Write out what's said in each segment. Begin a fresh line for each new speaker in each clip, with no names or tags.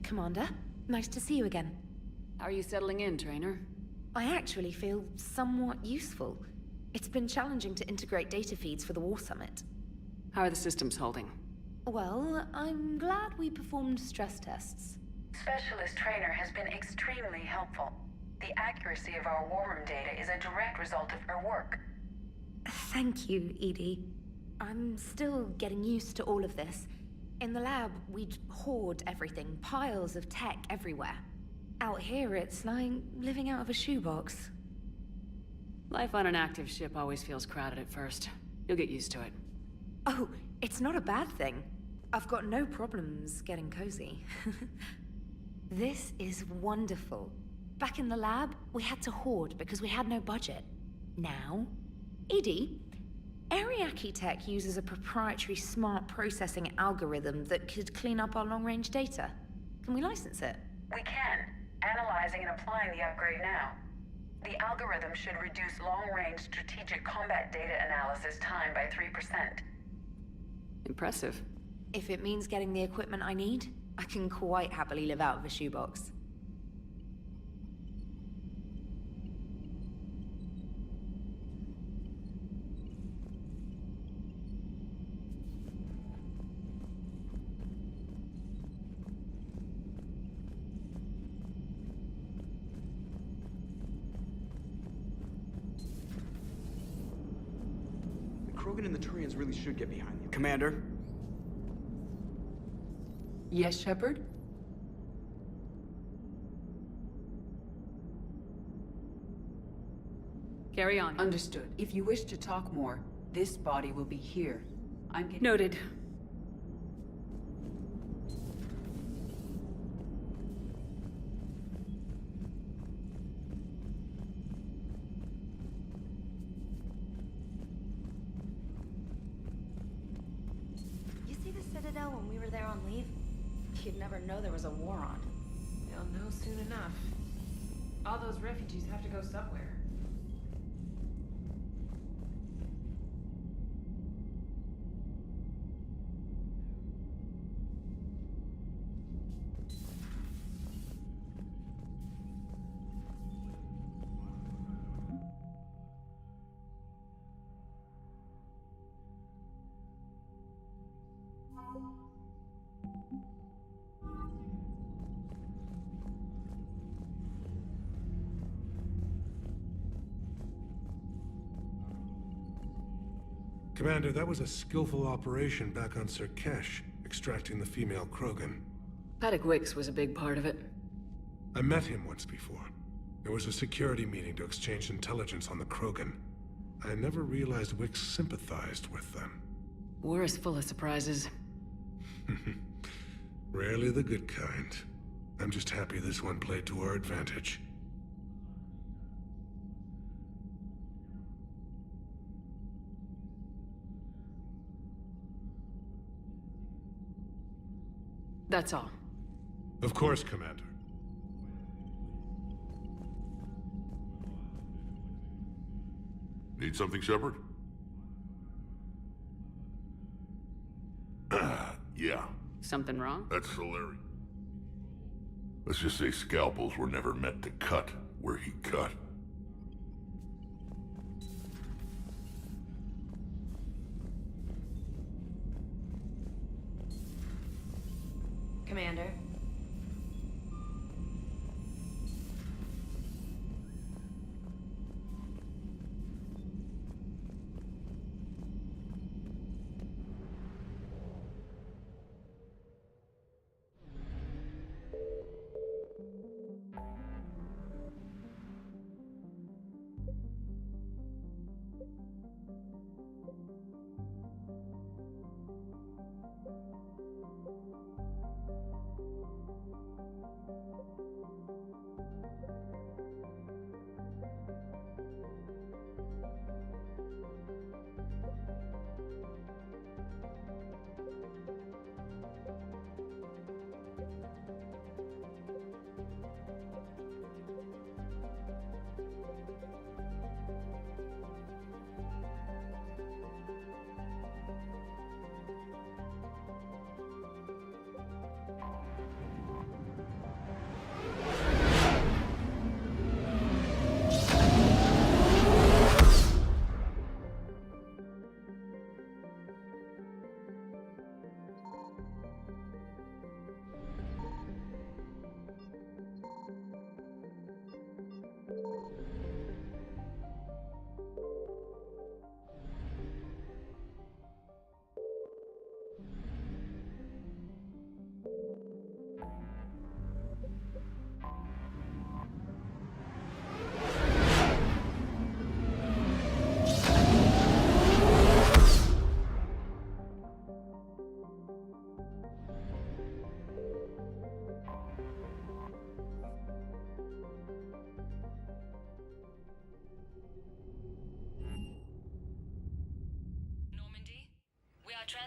Commander, nice to see you again.
How are you settling in, trainer?
I actually feel somewhat useful. It's been challenging to integrate data feeds for the War Summit.
How are the systems holding?
Well, I'm glad we performed stress tests.
Specialist Trainer has been extremely helpful. The accuracy of our war room data is a direct result of her work.
Thank you, Edie. I'm still getting used to all of this. In the lab, we'd hoard everything, piles of tech everywhere. Out here, it's like living out of a shoebox.
Life on an active ship always feels crowded at first. You'll get used to it.
Oh, it's not a bad thing. I've got no problems getting cozy. This is wonderful. Back in the lab, we had to hoard because we had no budget. Now, Edie, Ariake Tech uses a proprietary smart processing algorithm that could clean up our long-range data. Can we license it?
We can. Analyzing and applying the upgrade now. The algorithm should reduce long-range strategic combat data analysis time by 3%.
Impressive.
If it means getting the equipment I need, I can quite happily live out of a shoebox.
Krogan and the Turians really should get behind you.
Commander?
Yes, Shepard? Carry on.
Understood. If you wish to talk more, this body will be here. I'm getting...
Noted.
You see the Citadel when we were there on leave? You'd never know there was a war on.
They'll know soon enough. All those refugees have to go somewhere.
Commander, that was a skillful operation back on Surkesh, extracting the female Krogan.
Paddock Wicks was a big part of it.
I met him once before. There was a security meeting to exchange intelligence on the Krogan. I never realized Wicks sympathized with them.
War is full of surprises.
Rarely the good kind. I'm just happy this one played to our advantage.
That's all.
Of course, Commander.
Need something, Shepard? Yeah.
Something wrong?
That's hilarious. Let's just say scalpels were never meant to cut where he cut.
Commander.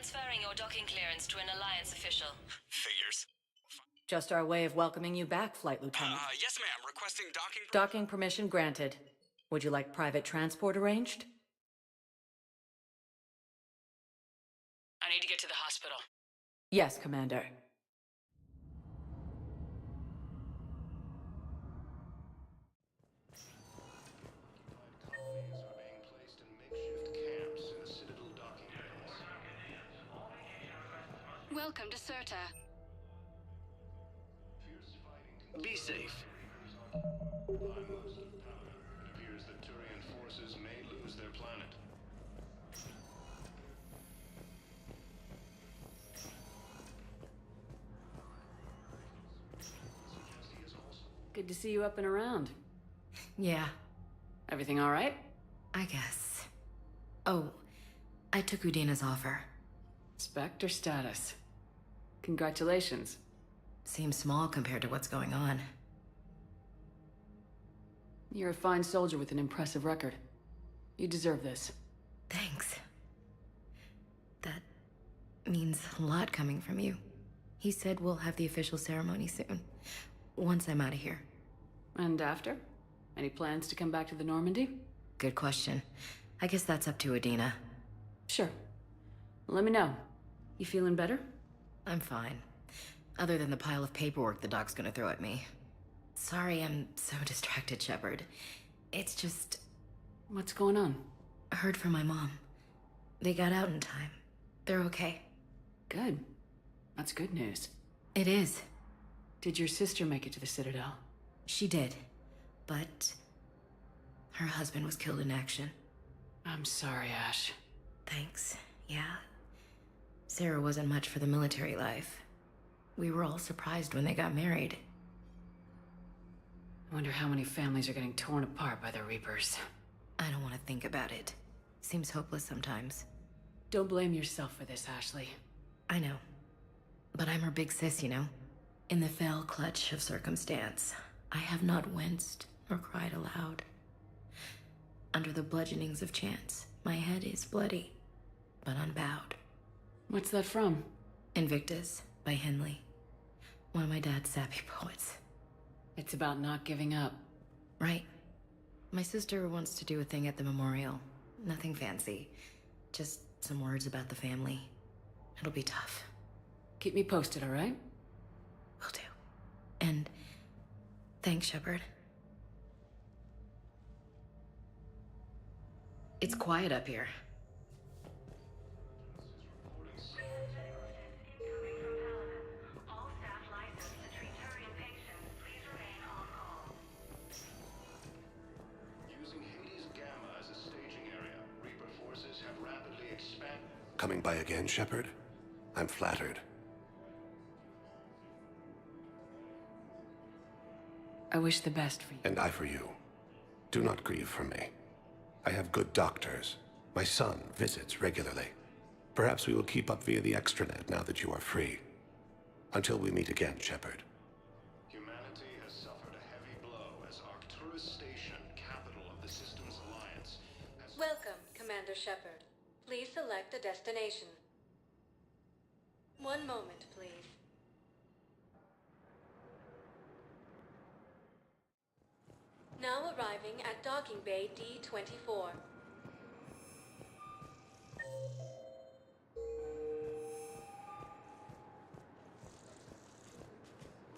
Transferring your docking clearance to an Alliance official.
Figures.
Just our way of welcoming you back, Flight Lieutenant.
Yes, ma'am. Requesting docking...
Docking permission granted. Would you like private transport arranged?
I need to get to the hospital.
Yes, Commander.
Welcome to Certa.
Be safe.
It appears that Turian forces may lose their planet.
Good to see you up and around.
Yeah,
Everything all right?
I guess. Oh, I took Udina's offer.
Spectre status. Congratulations.
Seems small compared to what's going on.
You're a fine soldier with an impressive record. You deserve this.
Thanks. That means a lot coming from you. He said we'll have the official ceremony soon, once I'm out of here.
And after? Any plans to come back to the Normandy?
Good question. I guess that's up to Udina.
Sure. Let me know. You feeling better?
I'm fine. Other than the pile of paperwork the doc's gonna throw at me. Sorry I'm so distracted, Shepard. It's just...
What's going on?
I heard from my mom. They got out in time. They're okay.
Good. That's good news.
It is.
Did your sister make it to the Citadel?
She did. But... her husband was killed in action.
I'm sorry, Ash.
Thanks. Yeah. Sarah wasn't much for the military life. We were all surprised when they got married.
I wonder how many families are getting torn apart by the Reapers.
I don't want to think about it. Seems hopeless sometimes.
Don't blame yourself for this, Ashley.
I know. But I'm her big sis, you know? In the fell clutch of circumstance, I have not winced or cried aloud. Under the bludgeonings of chance, my head is bloody, but unbowed.
What's that from?
Invictus by Henley. One of my dad's sappy poets.
It's about not giving up.
Right. My sister wants to do a thing at the memorial. Nothing fancy. Just some words about the family. It'll be tough.
Keep me posted, all right?
Will do. And thanks, Shepard. It's quiet up here.
Coming by again, Shepard? I'm flattered.
I wish the best for you.
And I for you. Do not grieve for me. I have good doctors. My son visits regularly. Perhaps we will keep up via the extranet now that you are free. Until we meet again, Shepard.
Humanity has suffered a heavy blow as Arcturus Station, capital of the Systems Alliance, has...
Welcome, Commander Shepard. Please select a destination. One moment, please. Now arriving at Docking Bay D-24.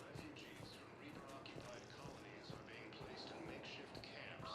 Refugees from Reaper-occupied colonies are being placed in makeshift camps.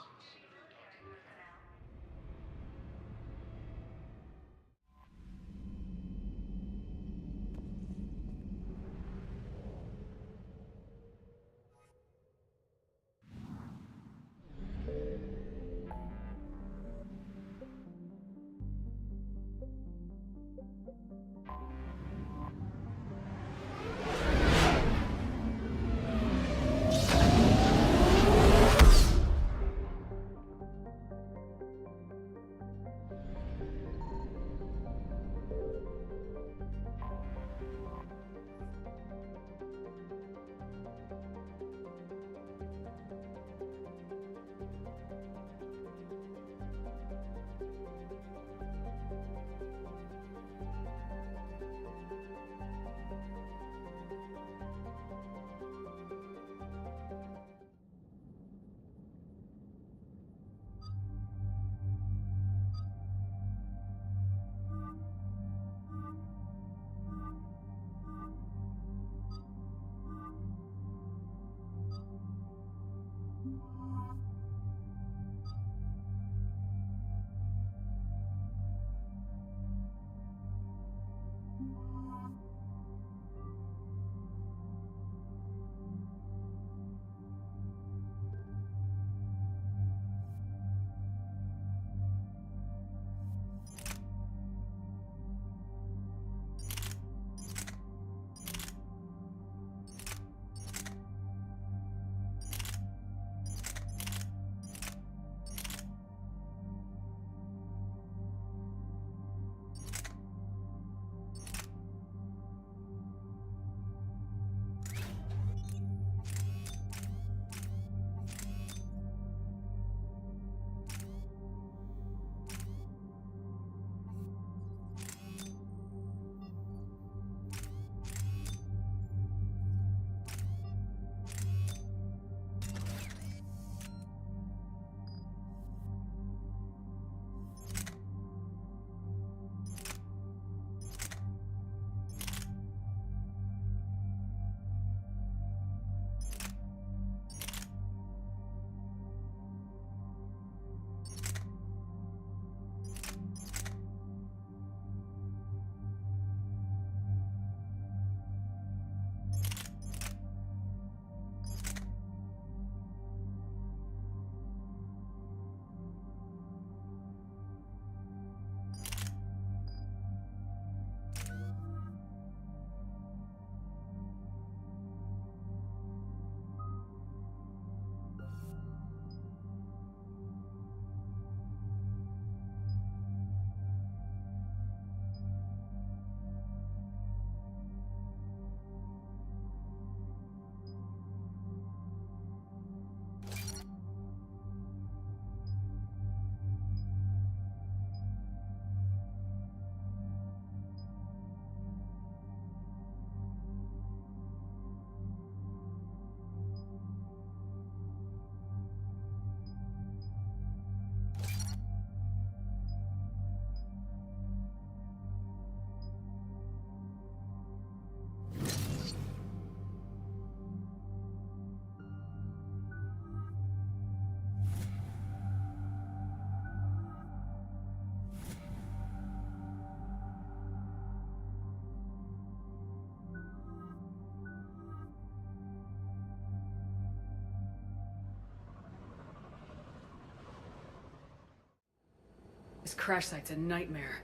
This crash site's a nightmare.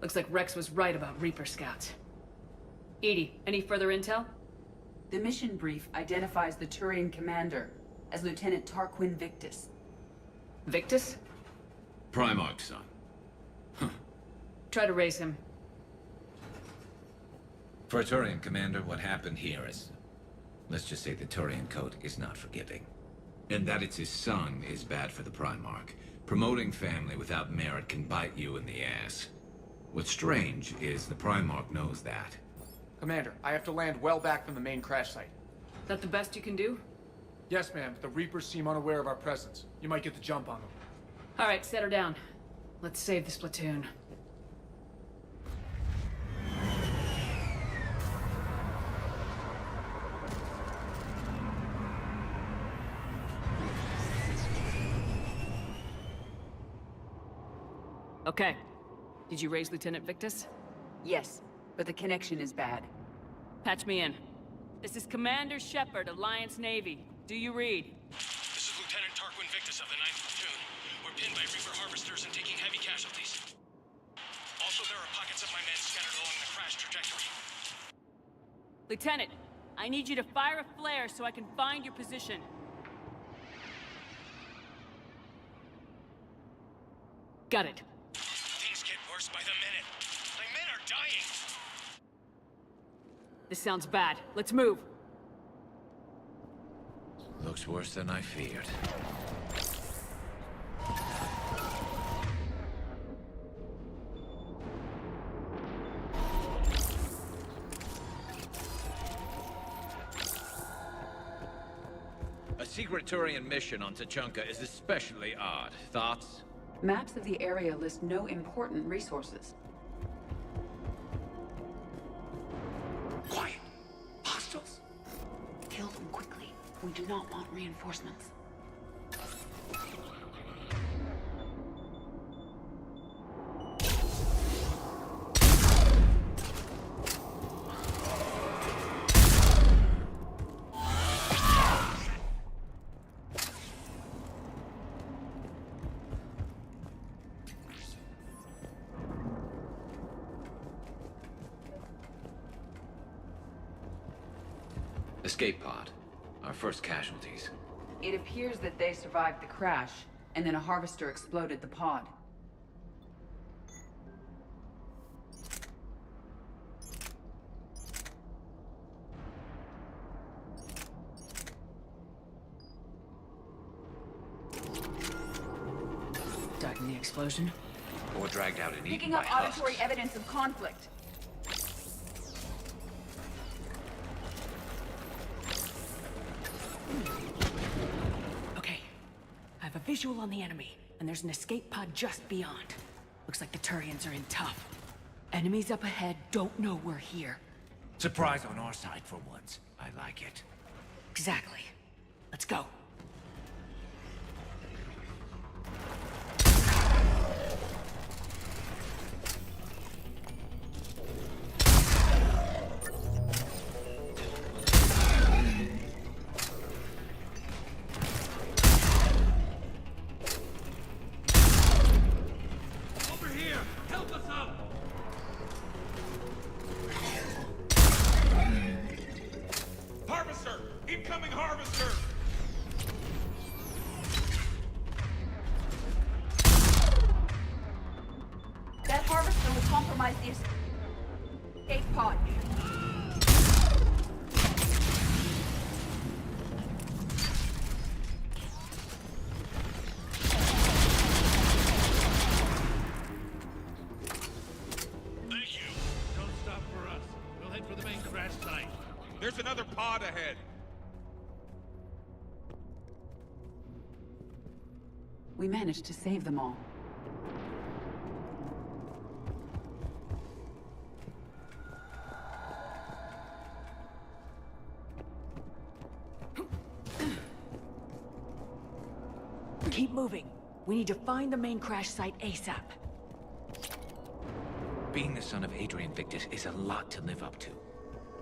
Looks like Rex was right about Reaper scouts. Edie, any further intel?
The mission brief identifies the Turian commander as Lieutenant Tarquin Victus.
Victus?
Primarch's son.
Try to raise him.
For a Turian commander, what happened here is... let's just say the Turian code is not forgiving. And that it's his son is bad for the Primarch. Promoting family without merit can bite you in the ass. What's strange is the Primarch knows that.
Commander, I have to land well back from the main crash site.
That the best you can do?
Yes, ma'am, but the Reapers seem unaware of our presence. You might get the jump on them.
All right, set her down. Let's save this platoon. Okay. Did you raise Lieutenant Victus?
Yes, but the connection is bad.
Patch me in. This is Commander Shepard, Alliance Navy. Do you read?
This is Lieutenant Tarquin Victus of the 9th Platoon. We're pinned by Reaper harvesters and taking heavy casualties. Also, there are pockets of my men scattered along the crash trajectory.
Lieutenant, I need you to fire a flare so I can find your position. Got it.
Things get worse by the minute. My men are dying.
This sounds bad. Let's move.
Looks worse than I feared. A secret Turian mission on Tachanka is especially odd. Thoughts?
Maps of the area list no important resources. Quiet! Hostiles! Kill them quickly. We do not want reinforcements.
Escape pod. Our first casualties.
It appears that they survived the crash, and then a harvester exploded the pod.
Died in the explosion?
Or dragged out and eaten
Picking
by
up
husks.
auditory evidence of conflict.
Okay. I have a visual on the enemy, and there's an escape pod just beyond. Looks like the Turians are in tough. Enemies up ahead don't know we're here.
Surprise on our side for once. I like it.
Exactly. Let's go.
There's another pod ahead.
We managed to save them all.
Keep moving. We need to find the main crash site ASAP.
Being the son of Adrian Victus is a lot to live up to.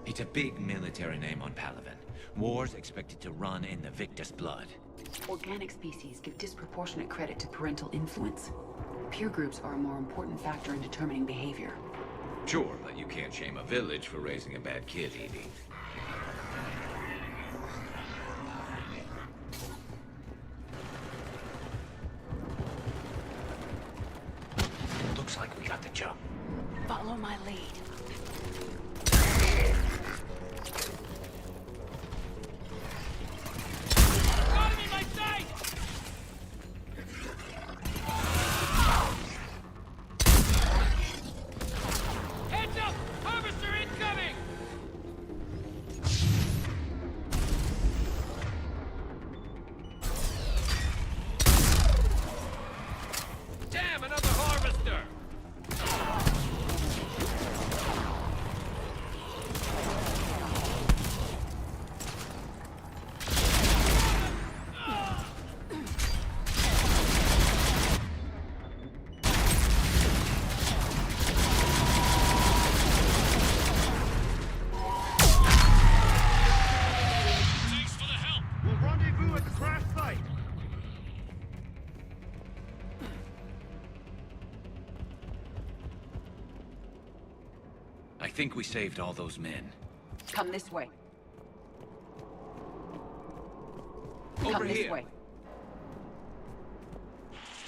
It's a big military name on Palaven. War's expected to run in the Victus blood.
Organic species give disproportionate credit to parental influence. peer groups are a more important factor in determining behavior.
Sure, but you can't shame a village for raising a bad kid, Edie.
Looks like we got the jump.
Follow my lead.
Got him in my sight! Heads up! Harvester incoming! Damn, another harvester! Thanks for the help! We'll rendezvous at the crash site!
I think we saved all those men.
Come this way.
Over
Come this
here.
way.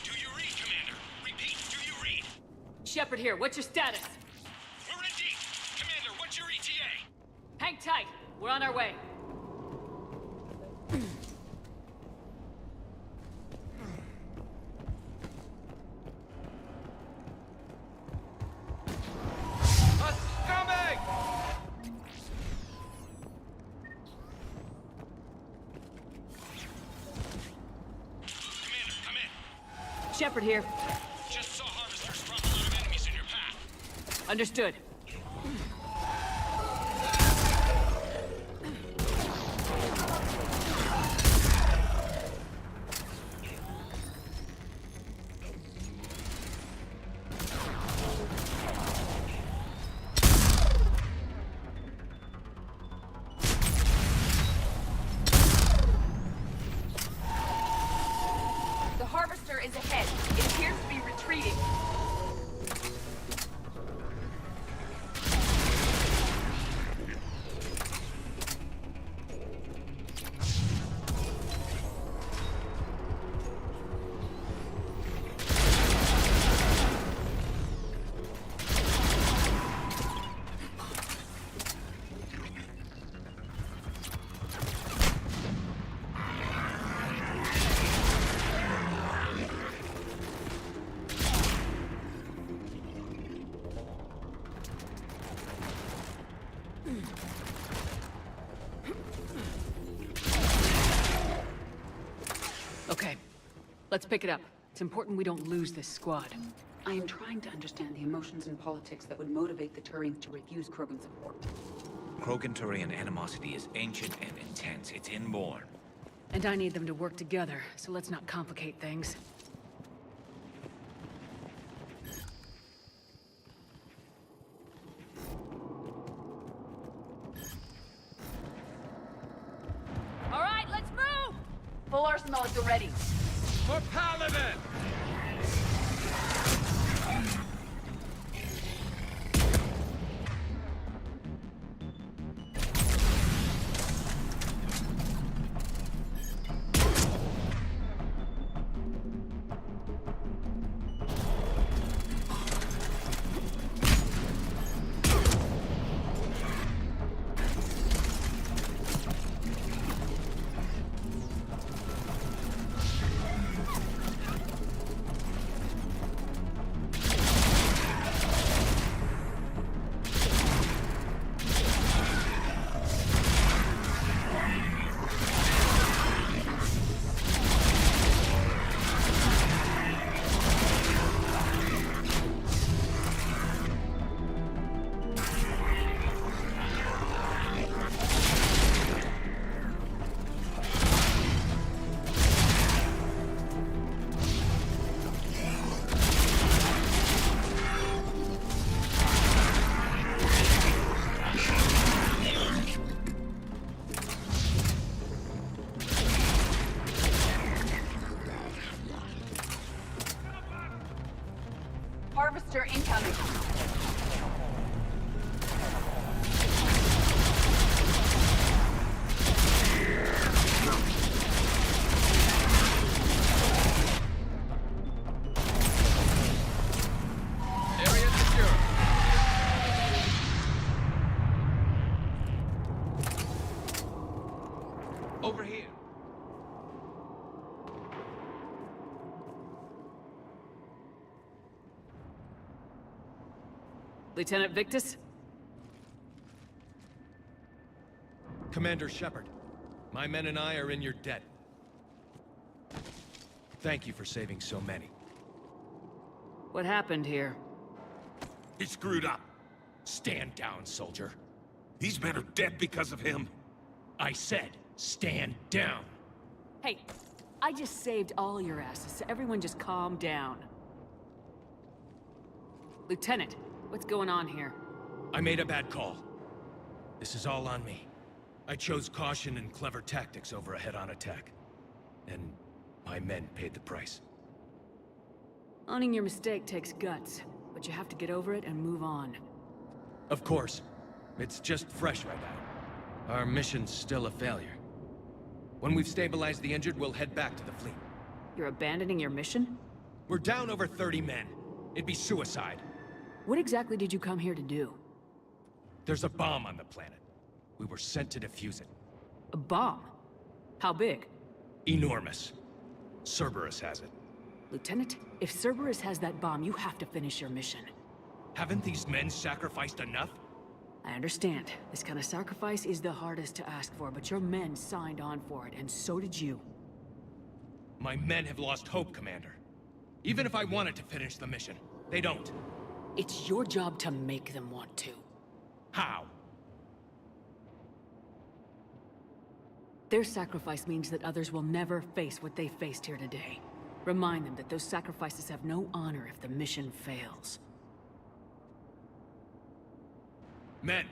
Do you read, Commander? Repeat, do you read?
Shepard here, what's your status?
We're in deep! Commander, what's your ETA?
Hang tight, we're on our way.
A scumbag! Commander, come in.
Shepard here.
Just saw harvesters drop a lot of enemies in your path.
Understood.
The harvester is ahead. It appears to be retreating.
Okay, let's pick it up. It's important we don't lose this squad.
I am trying to understand the emotions and politics that would motivate the Turians to refuse Krogan support.
Krogan-Turian animosity is ancient and intense. It's inborn.
And I need them to work together, so let's not complicate things.
All right, let's move! Full arsenal at the ready.
For Paladin!
Harvester incoming.
Area secure. Over here.
Lieutenant Victus?
Commander Shepard, my men and I are in your debt. Thank you for saving so many.
What happened here?
He screwed up. Stand down, soldier. These men are dead because of him. I said, stand down.
Hey, I just saved all your asses, so everyone just calm down. Lieutenant, what's going on here?
I made a bad call. This is all on me. I chose caution and clever tactics over a head-on attack. And my men paid the price.
Owning your mistake takes guts, but you have to get over it and move on.
Of course. It's just fresh right now. Our mission's still a failure. When we've stabilized the injured, we'll head back to the fleet.
You're abandoning your mission?
We're down over 30 men. It'd be suicide.
What exactly did you come here to do?
There's a bomb on the planet. We were sent to defuse it.
A bomb? How big?
Enormous. Cerberus has it.
Lieutenant, if Cerberus has that bomb, you have to finish your mission.
Haven't these men sacrificed enough?
I understand. This kind of sacrifice is the hardest to ask for, but your men signed on for it, and so did you.
My men have lost hope, Commander. Even if I wanted to finish the mission, they don't.
It's your job to make them want to.
How?
Their sacrifice means that others will never face what they faced here today. Remind them that those sacrifices have no honor if the mission fails.
Men,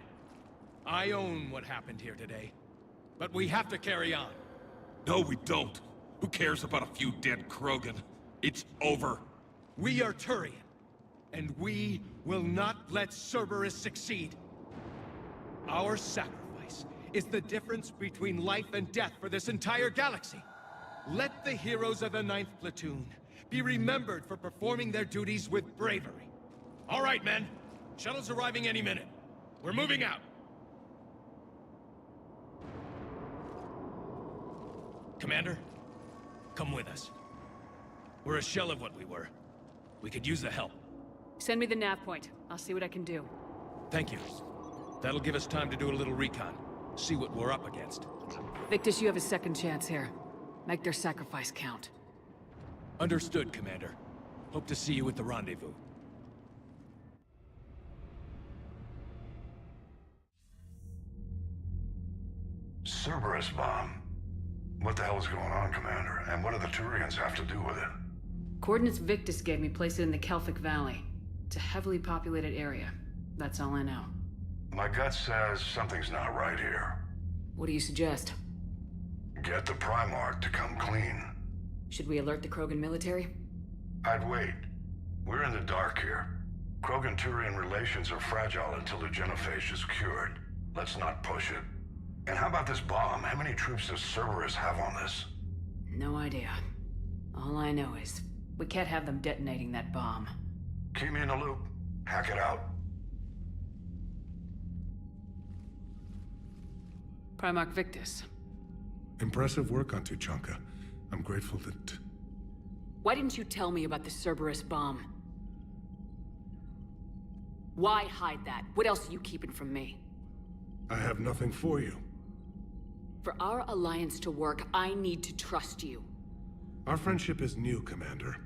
I own what happened here today. But we have to carry on.
No, we don't. Who cares about a few dead Krogan? It's over.
We are Turian, and we will not let Cerberus succeed. Our sacrifice is the difference between life and death for this entire galaxy. Let the heroes of the 9th Platoon be remembered for performing their duties with bravery. All right, men. Shuttle's arriving any minute. We're moving out. Commander, come with us. We're a shell of what we were. We could use the help.
Send me the nav point. I'll see what I can do.
Thank you. That'll give us time to do a little recon. See what we're up against.
Victus, you have a second chance here. Make their sacrifice count.
Understood, Commander. Hope to see you at the rendezvous.
Cerberus bomb. What the hell is going on, Commander? And what do the Turians have to do with it?
Coordinates Victus gave me place it in the Kelphic Valley. It's a heavily populated area. That's all I know.
My gut says something's not right here.
What do you suggest?
Get the Primarch to come clean.
Should we alert the Krogan military?
I'd wait. We're in the dark here. Krogan-Turian relations are fragile until the genophage is cured. Let's not push it. And how about this bomb? How many troops does Cerberus have on this?
No idea. All I know is, we can't have them detonating that bomb.
Keep me in the loop. Hack it out.
Primarch Victus.
Impressive work on Tuchanka. I'm grateful that...
Why didn't you tell me about the Cerberus bomb? Why hide that? What else are you keeping from me?
I have nothing for you.
For our alliance to work, I need to trust you.
Our friendship is new, Commander.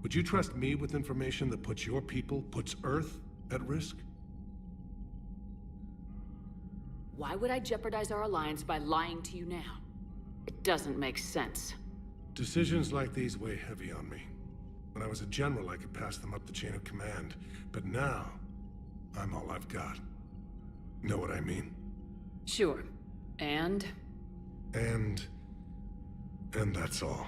Would you trust me with information that puts your people, puts Earth, at risk?
Why would I jeopardize our alliance by lying to you now? It doesn't make sense.
Decisions like these weigh heavy on me. When I was a general, I could pass them up the chain of command. But now, I'm all I've got. Know what I mean?
Sure. And
And that's all.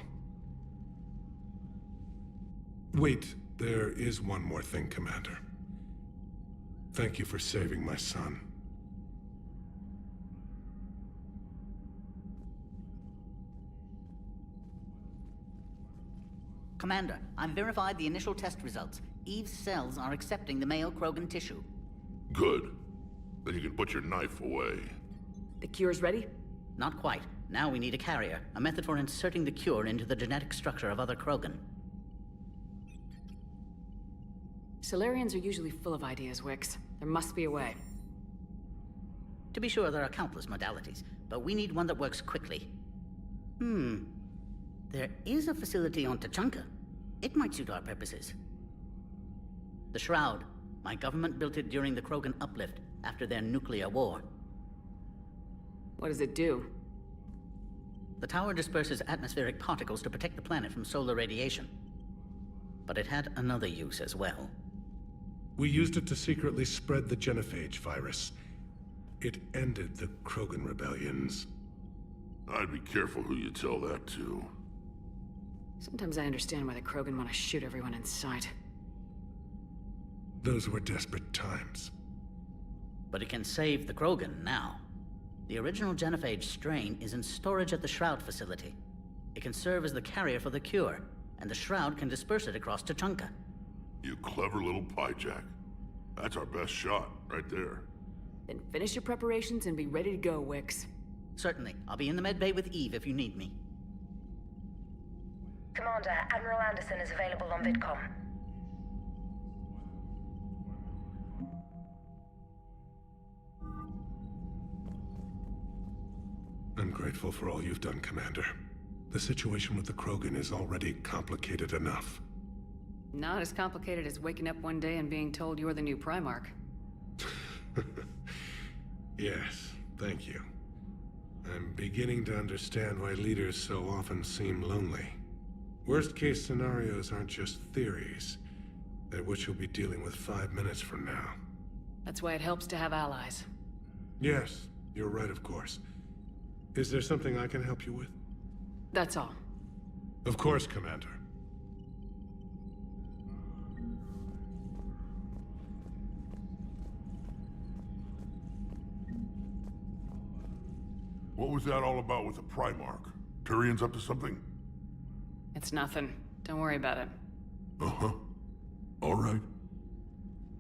Wait, There is one more thing, Commander. Thank you for saving my son.
Commander, I've verified the initial test results. Eve's cells are accepting the male Krogan tissue.
Good. Then you can put your knife away.
The cure's ready?
Not quite. Now we need a carrier, a method for inserting the cure into the genetic structure of other Krogan.
Solarians are usually full of ideas, Wix. There must be a way.
To be sure, there are countless modalities, but we need one that works quickly. There is a facility on Tachanka. It might suit our purposes. The Shroud. My government built it during the Krogan uplift, after their nuclear war.
What does it do?
The tower disperses atmospheric particles to protect the planet from solar radiation. But it had another use as well.
We used it to secretly spread the genophage virus. It ended the Krogan rebellions.
I'd be careful who you tell that to.
Sometimes I understand why the Krogan want to shoot everyone in sight.
Those were desperate times.
But it can save the Krogan now. The original genophage strain is in storage at the Shroud facility. It can serve as the carrier for the cure, and the Shroud can disperse it across Tachanka.
You clever little piejack. That's our best shot, right there.
Then finish your preparations and be ready to go, Wix.
Certainly. I'll be in the medbay with Eve if you need me.
Commander, Admiral Anderson is available on VidCom.
I'm grateful for all you've done, Commander. The situation with the Krogan is already complicated enough.
Not as complicated as waking up one day and being told you're the new Primarch.
Yes, thank you. I'm beginning to understand why leaders so often seem lonely. Worst-case scenarios aren't just theories. They're what you'll be dealing with 5 minutes from now.
That's why it helps to have allies.
Yes, you're right, of course. Is there something I can help you with?
That's all.
Of course, Commander.
What was that all about with the Primarch? Turian's up to something?
It's nothing. Don't worry about it.
Uh-huh. All right.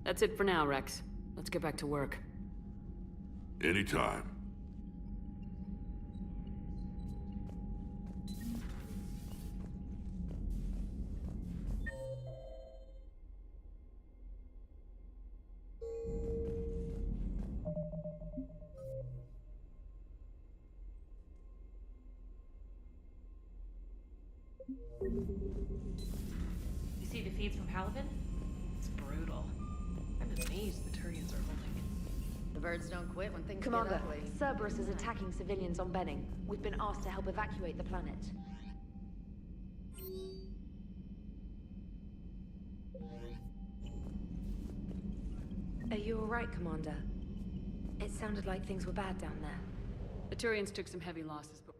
That's it for now, Rex. Let's get back to work.
Anytime.
You see the feeds from Paladin? It's brutal. I'm amazed the Turians are holding it.
The birds don't quit when things
Commander,
get ugly.
Cerberus is attacking civilians on Benning. We've been asked to help evacuate the planet. Are you alright, Commander? It sounded like things were bad down there.
The Turians took some heavy losses, but...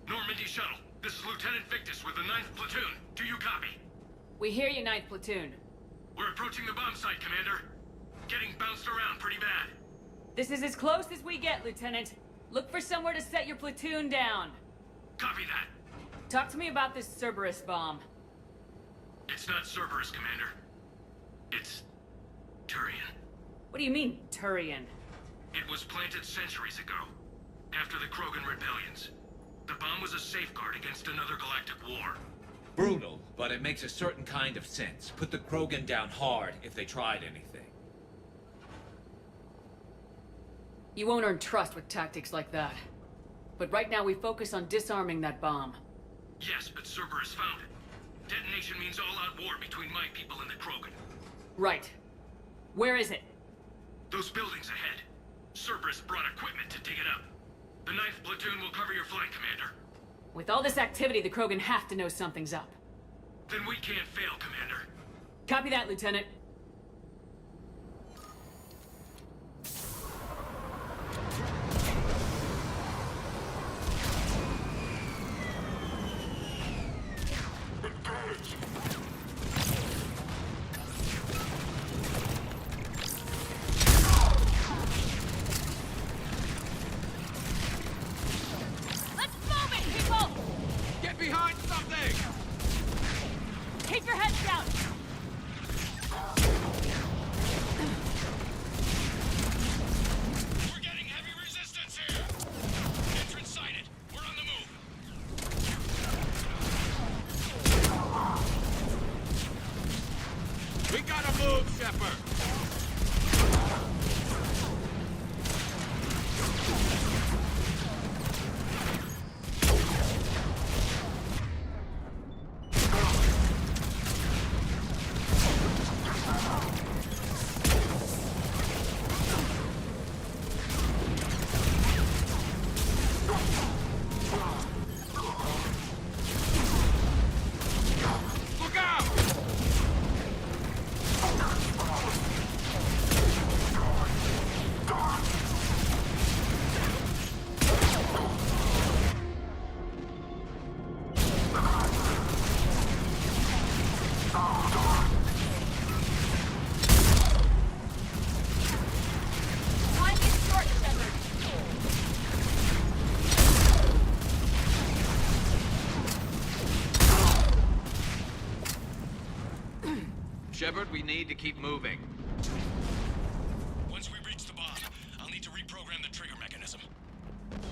Normandy Shuttle. This is Lieutenant Victus with the 9th Platoon. Do you copy?
We hear you, 9th Platoon.
We're approaching the bomb site, Commander. Getting bounced around pretty bad.
This is as close as we get, Lieutenant. Look for somewhere to set your platoon down.
Copy that.
Talk to me about this Cerberus bomb.
It's not Cerberus, Commander. It's... Turian.
What do you mean, Turian?
It was planted centuries ago, after the Krogan rebellions. The bomb was a safeguard against another galactic war.
Brutal, but it makes a certain kind of sense. Put the Krogan down hard if they tried anything.
You won't earn trust with tactics like that. But right now we focus on disarming that bomb.
Yes, but Cerberus found it. Detonation means all-out war between my people and the Krogan.
Right. Where is it?
Those buildings ahead. Cerberus brought equipment to dig it up. The 9th platoon will cover your flank, Commander.
With all this activity, the Krogan have to know something's up.
Then we can't fail, Commander.
Copy that, Lieutenant.
Let's move it, people!
Get behind something!
Keep your heads down!
We're getting heavy resistance here! Entrance sighted. We're on the move. We gotta move, Shepard! Look out!
Time is short, Shepard.
Shepard, we need to keep moving.
Once we reach the bomb, I'll need to reprogram the trigger mechanism.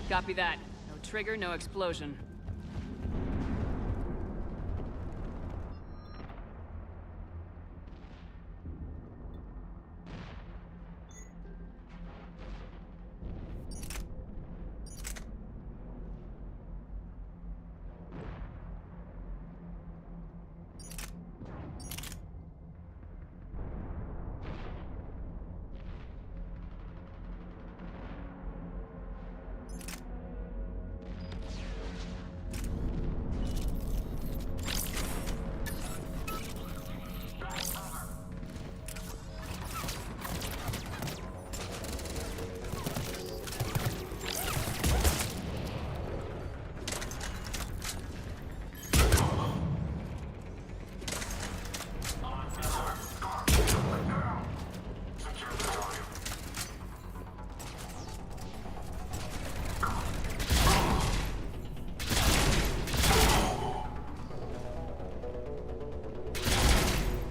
Copy that. No trigger, no explosion.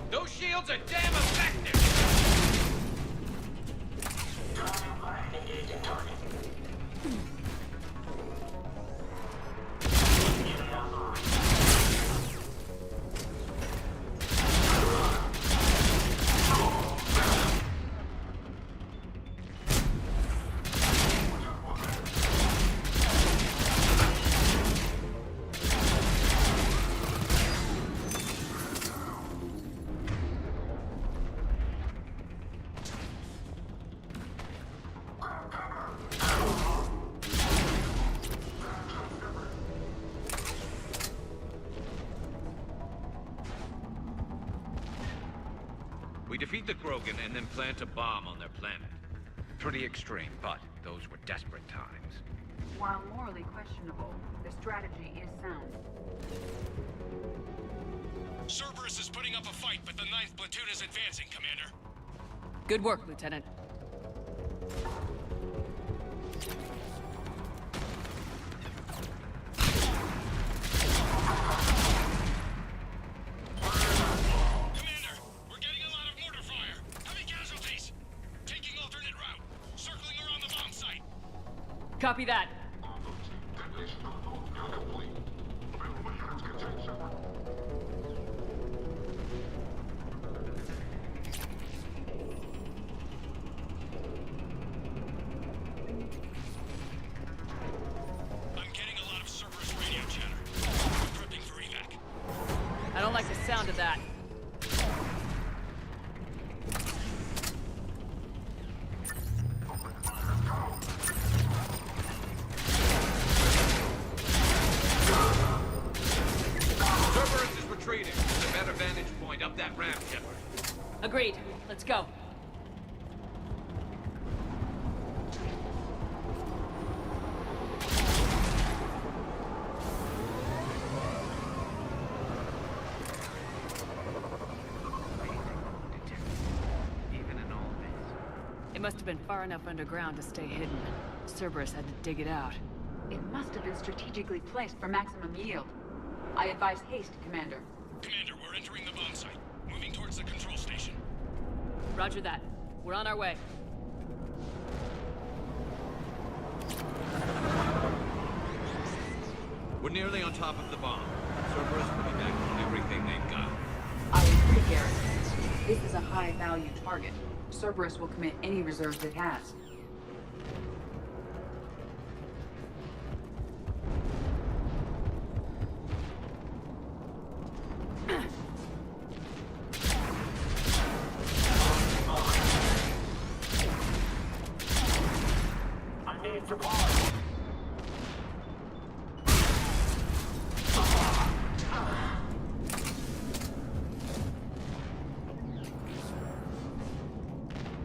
Those shields are damn effective!
We defeat the Krogan and then plant a bomb on their planet. Pretty extreme, but those were desperate times.
While morally questionable, the strategy is sound.
Cerberus is putting up a fight, but the 9th platoon is advancing, Commander.
Good work, Lieutenant.
Commander, we're getting a lot of mortar fire. Heavy casualties. Taking alternate route. Circling around the bomb site.
Copy that.
that ramp, Shepard.
Agreed. Let's go. It must have been far enough underground to stay hidden. Cerberus had to dig it out.
It must have been strategically placed for maximum yield. I advise haste, Commander.
Commander, we're entering the bomb site. Moving towards the control station.
Roger that. We're on our way.
We're nearly on top of the bomb. Cerberus will be back with everything they've got.
I agree, Garrett. This is a high-value target. Cerberus will commit any reserves it has.
I need support.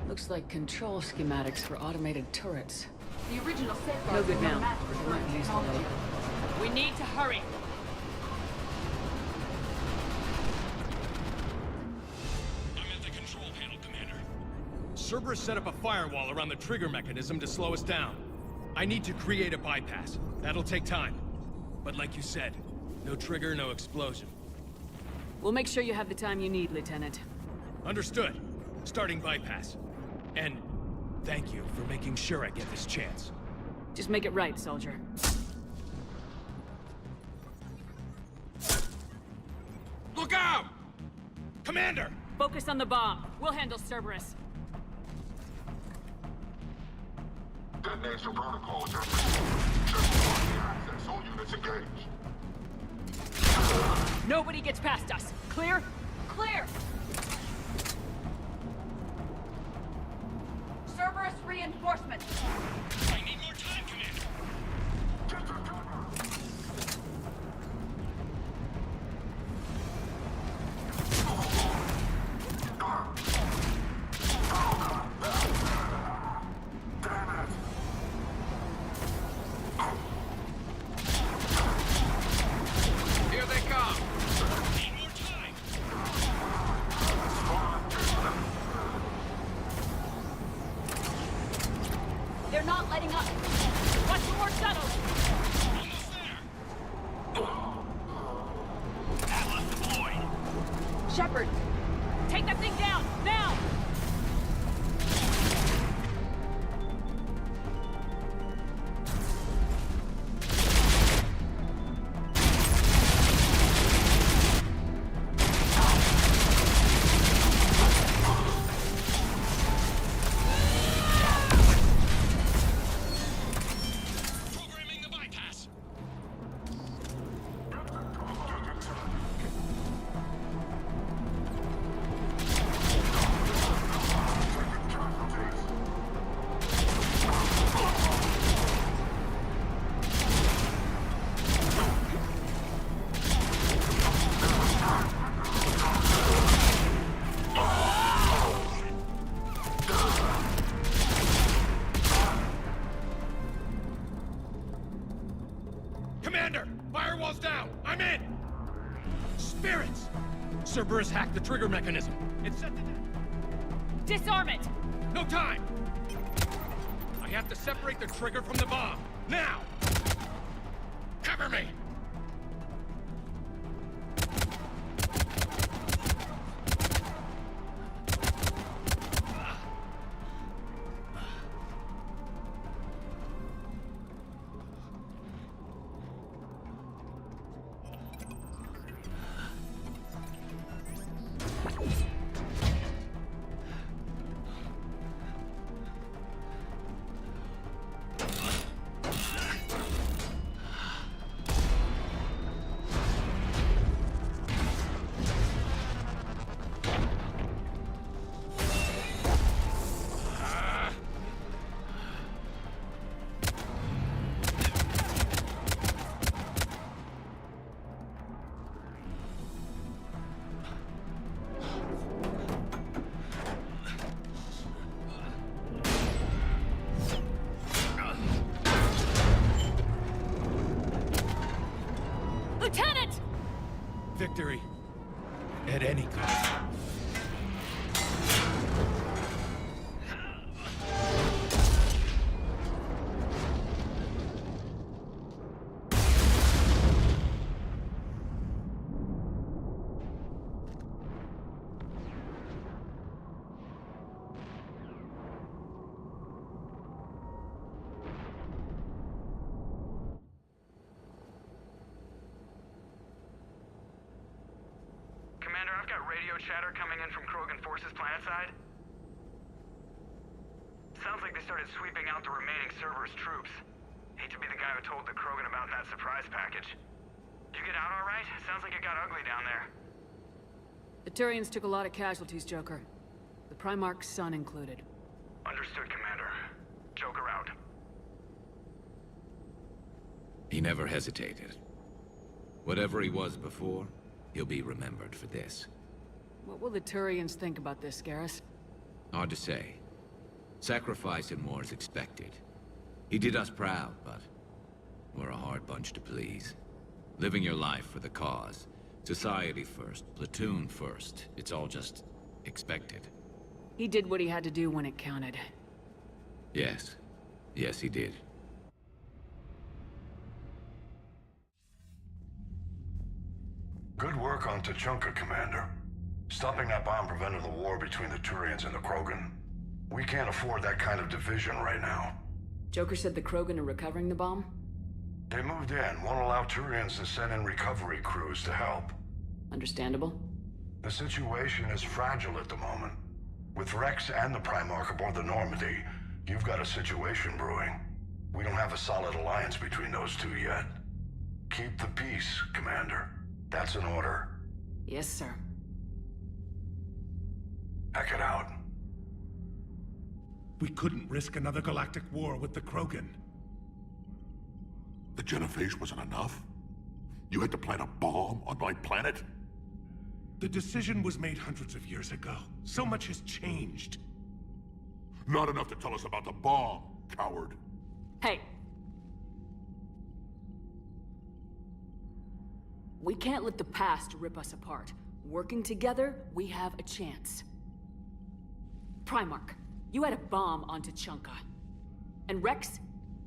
Looks like control schematics for automated turrets.
The original safeguards
No good
were
now.
matched for
It might be useful
technology.
later. We need to hurry.
I'm at the control panel, Commander. Cerberus set up a firewall around the trigger mechanism to slow us down. I need to create a bypass. That'll take time. But like you said, no trigger, no explosion.
We'll make sure you have the time you need, Lieutenant.
Understood. Starting bypass. And thank you for making sure I get this chance.
Just make it right, soldier.
Look out! Commander!
Focus on the bomb. We'll handle Cerberus.
Detonation protocols have been just marking access. All units engaged.
Nobody gets past us. Clear?
Clear! Cerberus reinforcements!
I need more time, Commander! Here they come! Need more time!
They're not letting up. Watch for more shuttles.
Almost there! Atlas deployed!
Shepard, take that thing down, now!
Programming the bypass! Commander! Firewall's down! I'm in! Spirits! Cerberus hacked the trigger mechanism. It's set to...
Disarm it!
No time! I have to separate the trigger from the bomb. Now! Cover me!
victory. At any cost.
Chatter coming in from Krogan forces planetside. Sounds like they started sweeping out the remaining Cerberus troops. Hate to be the guy who told the Krogan about that surprise package. Did you get out all right? Sounds like it got ugly down there.
The Turians took a lot of casualties, Joker. The Primarch's son included.
Understood, Commander. Joker out.
He never hesitated. Whatever he was before, he'll be remembered for this.
What will the Turians think about this, Garrus?
Hard to say. Sacrifice in war is expected. He did us proud, but we're a hard bunch to please. Living your life for the cause. Society first, platoon first. It's all just expected.
He did what he had to do when it counted.
Yes. Yes, he did.
Good work on Tuchanka, Commander. Stopping that bomb prevented the war between the Turians and the Krogan. We can't afford that kind of division right now.
Joker said the Krogan are recovering the bomb?
They moved in, won't allow Turians to send in recovery crews to help.
Understandable.
The situation is fragile at the moment. With Rex and the Primarch aboard the Normandy, you've got a situation brewing. We don't have a solid alliance between those two yet. Keep the peace, Commander. That's an order.
Yes, sir.
Heck it out.
We couldn't risk another galactic war with the Krogan.
The genophage wasn't enough? You had to plant a bomb on my planet?
The decision was made hundreds of years ago. So much has changed.
Not enough to tell us about the bomb, coward.
Hey! We can't let the past rip us apart. Working together, we have a chance. Primarch, you had a bomb on Tuchanka. And Rex,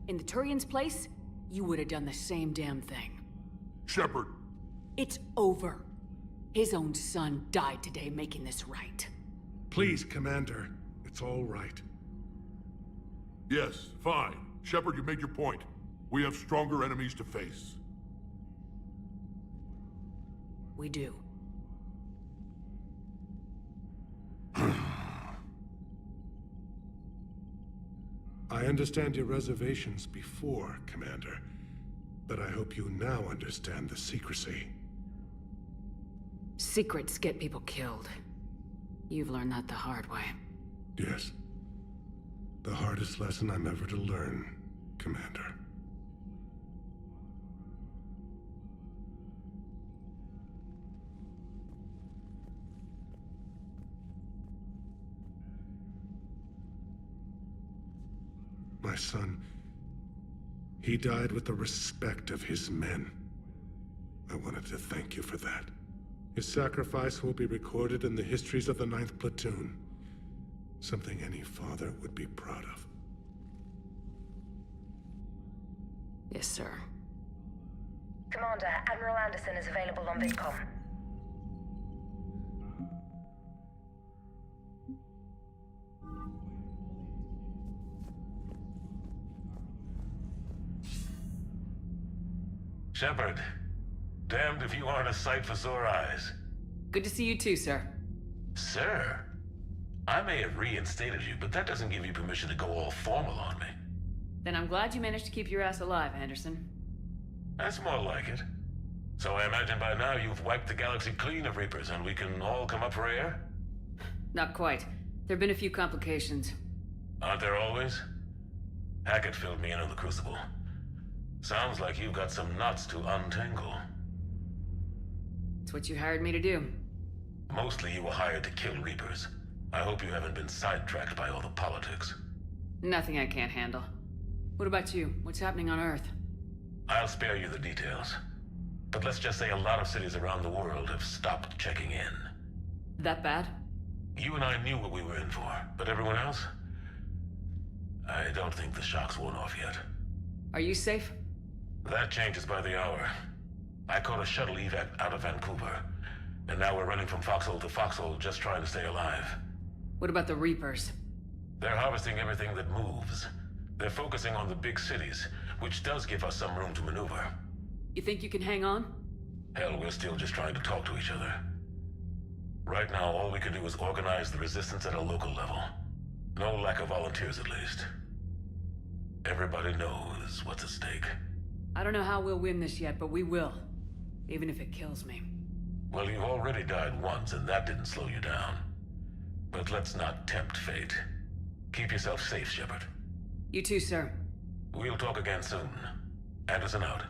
in the Turian's place, you would have done the same damn thing.
Shepard!
It's over. His own son died today making this right.
Please, Commander. It's all right.
Yes, fine. Shepard, you made your point. We have stronger enemies to face.
We do.
I understand your reservations before, Commander. But I hope you now understand the secrecy.
Secrets get people killed. You've learned that the hard way.
Yes. The hardest lesson I'm ever to learn, Commander. My son, he died with the respect of his men. I wanted to thank you for that. His sacrifice will be recorded in the histories of the 9th Platoon. Something any father would be proud of.
Yes, sir.
Commander, Admiral Anderson is available on VidCom.
Shepard, damned if you aren't a sight for sore eyes.
Good to see you too, sir.
Sir? I may have reinstated you, but that doesn't give you permission to go all formal on me.
Then I'm glad you managed to keep your ass alive, Anderson.
That's more like it. So I imagine by now you've wiped the galaxy clean of Reapers and we can all come up for air?
Not quite. There've been a few complications.
Aren't there always? Hackett filled me in on the Crucible. Sounds like you've got some knots to untangle.
It's what you hired me to do.
Mostly you were hired to kill Reapers. I hope you haven't been sidetracked by all the politics.
Nothing I can't handle. What about you? What's happening on Earth?
I'll spare you the details. But let's just say a lot of cities around the world have stopped checking in.
That bad?
You and I knew what we were in for, but everyone else? I don't think the shock's worn off yet.
Are you safe?
That changes by the hour. I caught a shuttle evac out of Vancouver, and now we're running from foxhole to foxhole just trying to stay alive.
What about the Reapers?
They're harvesting everything that moves. They're focusing on the big cities, which does give us some room to maneuver.
You think you can hang on?
Hell, we're still just trying to talk to each other. Right now, all we can do is organize the resistance at a local level. No lack of volunteers, at least. Everybody knows what's at stake.
I don't know how we'll win this yet, but we will. Even if it kills me.
Well, you've already died once, and that didn't slow you down. But let's not tempt fate. Keep yourself safe, Shepard.
You too, sir.
We'll talk again soon. Anderson out.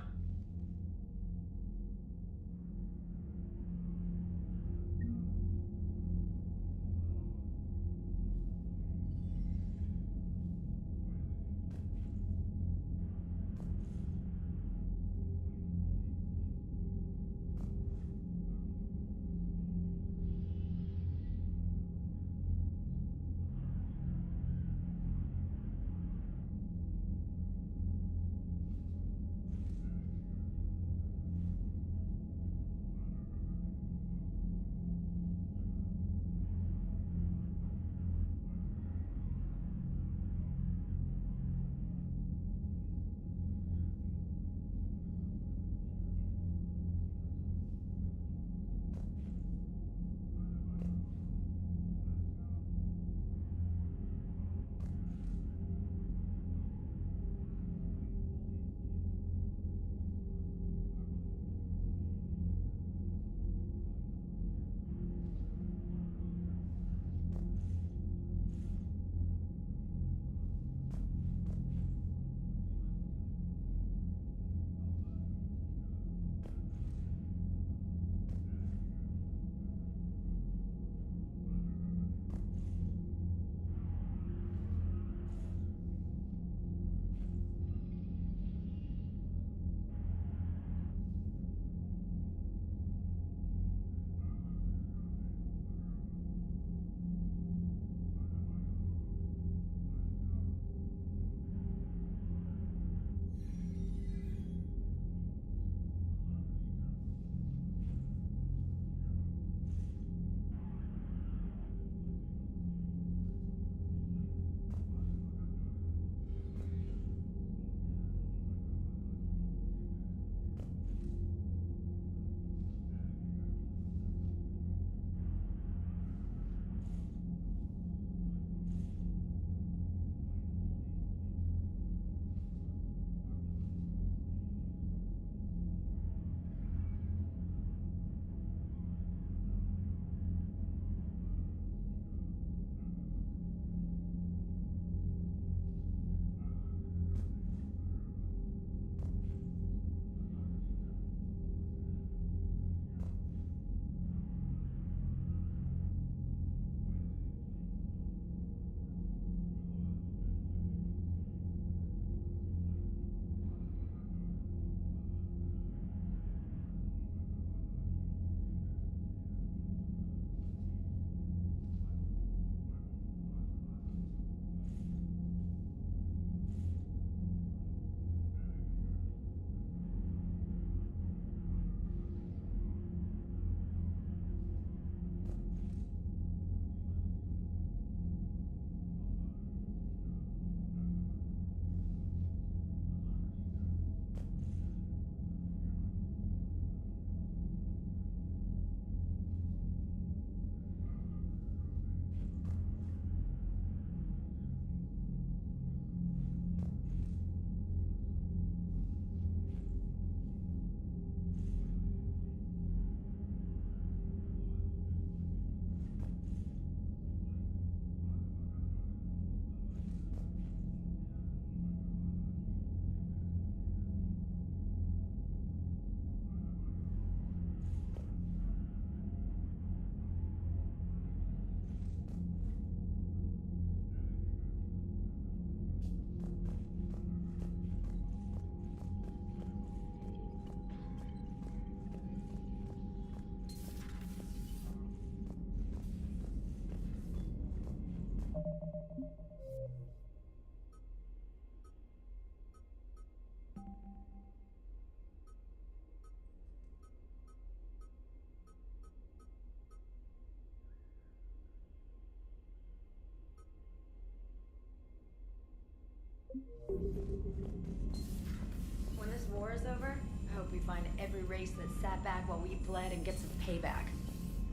When this war is over, I hope we find every race that sat back while we bled and get some payback.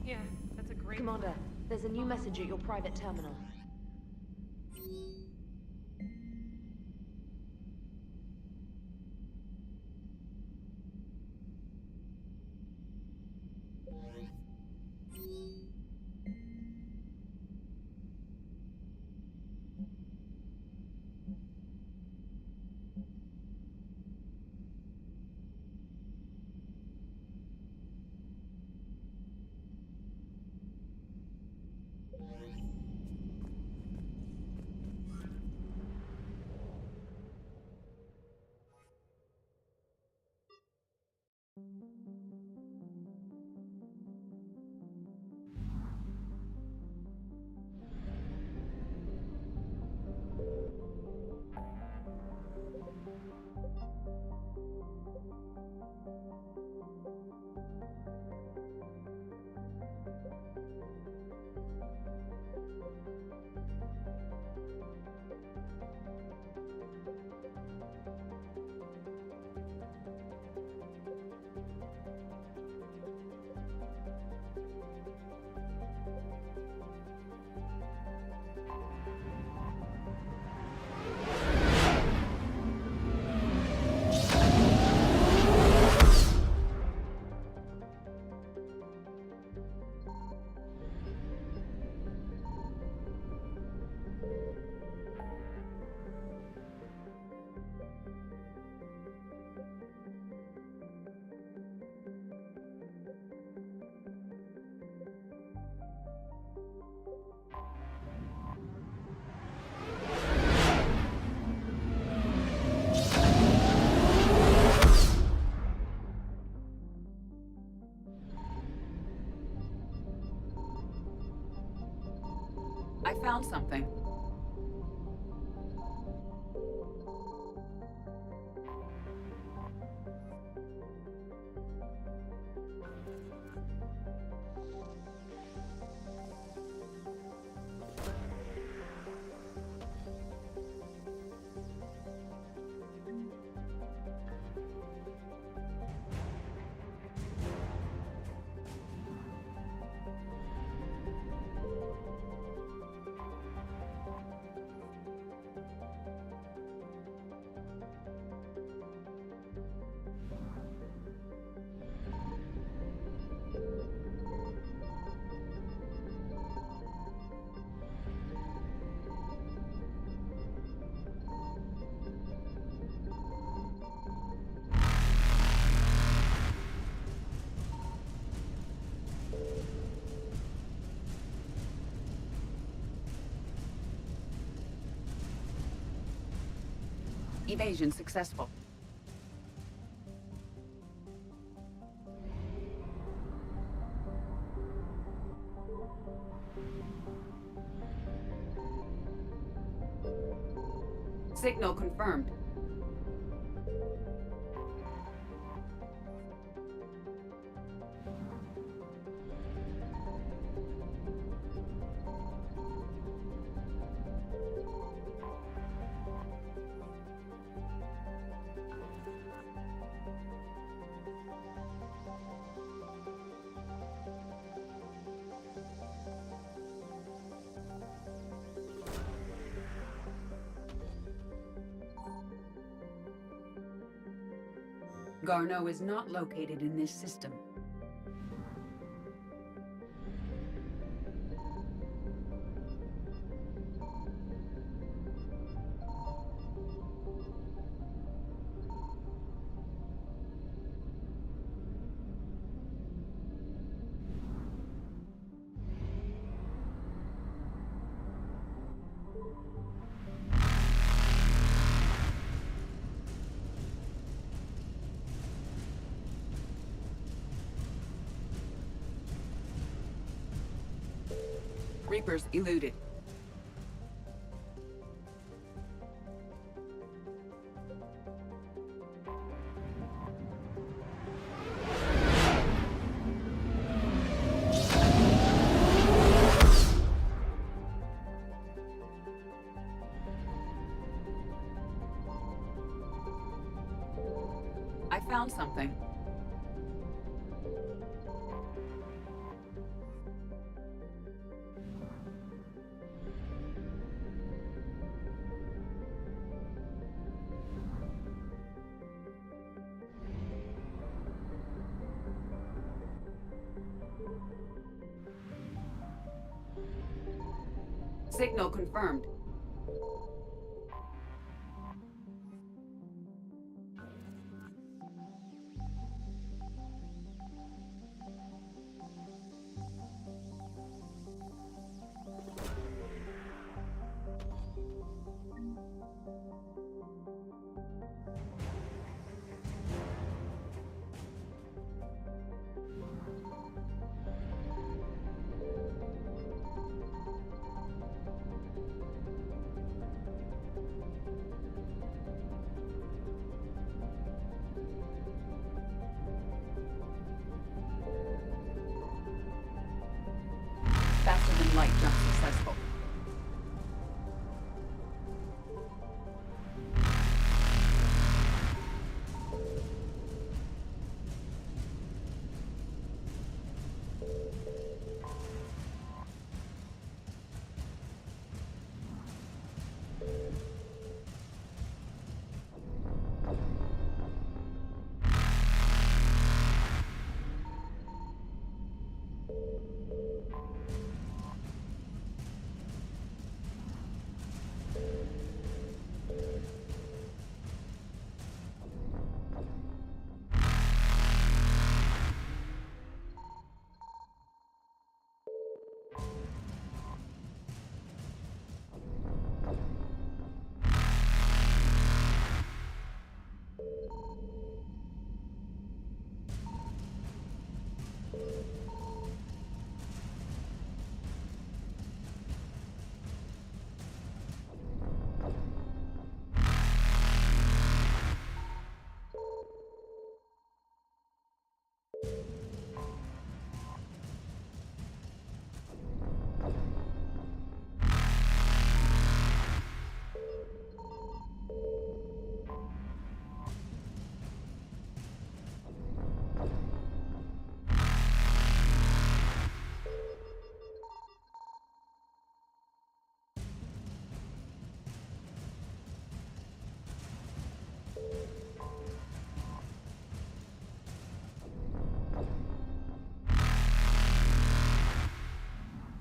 Yeah, that's a great...
Commander, there's a new message at your private terminal.
I found something. Evasion successful. Signal confirmed. Garneau is not located in this system. Reapers eluded. I found something. Signal confirmed. Faster than light jump successful.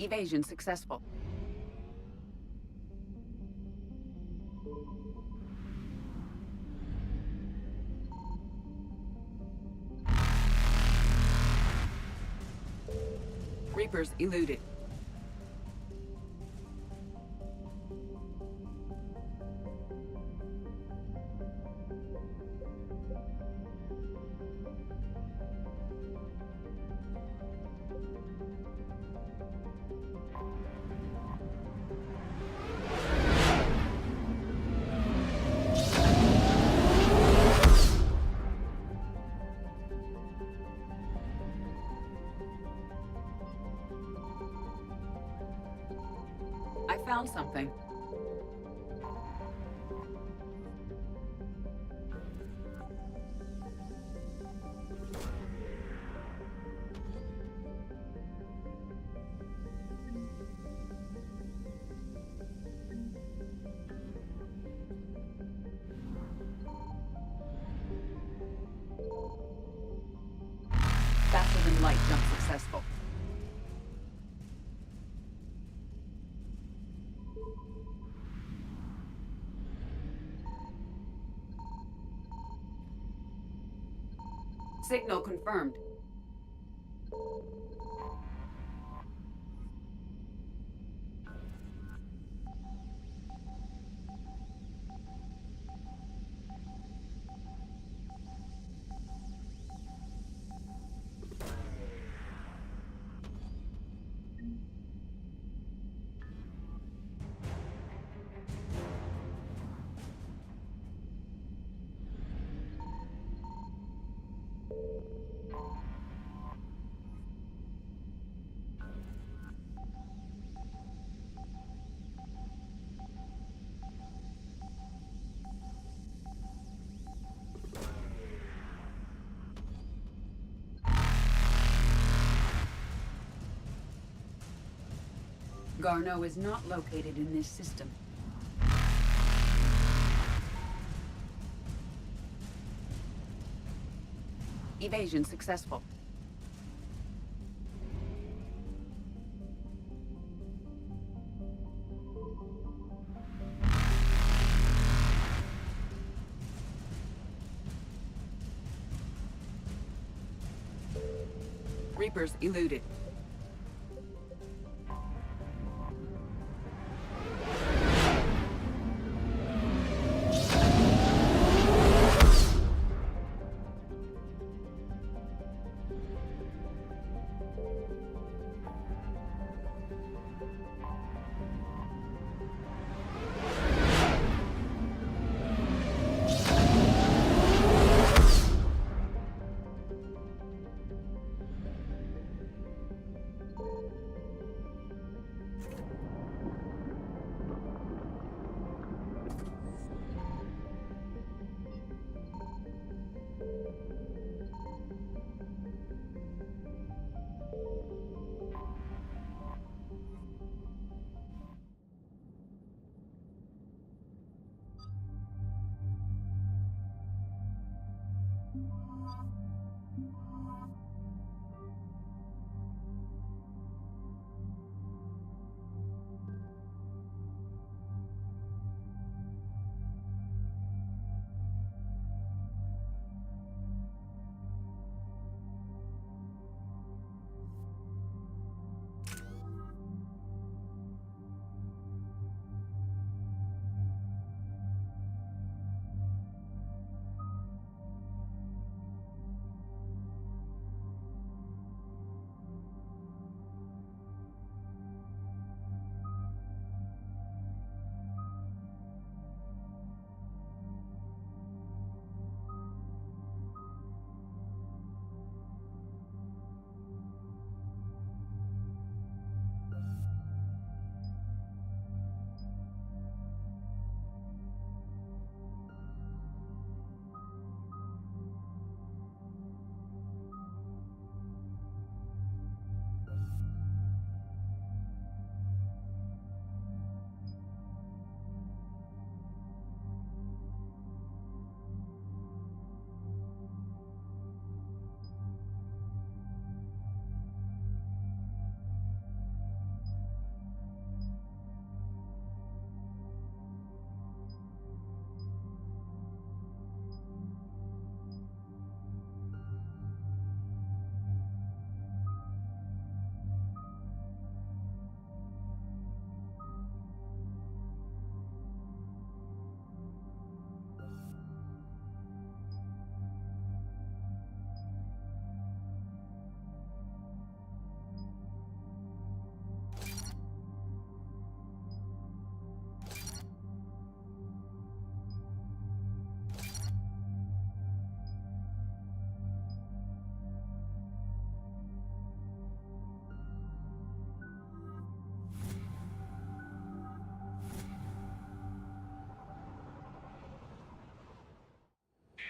Evasion successful. Reapers eluded. I found something. Faster than light jump successful. Signal confirmed. Garneau is not located in this system. Evasion successful. Reapers eluded.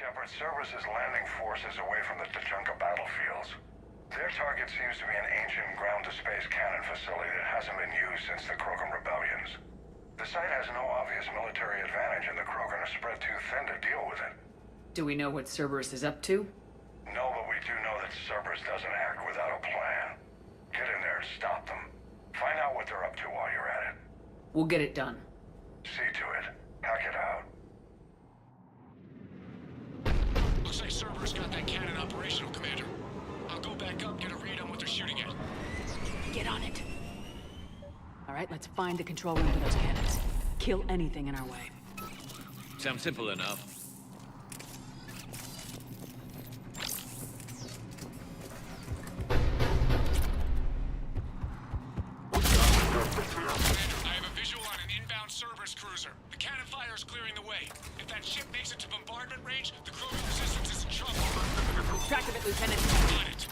Shepard, Cerberus's landing forces away from the Tachanka battlefields. Their target seems to be an ancient ground-to-space cannon facility that hasn't been used since the Krogan rebellions. The site has no obvious military advantage, and the Krogan are spread too thin to deal with it.
Do we know what Cerberus is up to?
No, but we do know that Cerberus doesn't act without a plan. Get in there and stop them. Find out what they're up to while you're at it.
We'll get it done.
See to it. Hack it out.
Looks like Cerberus got that cannon operational, Commander. I'll go back up, get a read on what they're shooting at.
Get on it. All right, let's find the control room for those cannons. Kill anything in our way.
Sounds simple enough.
I have a visual on an inbound Cerberus cruiser. The cannon fire is clearing the way. If that ship makes it to bombardment range, the Krogan resistance is in trouble.
Track of it, Lieutenant.
On it.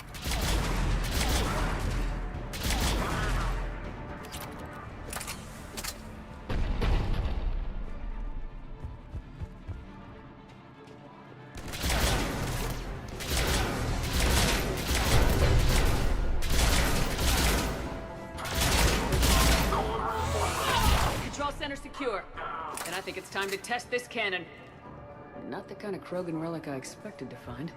think it's time to test this cannon. Not the kind of Krogan relic I expected to find.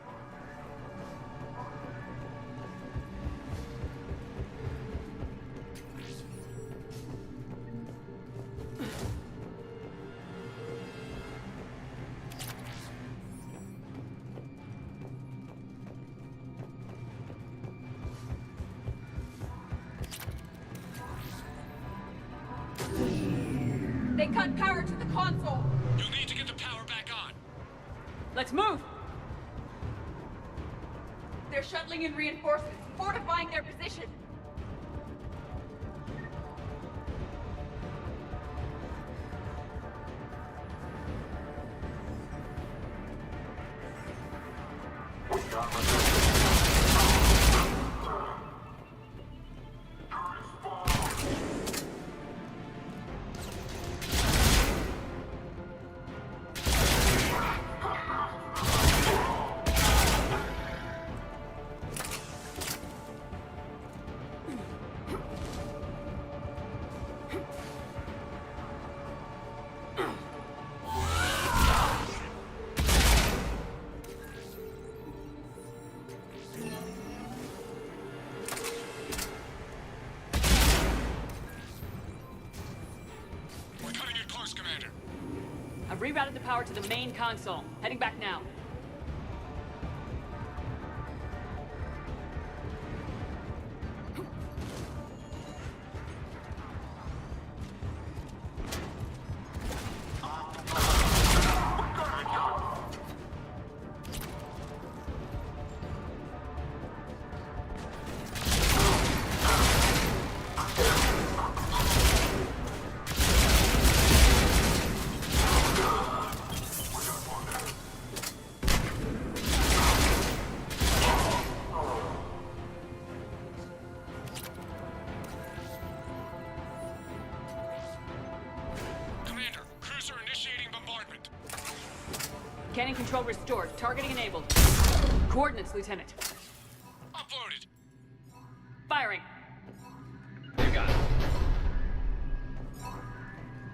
They cut power to the console.
You'll need to get the power back on.
Let's move!
They're shuttling in reinforcements, fortifying their position.
I've rerouted the power to the main console. Heading back now. Cannon control restored. Targeting enabled. Coordinates, Lieutenant.
Uploaded.
Firing.
You got it.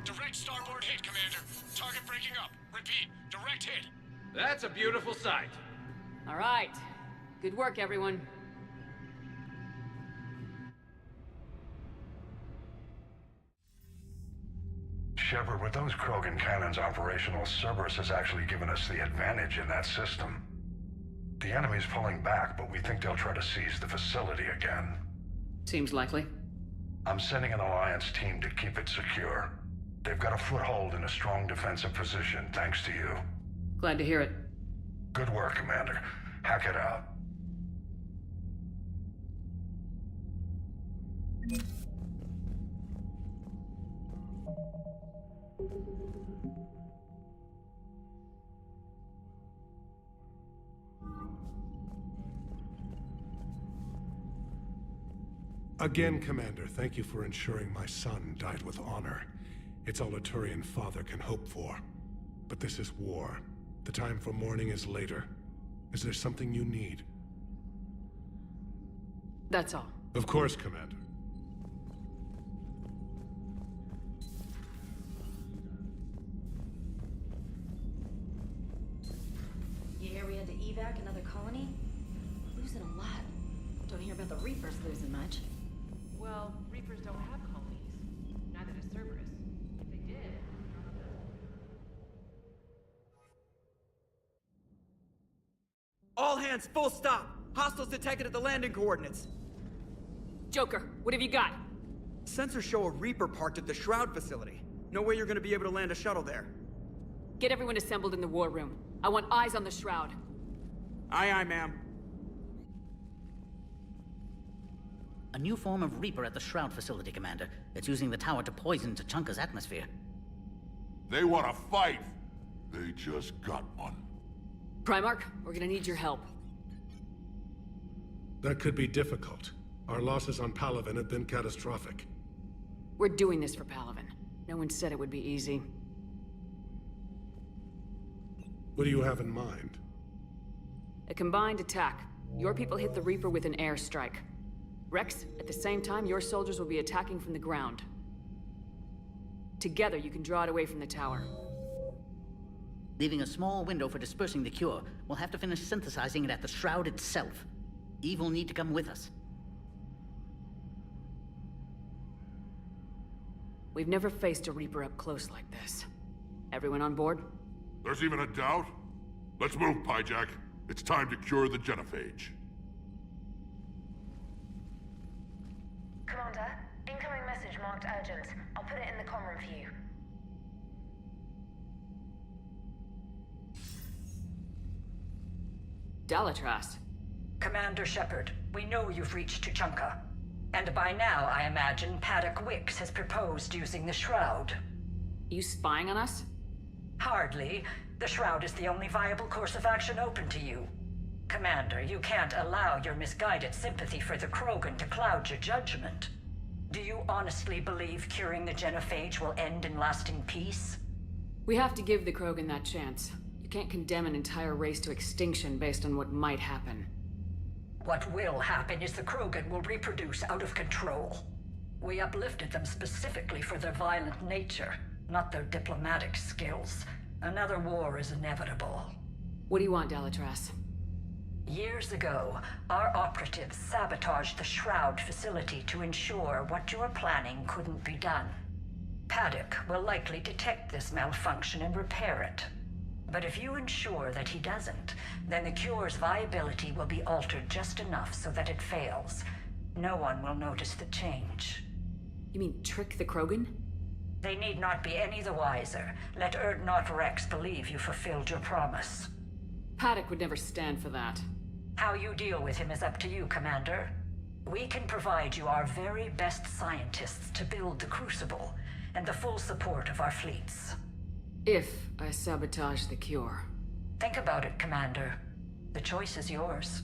Direct starboard hit, Commander. Target breaking up. Repeat. Direct hit.
That's a beautiful sight.
All right. Good work, everyone.
Shepard, with those Krogan cannons operational, Cerberus has actually given us the advantage in that system. The enemy's pulling back, but we think they'll try to seize the facility again.
Seems likely.
I'm sending an Alliance team to keep it secure. They've got a foothold in a strong defensive position, thanks to you.
Glad to hear it.
Good work, Commander. Hack it out.
Again, Commander, thank you for ensuring my son died with honor. It's all a Turian father can hope for. But this is war. The time for mourning is later. Is there something you need?
That's all.
Of course, Commander.
You hear we had to evac another colony? Losing a lot. Don't hear about the Reapers losing much.
Well, Reapers don't have colonies. Neither does Cerberus. If they did...
All hands, full stop! Hostiles detected at the landing coordinates.
Joker, what have you got?
Sensors show a Reaper parked at the Shroud facility. No way you're gonna be able to land a shuttle there.
Get everyone assembled in the war room. I want eyes on the Shroud.
Aye, aye, ma'am.
A new form of Reaper at the Shroud facility, Commander. It's using the tower to poison Tuchanka's atmosphere.
They want to fight. They just got one.
Primarch, we're gonna need your help.
That could be difficult. Our losses on Palaven have been catastrophic.
We're doing this for Palaven. No one said it would be easy.
What do you have in mind?
A combined attack. Your people hit the Reaper with an airstrike. Rex, at the same time, your soldiers will be attacking from the ground. Together, you can draw it away from the tower.
Leaving a small window for dispersing the cure, we'll have to finish synthesizing it at the Shroud itself. Eve will need to come with us.
We've never faced a Reaper up close like this. Everyone on board?
There's even a doubt? Let's move, Pyjack. It's time to cure the genophage.
Commander, incoming message marked urgent. I'll put it in the comm room for you.
Dalatras.
Commander Shepard, we know you've reached Tuchanka. And by now, I imagine Paddock Wicks has proposed using the Shroud.
You spying on us?
Hardly. The Shroud is the only viable course of action open to you. Commander, you can't allow your misguided sympathy for the Krogan to cloud your judgment. Do you honestly believe curing the genophage will end in lasting peace?
We have to give the Krogan that chance. You can't condemn an entire race to extinction based on what might happen.
What will happen is the Krogan will reproduce out of control. We uplifted them specifically for their violent nature, not their diplomatic skills. Another war is inevitable.
What do you want, Dalatras?
Years ago, our operatives sabotaged the Shroud facility to ensure what you were planning couldn't be done. Paddock will likely detect this malfunction and repair it. But if you ensure that he doesn't, then the cure's viability will be altered just enough so that it fails. No one will notice the change.
You mean trick the Krogan?
They need not be any the wiser. Let Erdnot Rex believe you fulfilled your promise.
Paddock would never stand for that.
How you deal with him is up to you, Commander. We can provide you our very best scientists to build the Crucible, and the full support of our fleets.
If I sabotage the cure.
Think about it, Commander. The choice is yours.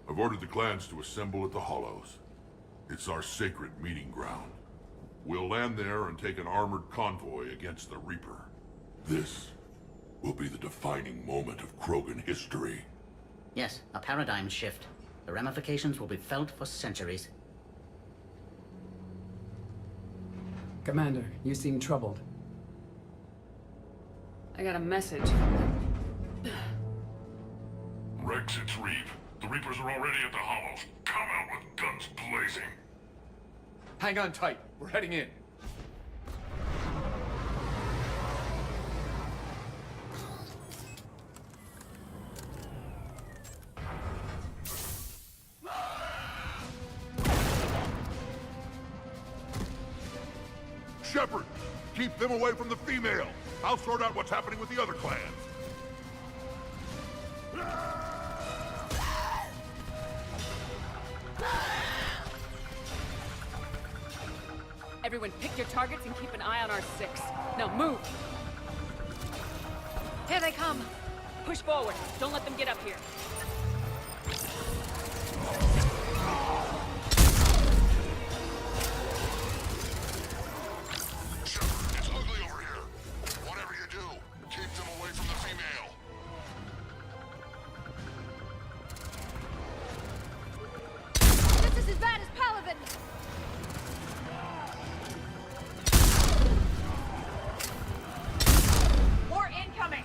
I've ordered the clans to assemble at the Hollows. It's our sacred meeting ground. We'll land there and take an armored convoy against the Reaper. This will be the defining moment of Krogan history.
Yes, a paradigm shift. The ramifications will be felt for centuries.
Commander, you seem troubled.
I got a message from them.
Rex, it's Reeve. The Reapers are already at the Hollows. Come out with guns blazing.
Hang on tight. We're heading in.
Shepard, keep them away from the female. I'll sort out what's happening with the other clans.
Everyone pick your targets and keep an eye on our 6. Now move!
Here they come!
Push forward. Don't let them get up here.
Shepard, it's ugly over here. Whatever you do, keep them away from the female.
This is as bad as Paladin!
War incoming!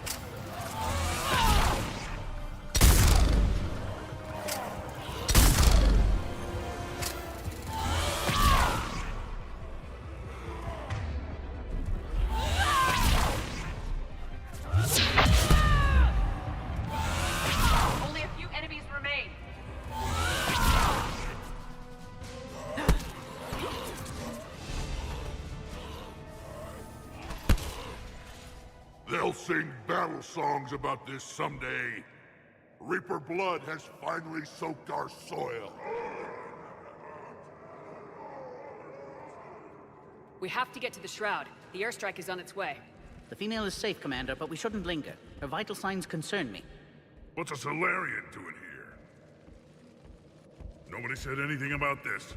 Only a few enemies remain.
They'll sing battle songs about this someday. Reaper blood has finally soaked our soil.
We have to get to the Shroud. The airstrike is on its way.
The female is safe, Commander, but we shouldn't linger. Her vital signs concern me.
What's a Solarian doing here? Nobody said anything about this.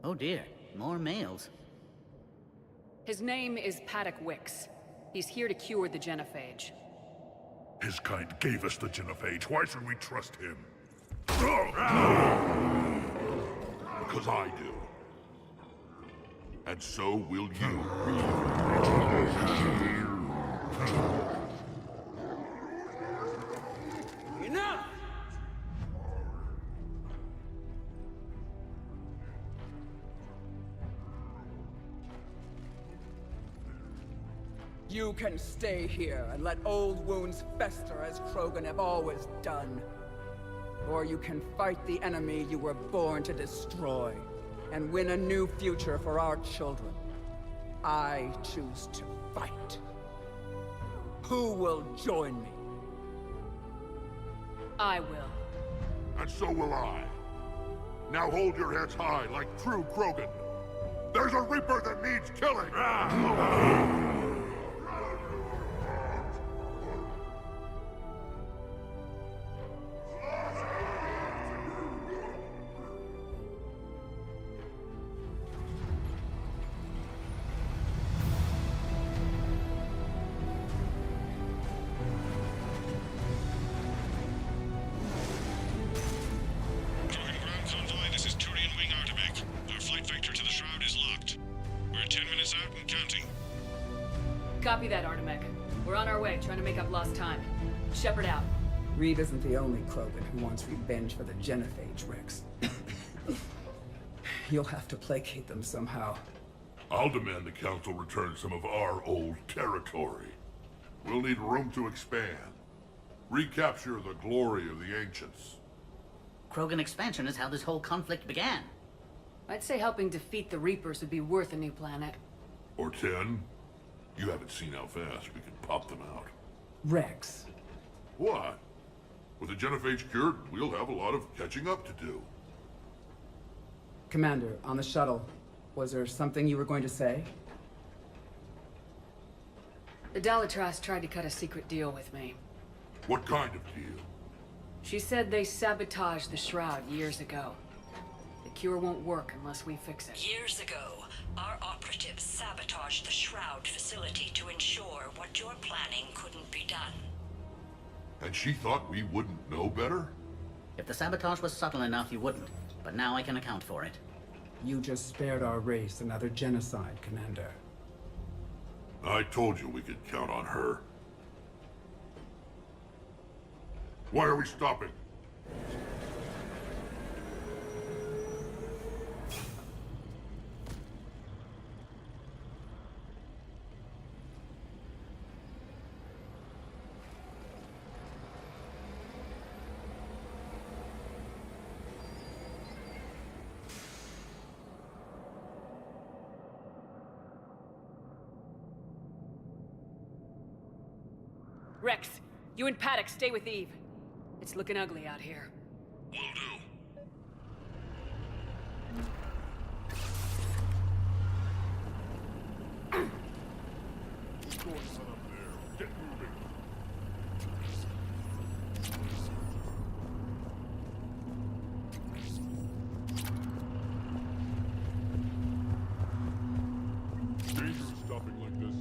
Oh dear, more males.
His name is Paddock Wicks. He's here to cure the genophage.
His kind gave us the genophage. Why should we trust him? Because I do. And so will you.
Enough! You can stay here and let old wounds fester as Krogan have always done. Or you can fight the enemy you were born to destroy and win a new future for our children. I choose to fight. Who will join me?
I will.
And so will I. Now hold your heads high like true Krogan. There's a Reaper that needs killing!
Copy that, Artemech. We're on our way, trying to make up lost time. Shepard out.
Reed isn't the only Krogan who wants revenge for the genophage, Rex. You'll have to placate them somehow.
I'll demand the Council return some of our old territory. We'll need room to expand. Recapture the glory of the ancients.
Krogan expansion is how this whole conflict began.
I'd say helping defeat the Reapers would be worth a new planet.
Or 10. You haven't seen how fast we can pop them out.
Rex.
What? With the genophage cured, we'll have a lot of catching up to do.
Commander, on the shuttle, was there something you were going to say?
The Dalitras tried to cut a secret deal with me.
What kind of deal?
She said they sabotaged the Shroud years ago. The cure won't work unless we fix it.
Years ago, our operatives sabotaged the Shroud facility to ensure what you're planning couldn't be done.
And she thought we wouldn't know better?
If the sabotage was subtle enough, you wouldn't. But now I can account for it.
You just spared our race another genocide, Commander.
I told you we could count on her. Why are we stopping?
Rex, you and Paddock stay with Eve. It's looking ugly out here.
Will do. What's going on up there? Get moving. Dangerous stopping like this.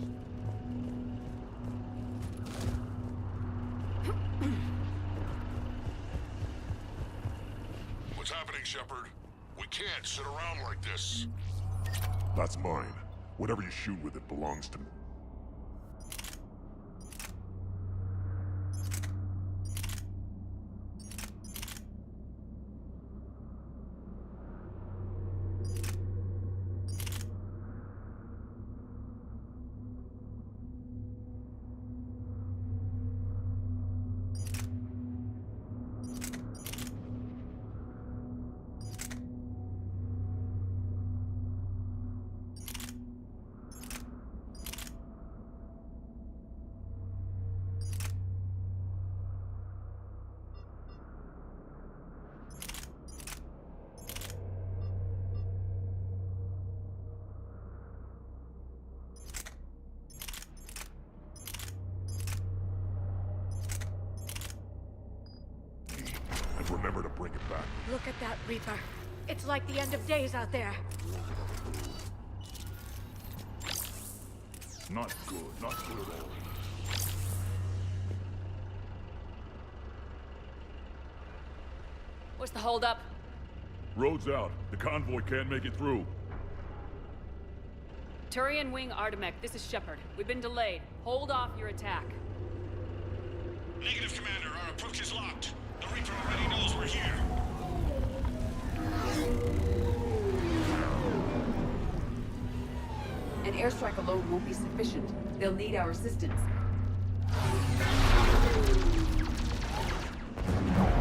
What's happening, Shepard? We can't sit around like this. That's mine. Whatever you shoot with it belongs to me.
Reaper. It's like the end of days out there.
Not good at all.
What's the holdup?
Road's out. The convoy can't make it through.
Turian Wing Artemek, this is Shepard. We've been delayed. Hold off your attack.
Negative, Commander. Our approach is locked. The Reaper already knows we're here.
An airstrike alone won't be sufficient. They'll need our assistance.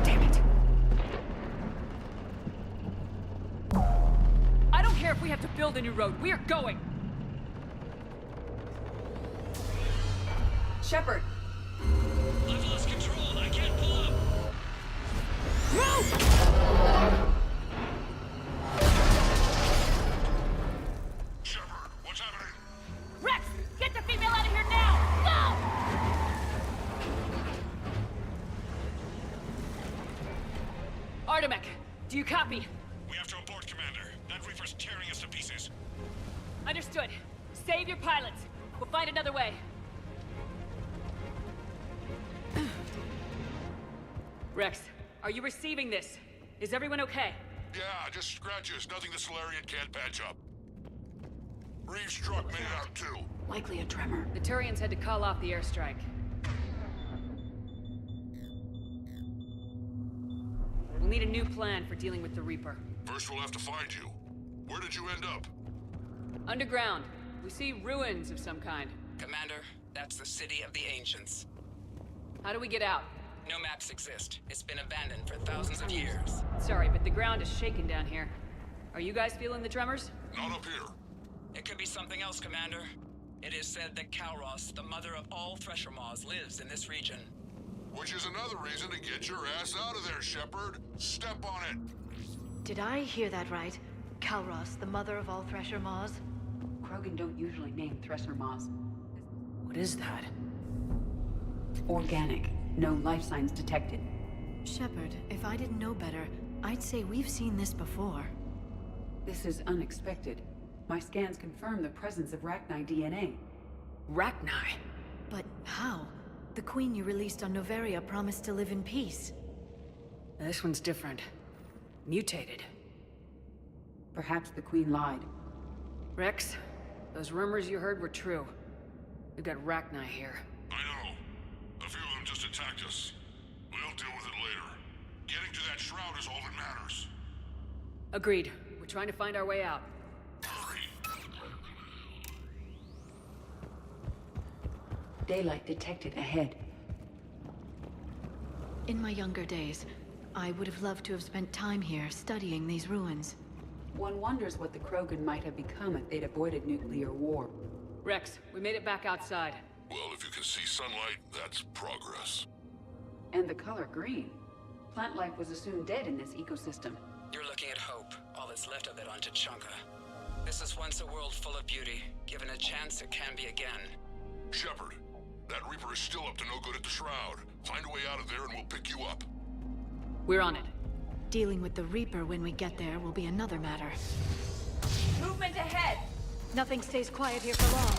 Damn it! I don't care if we have to build a new road. We are going!
Shepard!
I've lost control. I can't pull up.
Move!
Shepard, what's happening?
Rex! Get the female out of here now! Go! Artemek, do you copy?
We have to abort, Commander. That Reaper's tearing us to pieces.
Understood. Save your pilots. We'll find another way. Rex, are you receiving this? Is everyone okay?
Yeah, just scratches. Nothing the Solarian can't patch up. Reeves' truck made it out too.
Likely a tremor.
The Turians had to call off the airstrike. We'll need a new plan for dealing with the Reaper.
First we'll have to find you. Where did you end up?
Underground. We see ruins of some kind.
Commander, that's the City of the Ancients.
How do we get out?
No maps exist. It's been abandoned for thousands of years.
Sorry, but the ground is shaking down here. Are you guys feeling the tremors?
Not up here.
It could be something else, Commander. It is said that Kalros, the mother of all thresher maws, lives in this region.
Which is another reason to get your ass out of there, Shepard. Step on it.
Did I hear that right? Kalros, the mother of all thresher maws?
Krogan don't usually name thresher maws.
What is that?
Organic. No life signs detected.
Shepard, if I didn't know better, I'd say we've seen this before.
This is unexpected. My scans confirm the presence of Rachni DNA.
Rachni?
But how? The queen you released on Noveria promised to live in peace.
This one's different. Mutated.
Perhaps the queen lied.
Rex, those rumors you heard were true. We've got Rachni here.
I know. A few of them just attacked us. We'll deal with it later. Getting to that shroud is all that matters.
Agreed. We're trying to find our way out.
Hurry.
Daylight detected ahead.
In my younger days, I would have loved to have spent time here studying these ruins.
One wonders what the Krogan might have become if they'd avoided nuclear war.
Rex, we made it back outside.
Well, if you can see sunlight, that's progress.
And the color green. Plant life was assumed dead in this ecosystem.
You're looking at hope, all that's left of it on Tuchanka. This is once a world full of beauty. Given a chance, it can be again.
Shepard, that Reaper is still up to no good at the shroud. Find a way out of there and we'll pick you up.
We're on it.
Dealing with the Reaper when we get there will be another matter.
Movement ahead!
Nothing stays quiet here for long.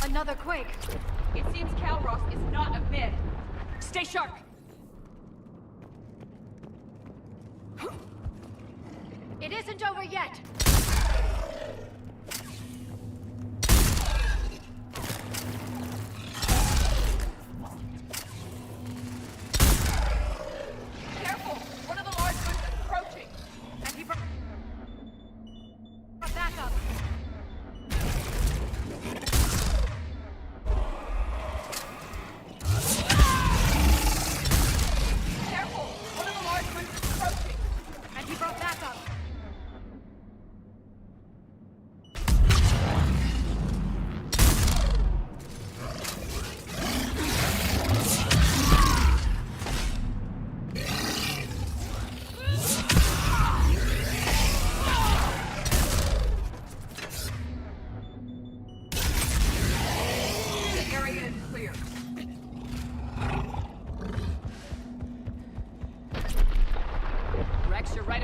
Another quake.
It seems Kalros is not a myth.
Stay sharp!
It isn't over yet!
Careful! One of the large ones is approaching!
And he brought back up!
Careful! One of the large ones is approaching!
And he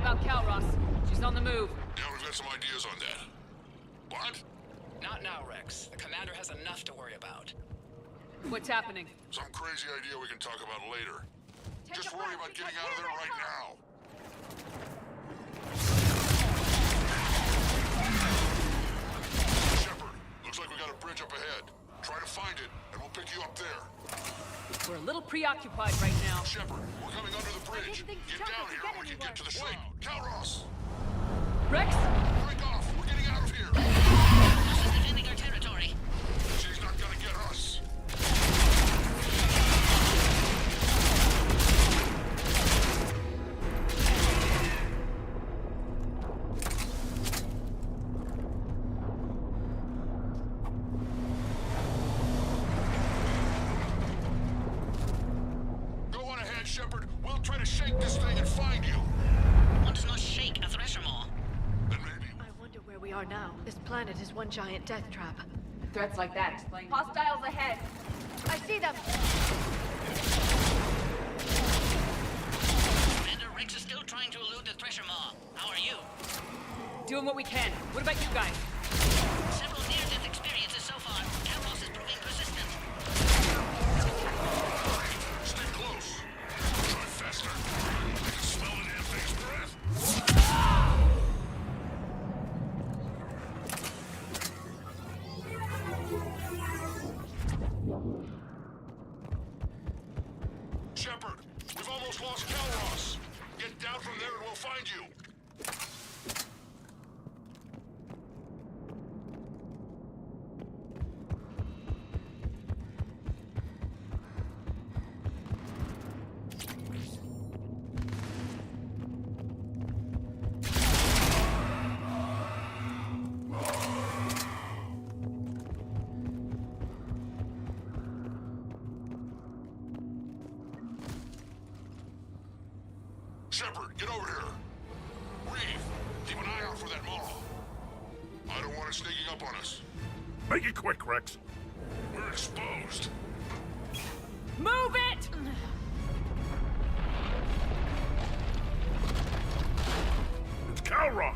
about Calros. She's on the move.
Yeah, we've got some ideas on that. What?
Not now, Rex. The commander has enough to worry about.
What's happening?
Some crazy idea we can talk about later. Just worry about getting out of there right now. Shepard, looks like we got a bridge up ahead. Try to find it, and we'll pick you up there.
We're a little preoccupied right now.
Shepard, we're coming under the bridge. Get down here and we can get to the ship. Calros!
Rex?
Break off! We're getting out of here!
This is defending our territory.
She's not gonna get us. Go on ahead, Shepard. We'll try to shake this thing and find you.
One does not shake a thresher more.
Then maybe.
I wonder where we are now. This planet is one giant death trap.
Threats like that explain.
Hostiles ahead.
I see them!
Commander, Rex is still trying to elude the thresher maw. How are you?
Doing what we can. What about you guys?
Several near-death experiences so far. Calros is proving persistent.
Stay close. Try faster. I can smell the damn thing's breath. Shepard, we've almost lost Calros. Get down from there and we'll find you. Shepard, get over here. Reeve, keep an eye out for that maw. I don't want it sneaking up on us.
Make it quick, Rex.
We're exposed.
Move it!
It's Calros!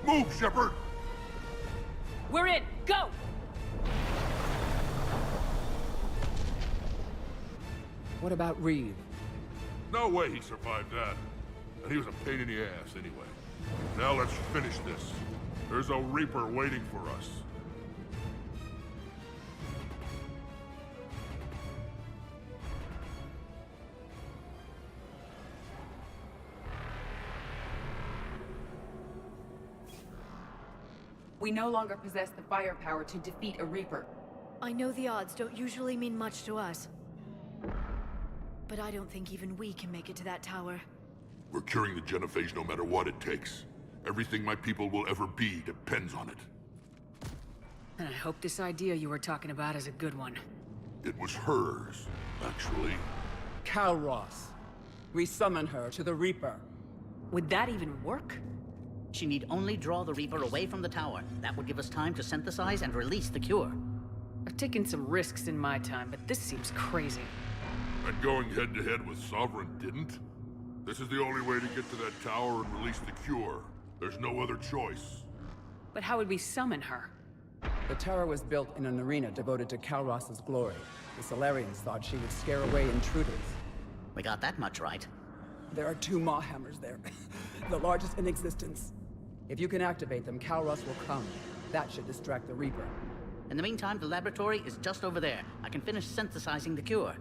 Move, Shepard!
We're in. Go!
What about Reeve?
No way he survived that. And he was a pain in the ass anyway. Now let's finish this. There's a Reaper waiting for us.
We no longer possess the firepower to defeat a Reaper.
I know the odds don't usually mean much to us. But I don't think even we can make it to that tower.
We're curing the genophage no matter what it takes. Everything my people will ever be depends on it.
And I hope this idea you were talking about is a good one.
It was hers, actually.
Calros. We summon her to the Reaper.
Would that even work?
She need only draw the Reaper away from the tower. That would give us time to synthesize and release the cure.
I've taken some risks in my time, but this seems crazy.
And going head-to-head with Sovereign didn't? This is the only way to get to that tower and release the cure. There's no other choice.
But how would we summon her?
The tower was built in an arena devoted to Calros' glory. The Solarians thought she would scare away intruders.
We got that much right.
There are 2 Maw hammers there, the largest in existence. If you can activate them, Calros will come. That should distract the Reaper.
In the meantime, the laboratory is just over there. I can finish synthesizing the cure.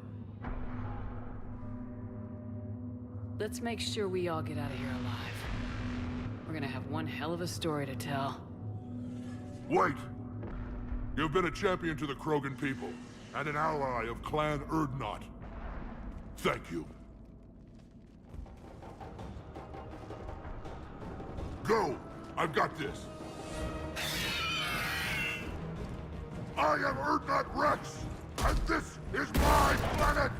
Let's make sure we all get out of here alive. We're gonna have one hell of a story to tell.
Wait! You've been a champion to the Krogan people, and an ally of Clan Urdnot. Thank you. Go! I've got this! I am Urdnot Rex, and this is my planet!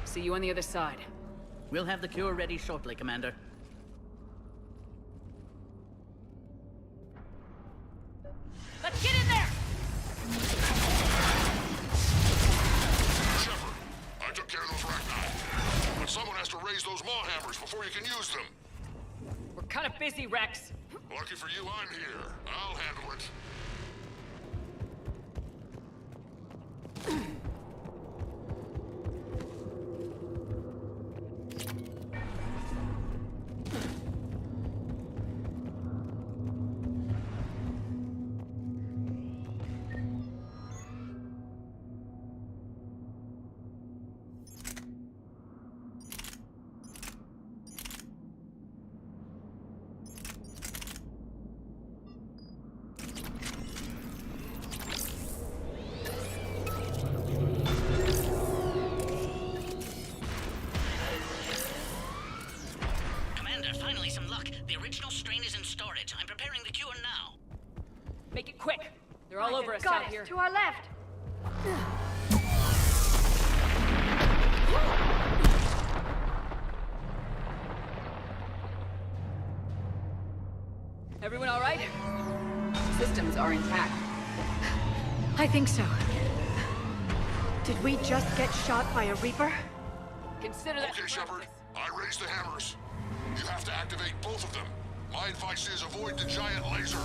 See you on the other side.
We'll have the cure ready shortly, Commander.
Let's get in there!
those maw hammers before you can use them.
We're kind of busy, Rex.
Lucky for you, I'm here. I'll handle it.
Finally, some luck. The original strain is in storage. I'm preparing the cure now.
Make it quick. They're all over us
Got
out
it.
here.
To our left.
Everyone all right?
Systems are intact.
I think so. Did we just get shot by a Reaper?
Consider that.
Okay, Shepard. I raised the hammers. You have to activate both of them. My advice is avoid the giant laser.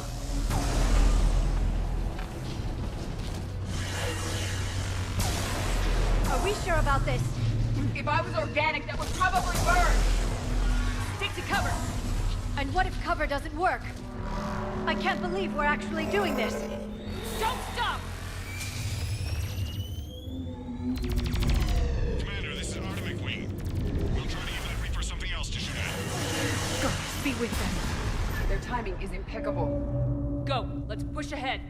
Are we sure about this?
If I was organic, that would probably burn.
Stick to cover.
And what if cover doesn't work? I can't believe we're actually doing this.
Don't stop!
Commander, this is Artemic Wing. We'll try to give that Reaper something else to shoot at.
Goddess be with them.
Their timing is impeccable.
Go. Let's push ahead.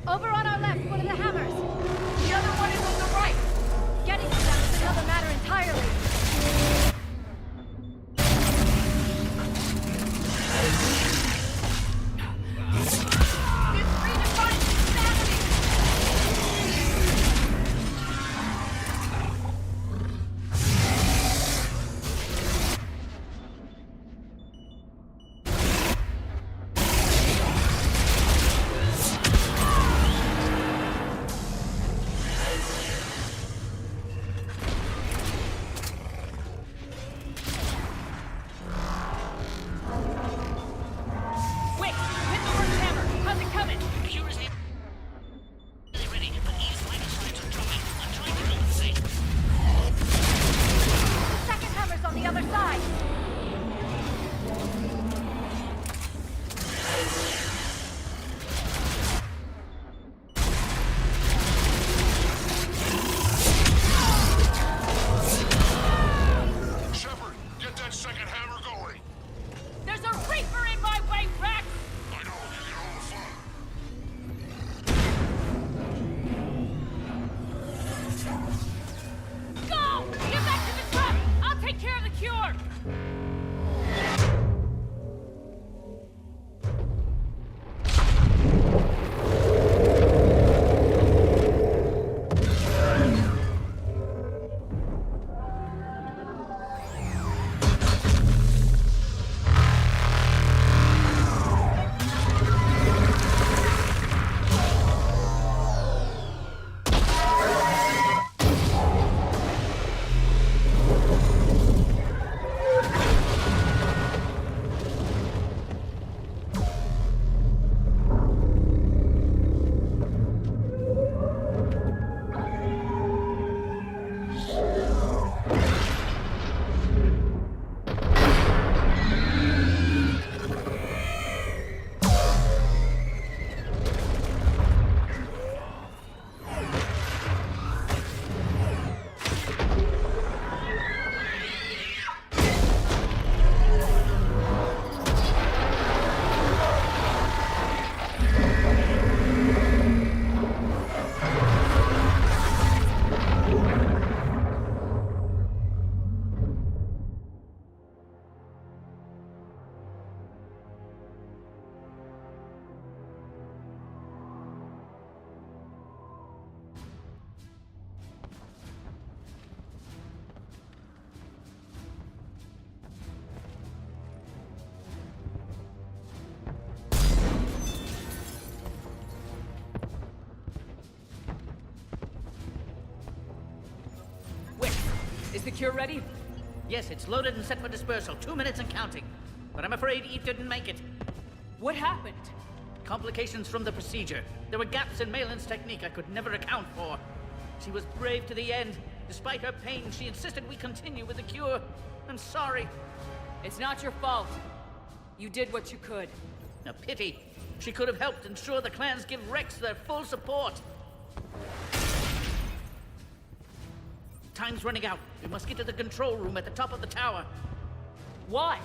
Over on our left, one of the hammers.
The other one is on the right.
Getting to them is another matter entirely.
This redefines insanity.
Is the cure ready?
Yes, it's loaded and set for dispersal. 2 minutes and counting. But I'm afraid Eve didn't make it.
What happened?
Complications from the procedure. There were gaps in Malin's technique I could never account for. She was brave to the end. Despite her pain, she insisted we continue with the cure. I'm sorry.
It's not your fault. You did what you could.
A pity. She could have helped ensure the clans give Rex their full support. Time's running out. We must get to the control room at the top of the tower.
Why?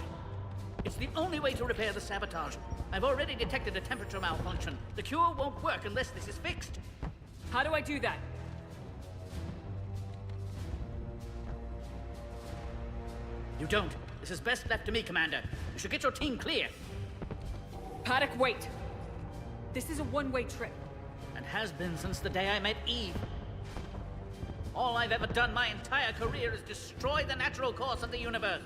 It's the only way to repair the sabotage. I've already detected a temperature malfunction. The cure won't work unless this is fixed.
How do I do that?
You don't. This is best left to me, Commander. You should get your team clear.
Paddock, wait. This is a one-way trip.
And has been since the day I met Eve. All I've ever done my entire career is destroy the natural course of the universe.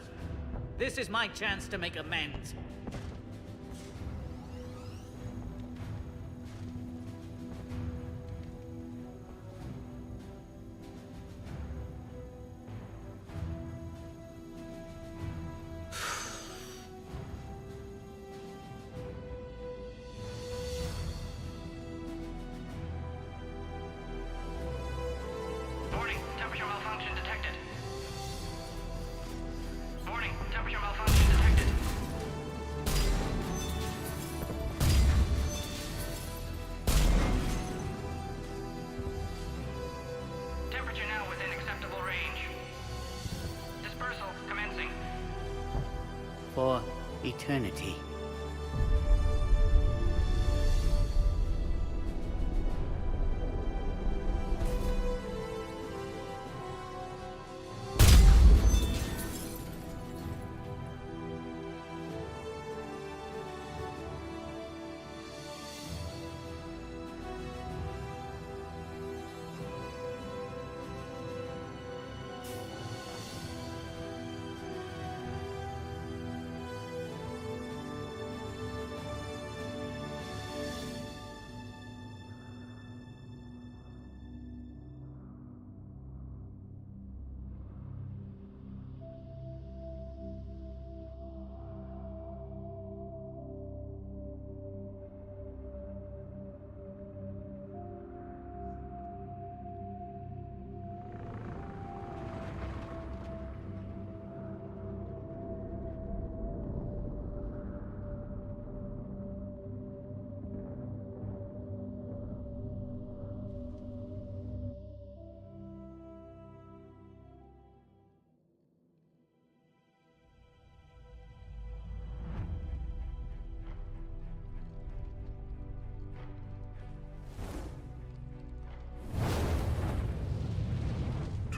This is my chance to make amends. For eternity.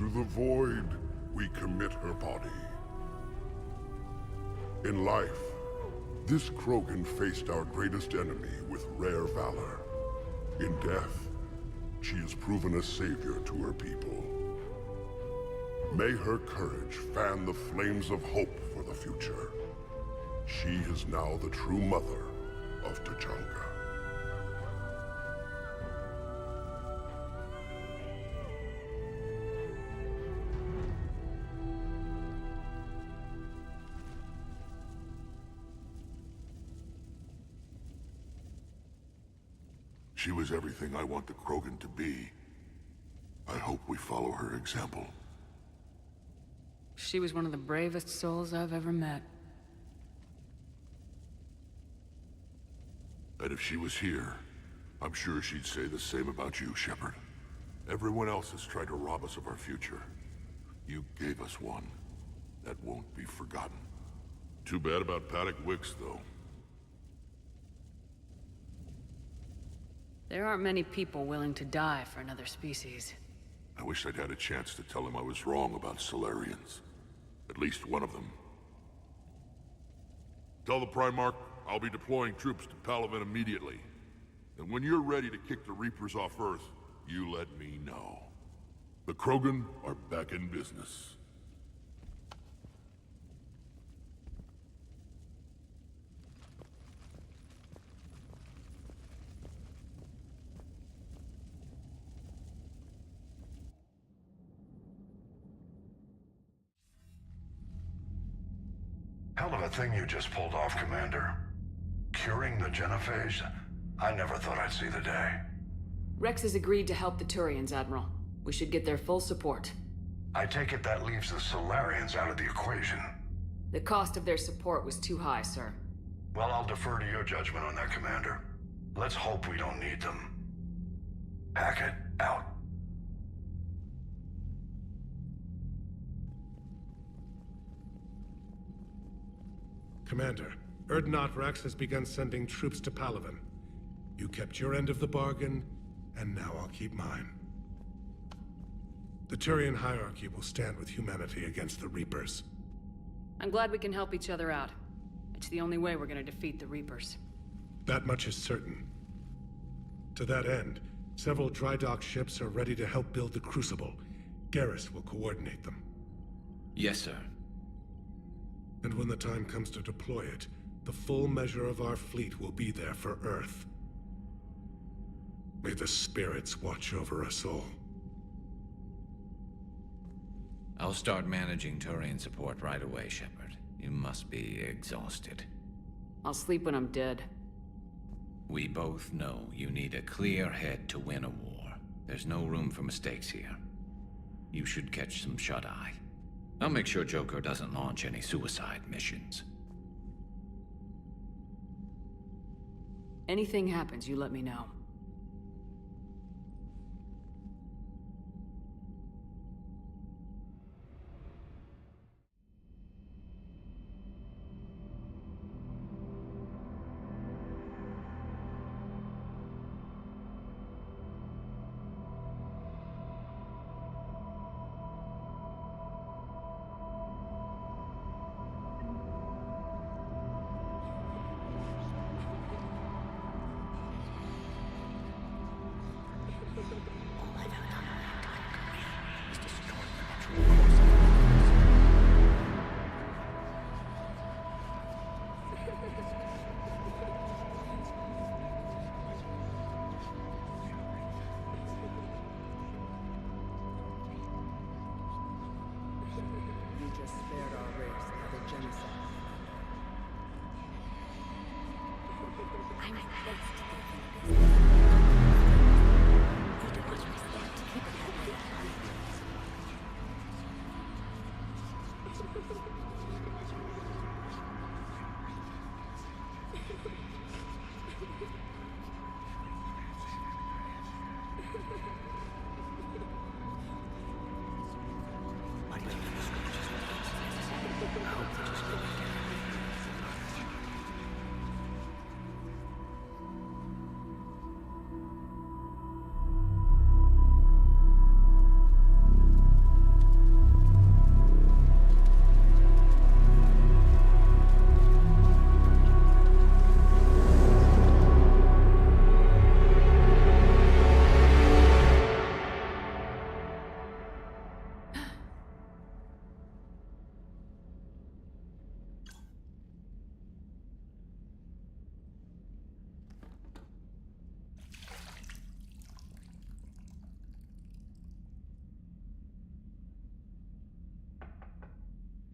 To the void, we commit her body. In life, this Krogan faced our greatest enemy with rare valor. In death, she has proven a savior to her people. May her courage fan the flames of hope for the future. She is now the true mother of Tachanka.
She was everything I want the Krogan to be. I hope we follow her example.
She was one of the bravest souls I've ever met.
And if she was here, I'm sure she'd say the same about you, Shepard. Everyone else has tried to rob us of our future. You gave us one. That won't be forgotten. Too bad about Paddock Wicks, though.
There aren't many people willing to die for another species.
I wish I'd had a chance to tell him I was wrong about Solarians. At least one of them. Tell the Primarch I'll be deploying troops to Palaven immediately. And when you're ready to kick the Reapers off Earth, you let me know. The Krogan are back in business.
That thing you just pulled off, Commander. Curing the genophage? I never thought I'd see the day.
Rex has agreed to help the Turians, Admiral. We should get their full support.
I take it that leaves the Solarians out of the equation.
The cost of their support was too high, sir.
Well, I'll defer to your judgment on that, Commander. Let's hope we don't need them. Hackett, out.
Commander, Erdnot Rex has begun sending troops to Palaven. You kept your end of the bargain, and now I'll keep mine. The Turian hierarchy will stand with humanity against the Reapers.
I'm glad we can help each other out. It's the only way we're gonna defeat the Reapers.
That much is certain. To that end, several dry dock ships are ready to help build the Crucible. Garrus will coordinate them.
Yes, sir.
And when the time comes to deploy it, the full measure of our fleet will be there for Earth. May the spirits watch over us all.
I'll start managing Turian support right away, Shepard. You must be exhausted.
I'll sleep when I'm dead.
We both know you need a clear head to win a war. There's no room for mistakes here. You should catch some shut-eye. I'll make sure Joker doesn't launch any suicide missions.
Anything happens, you let me know.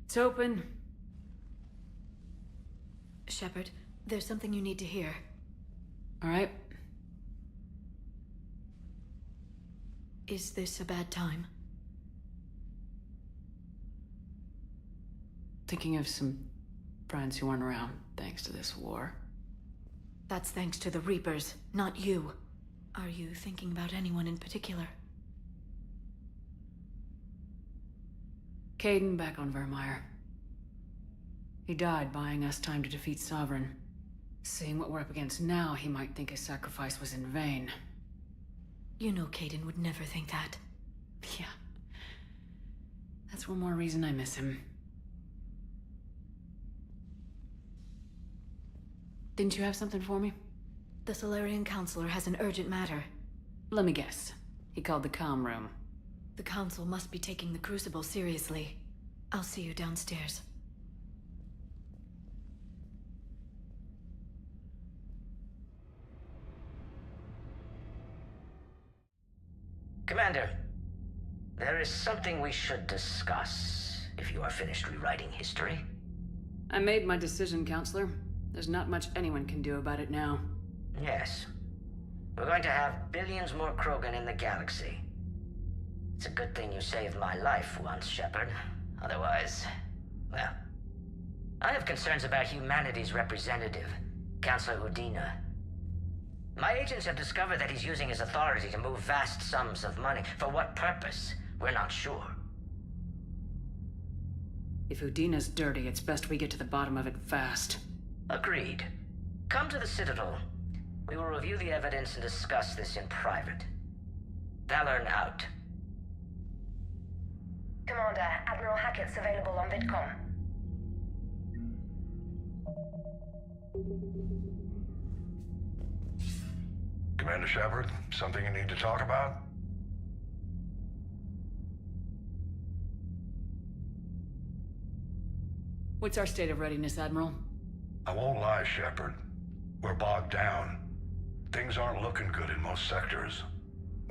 It's open.
Shepard, there's something you need to hear.
All right.
Is this a bad time?
Thinking of some friends who aren't around thanks to this war.
That's thanks to the Reapers, not you. Are you thinking about anyone in particular?
Caden back on Vermeer. He died buying us time to defeat Sovereign. Seeing what we're up against now, he might think his sacrifice was in vain.
You know Caden would never think that.
Yeah. That's one more reason I miss him. Didn't you have something for me?
The Solarian Counselor has an urgent matter.
Let me guess. He called the comm room.
The Council must be taking the Crucible seriously. I'll see you downstairs.
Commander, there is something we should discuss, if you are finished rewriting history.
I made my decision, Counselor. There's not much anyone can do about it now.
Yes. We're going to have billions more Krogan in the galaxy. It's a good thing you saved my life once, Shepard. Otherwise, well... I have concerns about humanity's representative, Counselor Udina. My agents have discovered that he's using his authority to move vast sums of money. For what purpose? We're not sure.
If Udina's dirty, it's best we get to the bottom of it fast.
Agreed. Come to the Citadel. We will review the evidence and discuss this in private. Valorn out.
Commander, Admiral Hackett's available on VidCom.
Commander Shepard, something you need to talk about?
What's our state of readiness, Admiral?
I won't lie, Shepard. We're bogged down. Things aren't looking good in most sectors.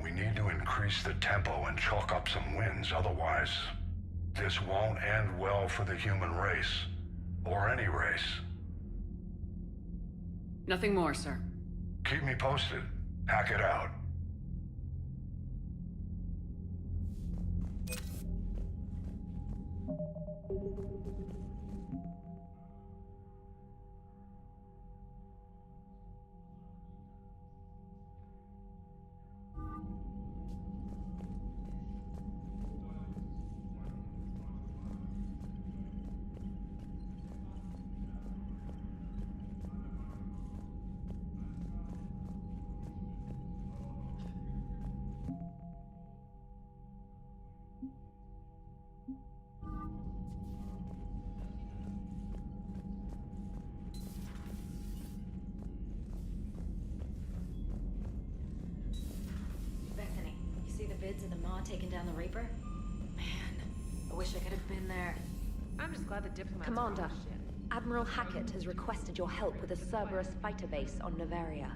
We need to increase the tempo and chalk up some wins, otherwise this won't end well for the human race. Or any race.
Nothing more, sir.
Keep me posted. Hackett out.
Of the Maw taking down the Reaper? Man, I wish I could have been there.
I'm just glad the diplomats
Commander,
are shit.
Admiral Hackett has requested your help with a Cerberus fighter base on Noveria.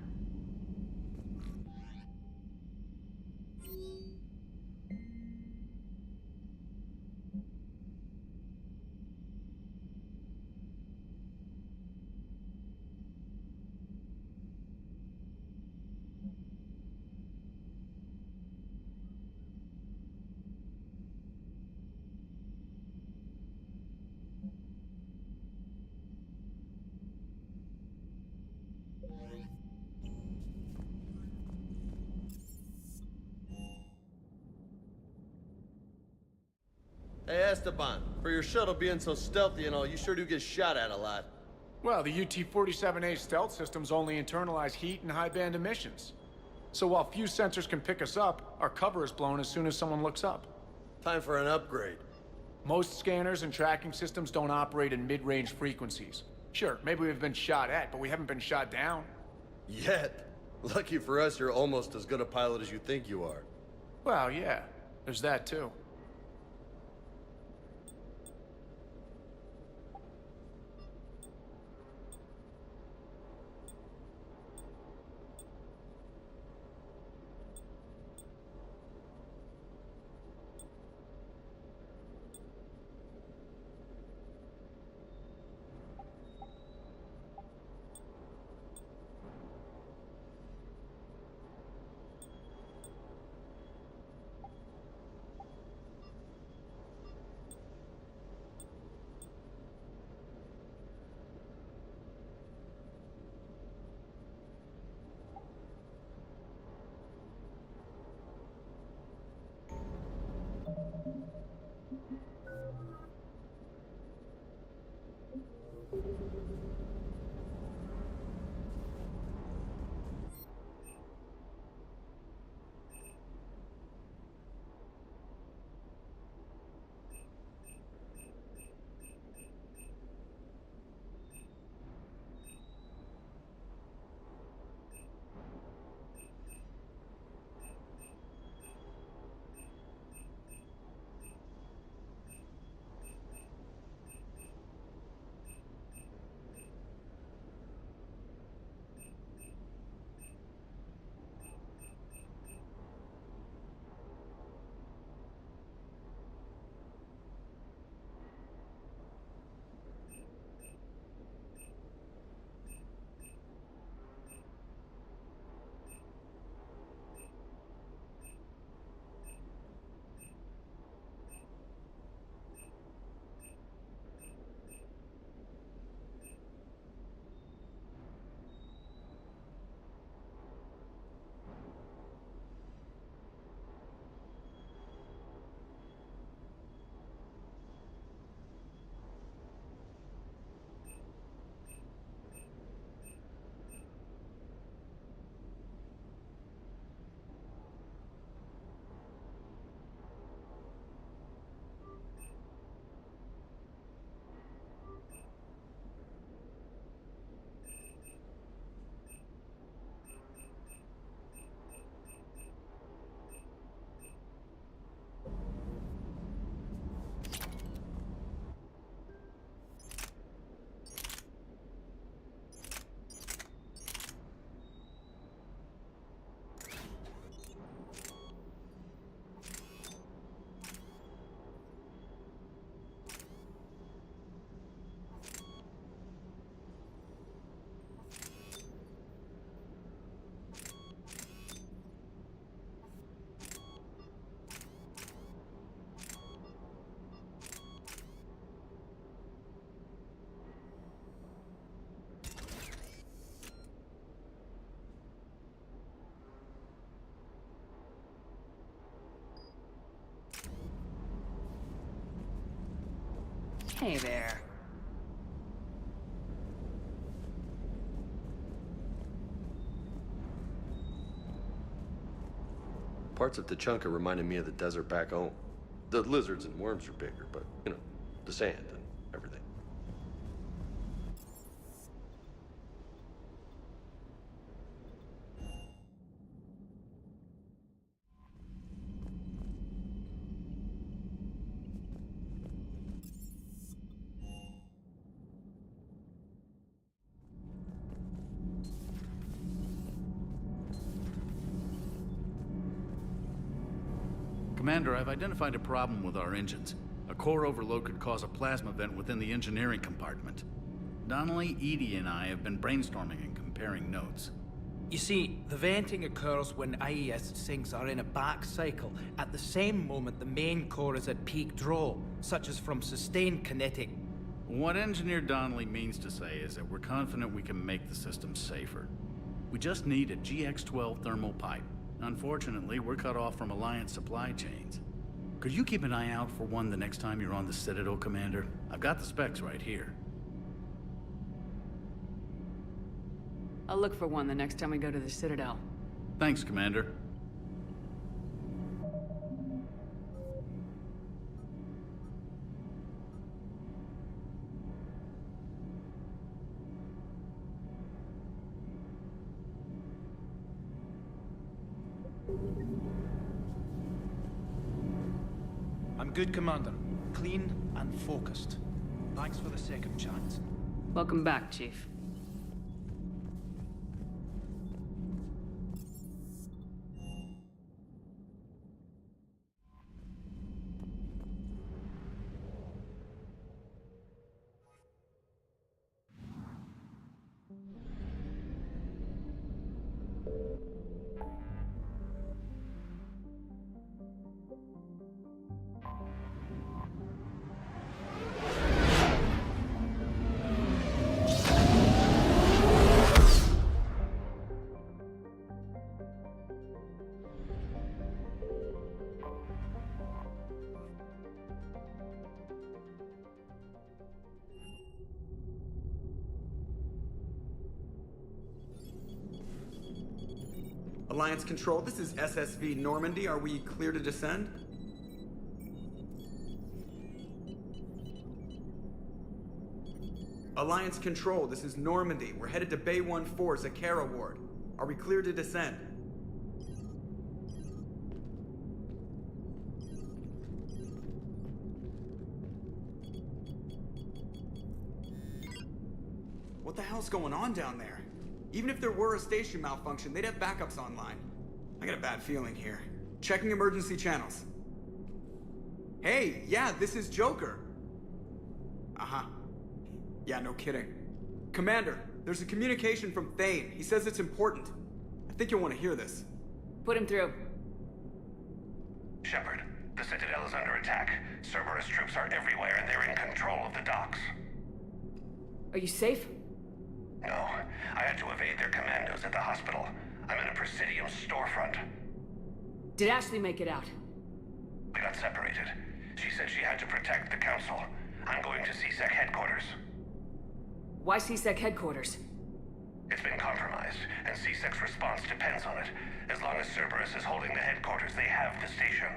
Hey, Esteban, for your shuttle being so stealthy and all, you sure do get shot at a lot.
Well, the UT-47A stealth systems only internalize heat and high-band emissions. So while few sensors can pick us up, our cover is blown as soon as someone looks up.
Time for an upgrade.
Most scanners and tracking systems don't operate in mid-range frequencies. Sure, maybe we've been shot at, but we haven't been shot down.
Yet. Lucky for us, you're almost as good a pilot as you think you are.
Well, yeah. There's that, too.
Hey there.
Parts of Tachanka reminded me of the desert back home. The lizards and worms are bigger, but, you know, the sand and everything.
Commander, I've identified a problem with our engines. A core overload could cause a plasma vent within the engineering compartment. Donnelly, Edie, and I have been brainstorming and comparing notes.
You see, the venting occurs when IES sinks are in a back cycle at the same moment the main core is at peak draw, such as from sustained kinetic.
What Engineer Donnelly means to say is that we're confident we can make the system safer. We just need a GX-12 thermal pipe. Unfortunately, we're cut off from Alliance supply chains. Could you keep an eye out for one the next time you're on the Citadel, Commander? I've got the specs right here.
I'll look for one the next time we go to the Citadel.
Thanks, Commander.
I'm good, Commander. Clean and focused. Thanks for the second chance.
Welcome back, Chief.
Alliance Control, this is SSV Normandy. Are we clear to descend? Alliance Control, this is Normandy. We're headed to Bay 1-4, Zakara Ward. Are we clear to descend? What the hell's going on down there? Even if there were a station malfunction, they'd have backups online. I got a bad feeling here. Checking emergency channels. Hey, yeah, this is Joker. Uh-huh. Yeah, no kidding. Commander, there's a communication from Thane. He says it's important. I think you'll want to hear this.
Put him through.
Shepard, the Citadel is under attack. Cerberus troops are everywhere and they're in control of the docks.
Are you safe?
No, I had to evade their commandos at the hospital. I'm in a Presidium storefront.
Did Ashley make it out?
We got separated. She said she had to protect the Council. I'm going to CSEC headquarters.
Why CSEC headquarters?
It's been compromised, and CSEC's response depends on it. As long as Cerberus is holding the headquarters, they have the station.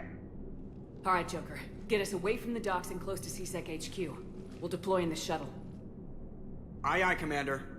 All right, Joker. Get us away from the docks and close to CSEC HQ. We'll deploy in the shuttle.
Aye, aye, Commander.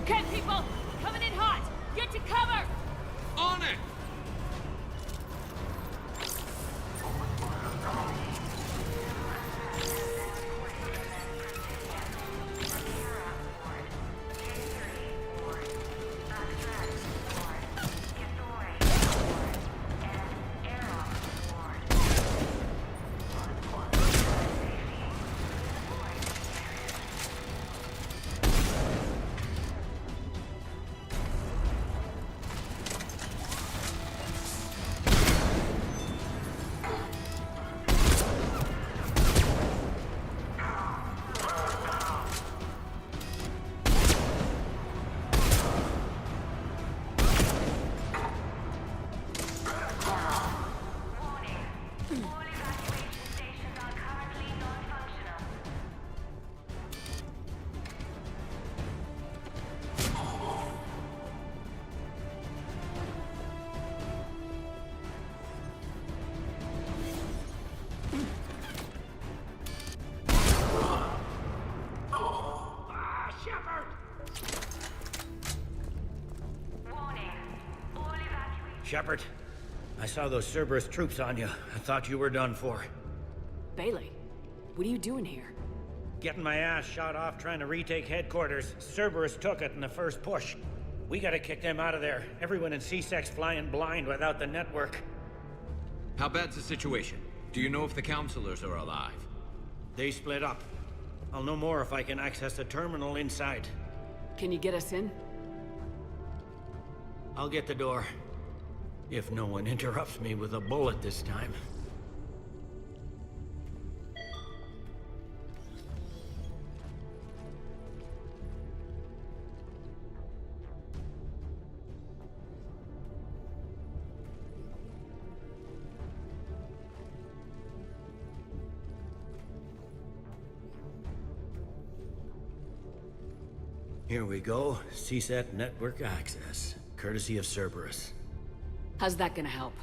Okay, people, coming in hot. Get to cover.
On it!
Shepard, I saw those Cerberus troops on you. I thought you were done for.
Bailey, what are you doing here?
Getting my ass shot off trying to retake headquarters. Cerberus took it in the first push. We gotta kick them out of there. Everyone in C-Sec's flying blind without the network.
How bad's the situation? Do you know if the counselors are alive?
They split up. I'll know more if I can access the terminal inside.
Can you get us in?
I'll get the door. If no one interrupts me with a bullet this time. Here we go. CSAT network access, courtesy of Cerberus.
How's that gonna help?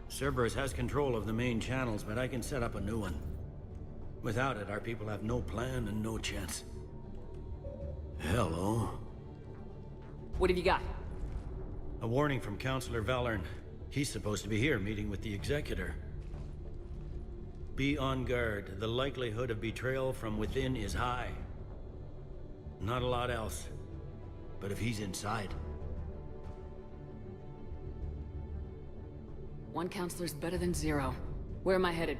Cerberus has control of the main channels, but I can set up a new one. Without it, our people have no plan and no chance. Hello.
What have you got?
A warning from Counselor Valern. He's supposed to be here meeting with the Executor. Be on guard. The likelihood of betrayal from within is high. Not a lot else. But if he's inside...
One counselor's better than zero. Where am I headed?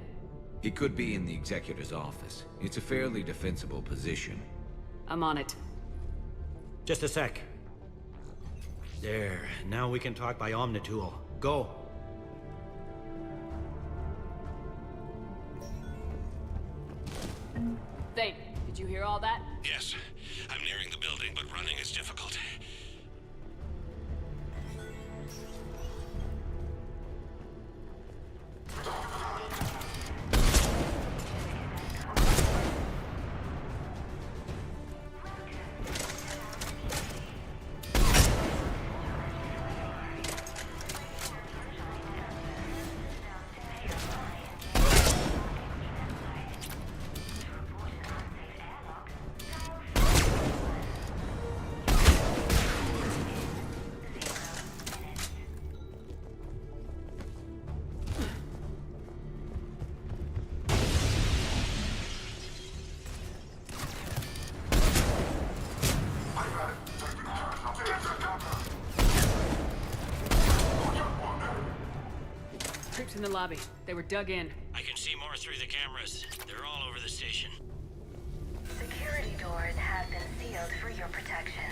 He could be in the Executor's office. It's a fairly defensible position.
I'm on it.
Just a sec. There. Now we can talk by Omnitool. Go.
Thane, did you hear all that?
Yes. I'm nearing the building, but running is difficult.
Troops in the lobby. They were dug in.
I can see more through the cameras. They're all over the station.
Security doors have been sealed for your protection.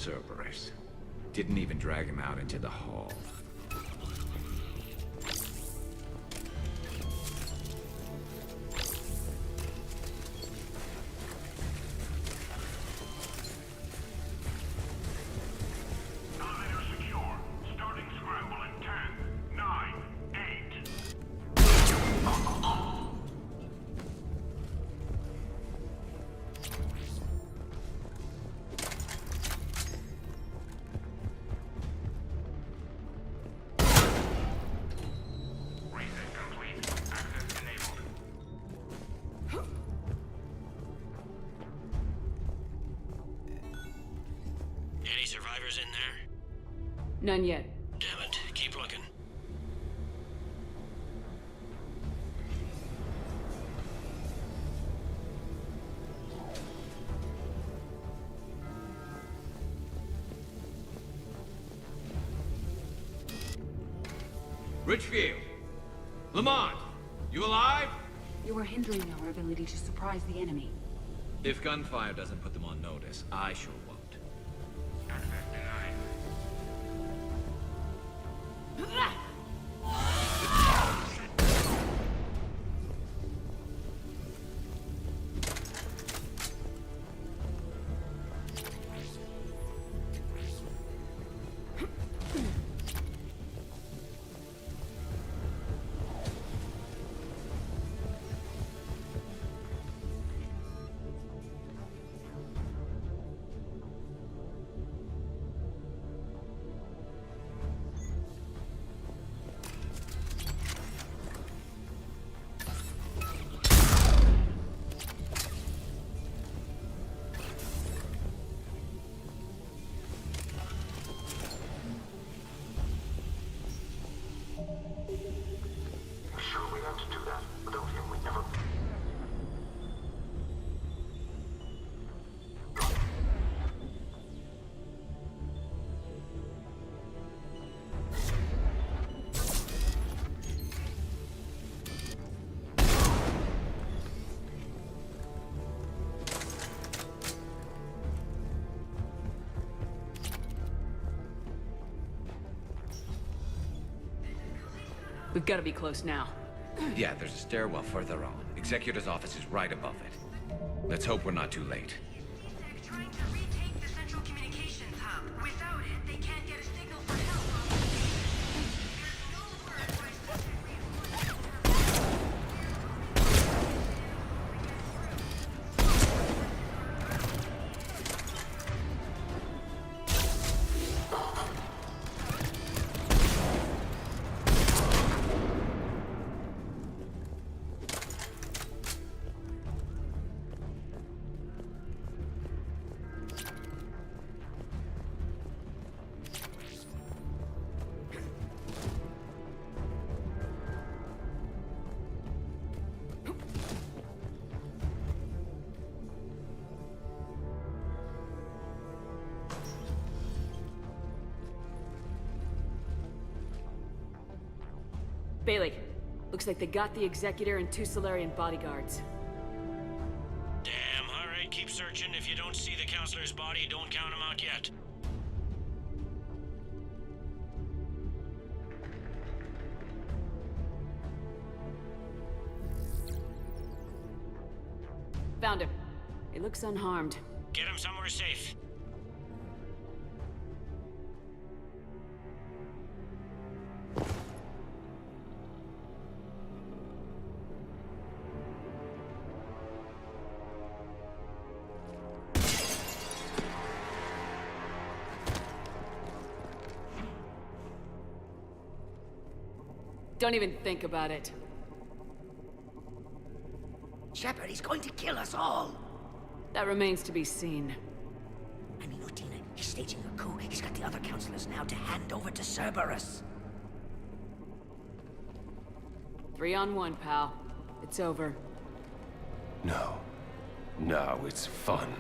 Cerberus. Didn't even drag him out into the hall.
Any survivors in there?
None yet.
Damn it. Keep looking.
Richfield! Lamont! You alive?
You are hindering our ability to surprise the enemy.
If gunfire doesn't put them on notice, I sure won't.
We've got to be close now.
Yeah, there's a stairwell further on. Executor's office is right above it. Let's hope we're not too late.
Trying to retake the central communications hub. Without it, they can't get a signal for help. There's no word why
Bailey, looks like they got the Executor and 2 Solarian bodyguards.
Damn, alright, keep searching. If you don't see the counselor's body, don't count him out yet.
Found him. He looks unharmed.
Get him somewhere safe.
Don't even think about it.
Shepard, he's going to kill us all!
That remains to be seen.
I mean, Lieutenant, he's staging a coup. He's got the other counselors now to hand over to Cerberus.
3 on 1, pal. It's over.
No. No, it's fun.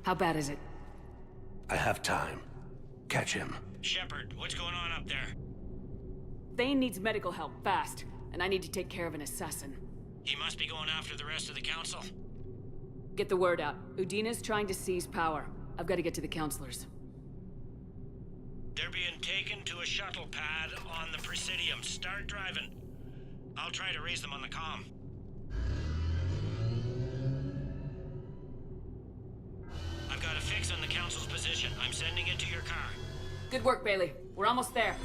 How bad is it?
I have time. Catch him.
Shepard, what's going on up there?
Thane needs medical help, fast. And I need to take care of an assassin.
He must be going after the rest of the council.
Get the word out. Udina's trying to seize power. I've got to get to the councilors.
They're being taken to a shuttle pad on the Presidium. Start driving. I'll try to raise them on the comm. I've got a fix on the council's position. I'm sending it to your car.
Good work, Bailey. We're almost there.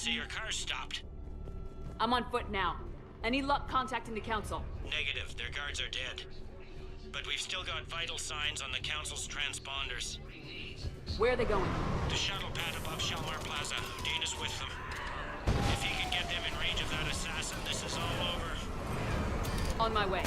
Your car's stopped.
I'm on foot now. Any luck contacting the council?
Negative. Their guards are dead. But we've still got vital signs on the council's transponders.
Where are they going?
The shuttle pad above Shalmar Plaza. Udina's with them. If you can get them in range of that assassin, this is all over.
On my way.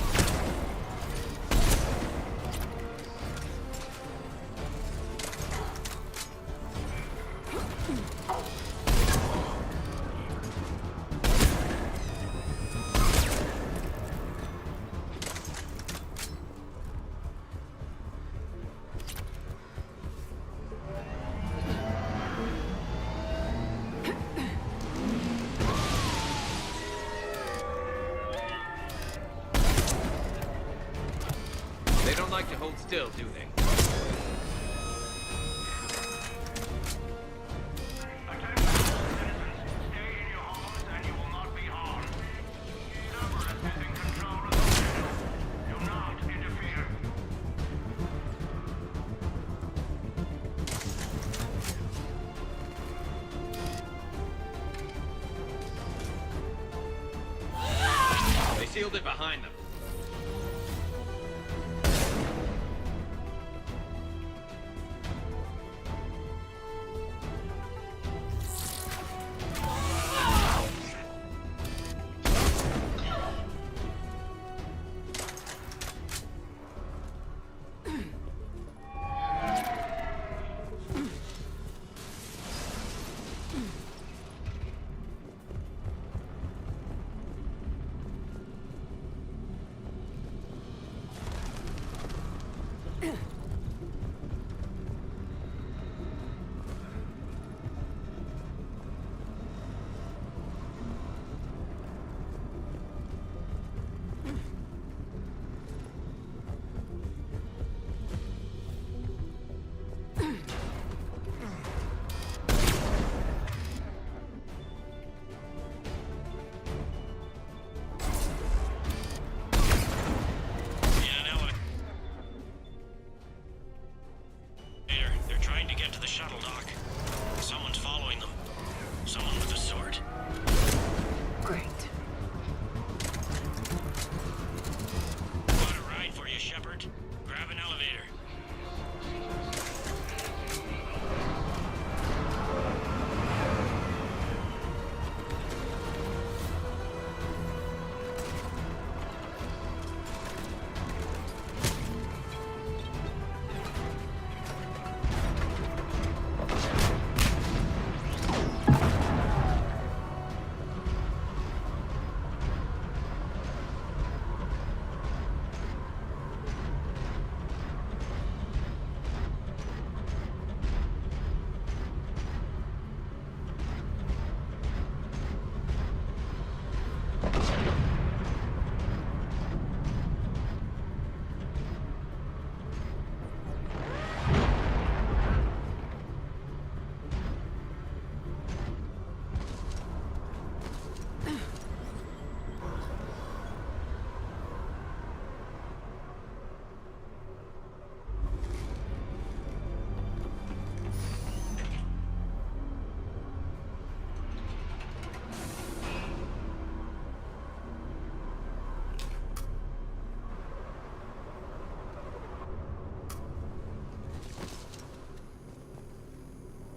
They don't like to hold still, do they? They sealed it behind them.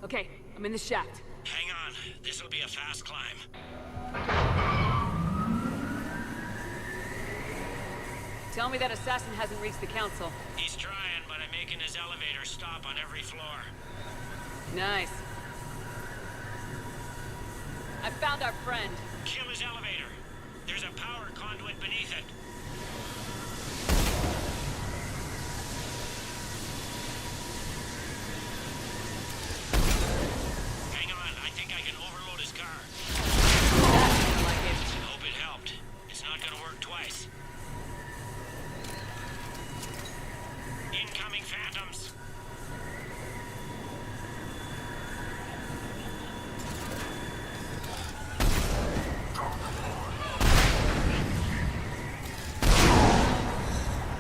Okay, I'm in the shaft.
Hang on. This'll be a fast climb.
Tell me that assassin hasn't reached the council.
He's trying, but I'm making his elevator stop on every floor.
Nice. I found our friend.
Kill his elevator. There's a power conduit beneath it. Hang on, I think I can overload his car.
That's like it.
Hope it helped. It's not gonna work twice. Incoming phantoms.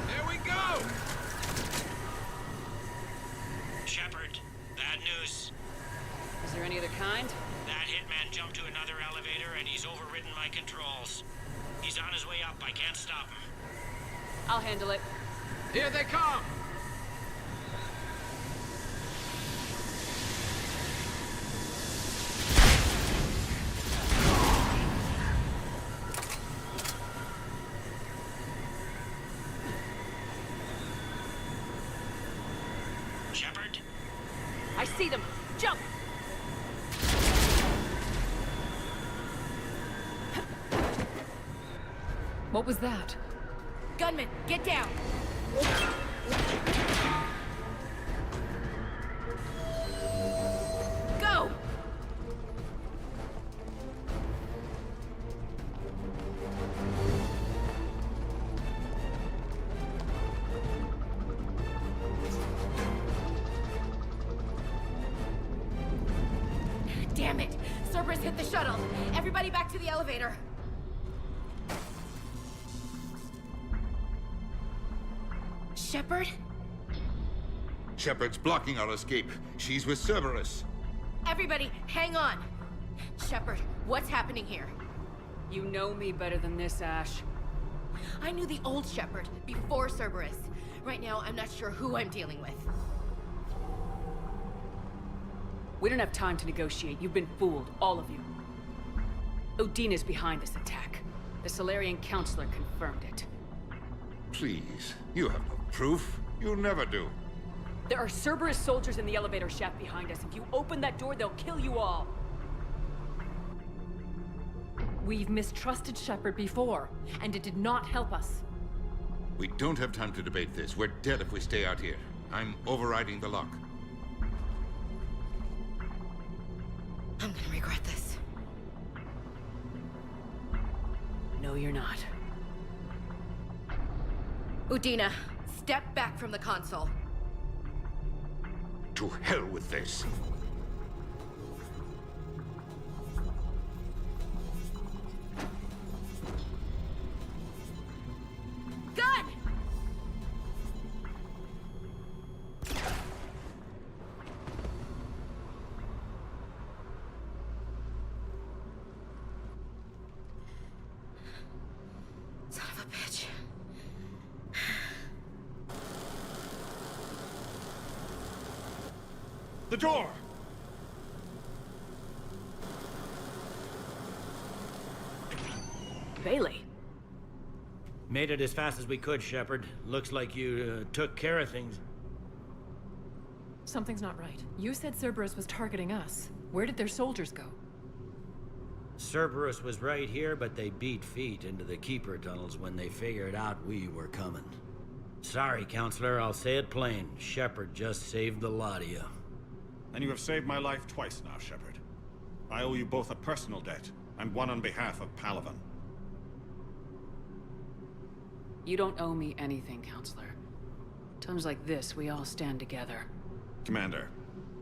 There we go! Shepard, bad news.
Is there any other kind?
That hitman jumped to another elevator and he's overridden my controls. He's on his way up. I can't stop him.
I'll handle it.
Here they come! Shepard?
I see them. Jump! What was that?
Gunman, get down! Go! Damn it! Cerberus hit the shuttle! Everybody back to the elevator! Shepard?
Shepard's blocking our escape. She's with Cerberus.
Everybody, hang on! Shepard, what's happening here?
You know me better than this, Ash.
I knew the old Shepard before Cerberus. Right now, I'm not sure who I'm dealing with.
We don't have time to negotiate. You've been fooled, all of you. Udina's behind this attack. The Solarian Counselor confirmed it.
Please, you have no proof. You never do.
There are Cerberus soldiers in the elevator shaft behind us. If you open that door, they'll kill you all.
We've mistrusted Shepard before, and it did not help us.
We don't have time to debate this. We're dead if we stay out here. I'm overriding the lock.
I'm gonna regret this.
No, you're not.
Udina, step back from the console.
To hell with this.
Gun! Son of a bitch.
The door!
Bailey.
Made it as fast as we could, Shepard. Looks like you took care of things.
Something's not right. You said Cerberus was targeting us. Where did their soldiers go?
Cerberus was right here, but they beat feet into the Keeper tunnels when they figured out we were coming. Sorry, Counselor, I'll say it plain. Shepard just saved the lot of you.
And you have saved my life twice now, Shepard. I owe you both a personal debt, and one on behalf of Palaven.
You don't owe me anything, Counselor. Times like this, we all stand together.
Commander,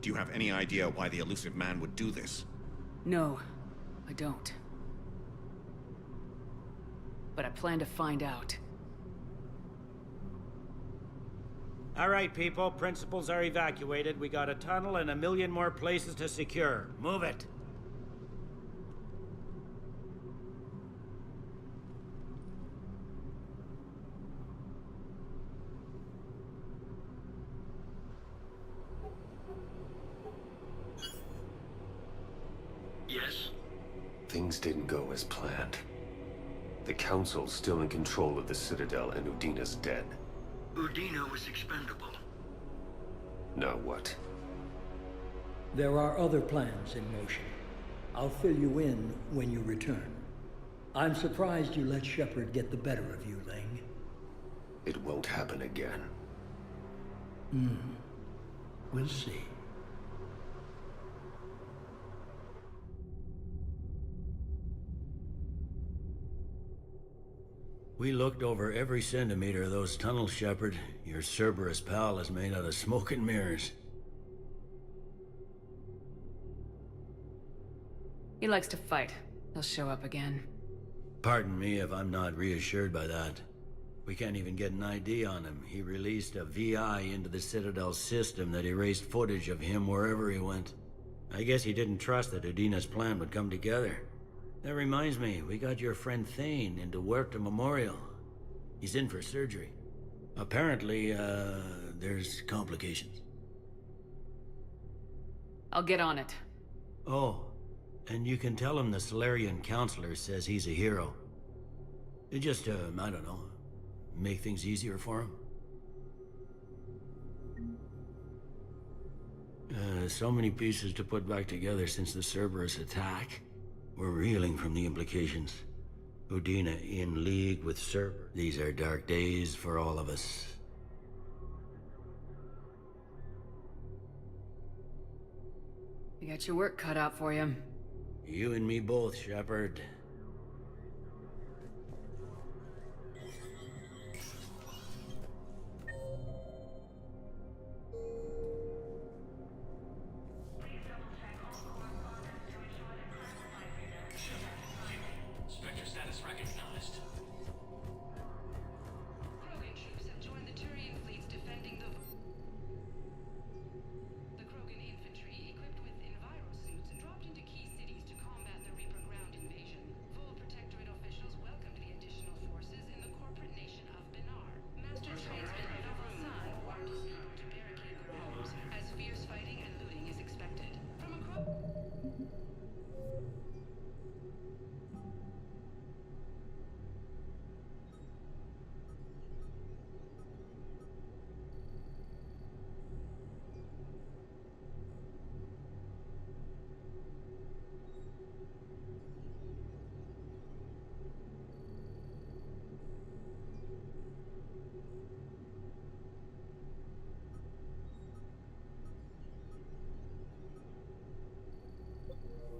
do you have any idea why the elusive man would do this?
No, I don't. But I plan to find out.
All right, people. Principals are evacuated. We got a tunnel and 1 million more places to secure. Move it.
Yes? Things didn't go as planned. The Council's still in control of the Citadel and Udina's dead.
Udina was expendable.
Now what?
There are other plans in motion. I'll fill you in when you return. I'm surprised you let Shepard get the better of you, Ling.
It won't happen again.
We'll see.
We looked over every centimeter of those tunnels, Shepard. Your Cerberus pal is made out of smoke and mirrors.
He likes to fight. He'll show up again.
Pardon me if I'm not reassured by that. We can't even get an ID on him. He released a VI into the Citadel system that erased footage of him wherever he went. I guess he didn't trust that Udina's plan would come together. That reminds me, we got your friend Thane into Huerta Memorial. He's in for surgery. Apparently, there's complications.
I'll get on it.
Oh, and you can tell him the Solarian counselor says he's a hero. It just, I don't know, make things easier for him. So many pieces to put back together since the Cerberus attack. We're reeling from the implications. Udina in league with Cerberus. These are dark days for all of us.
You got your work cut out for you.
You and me both, Shepard.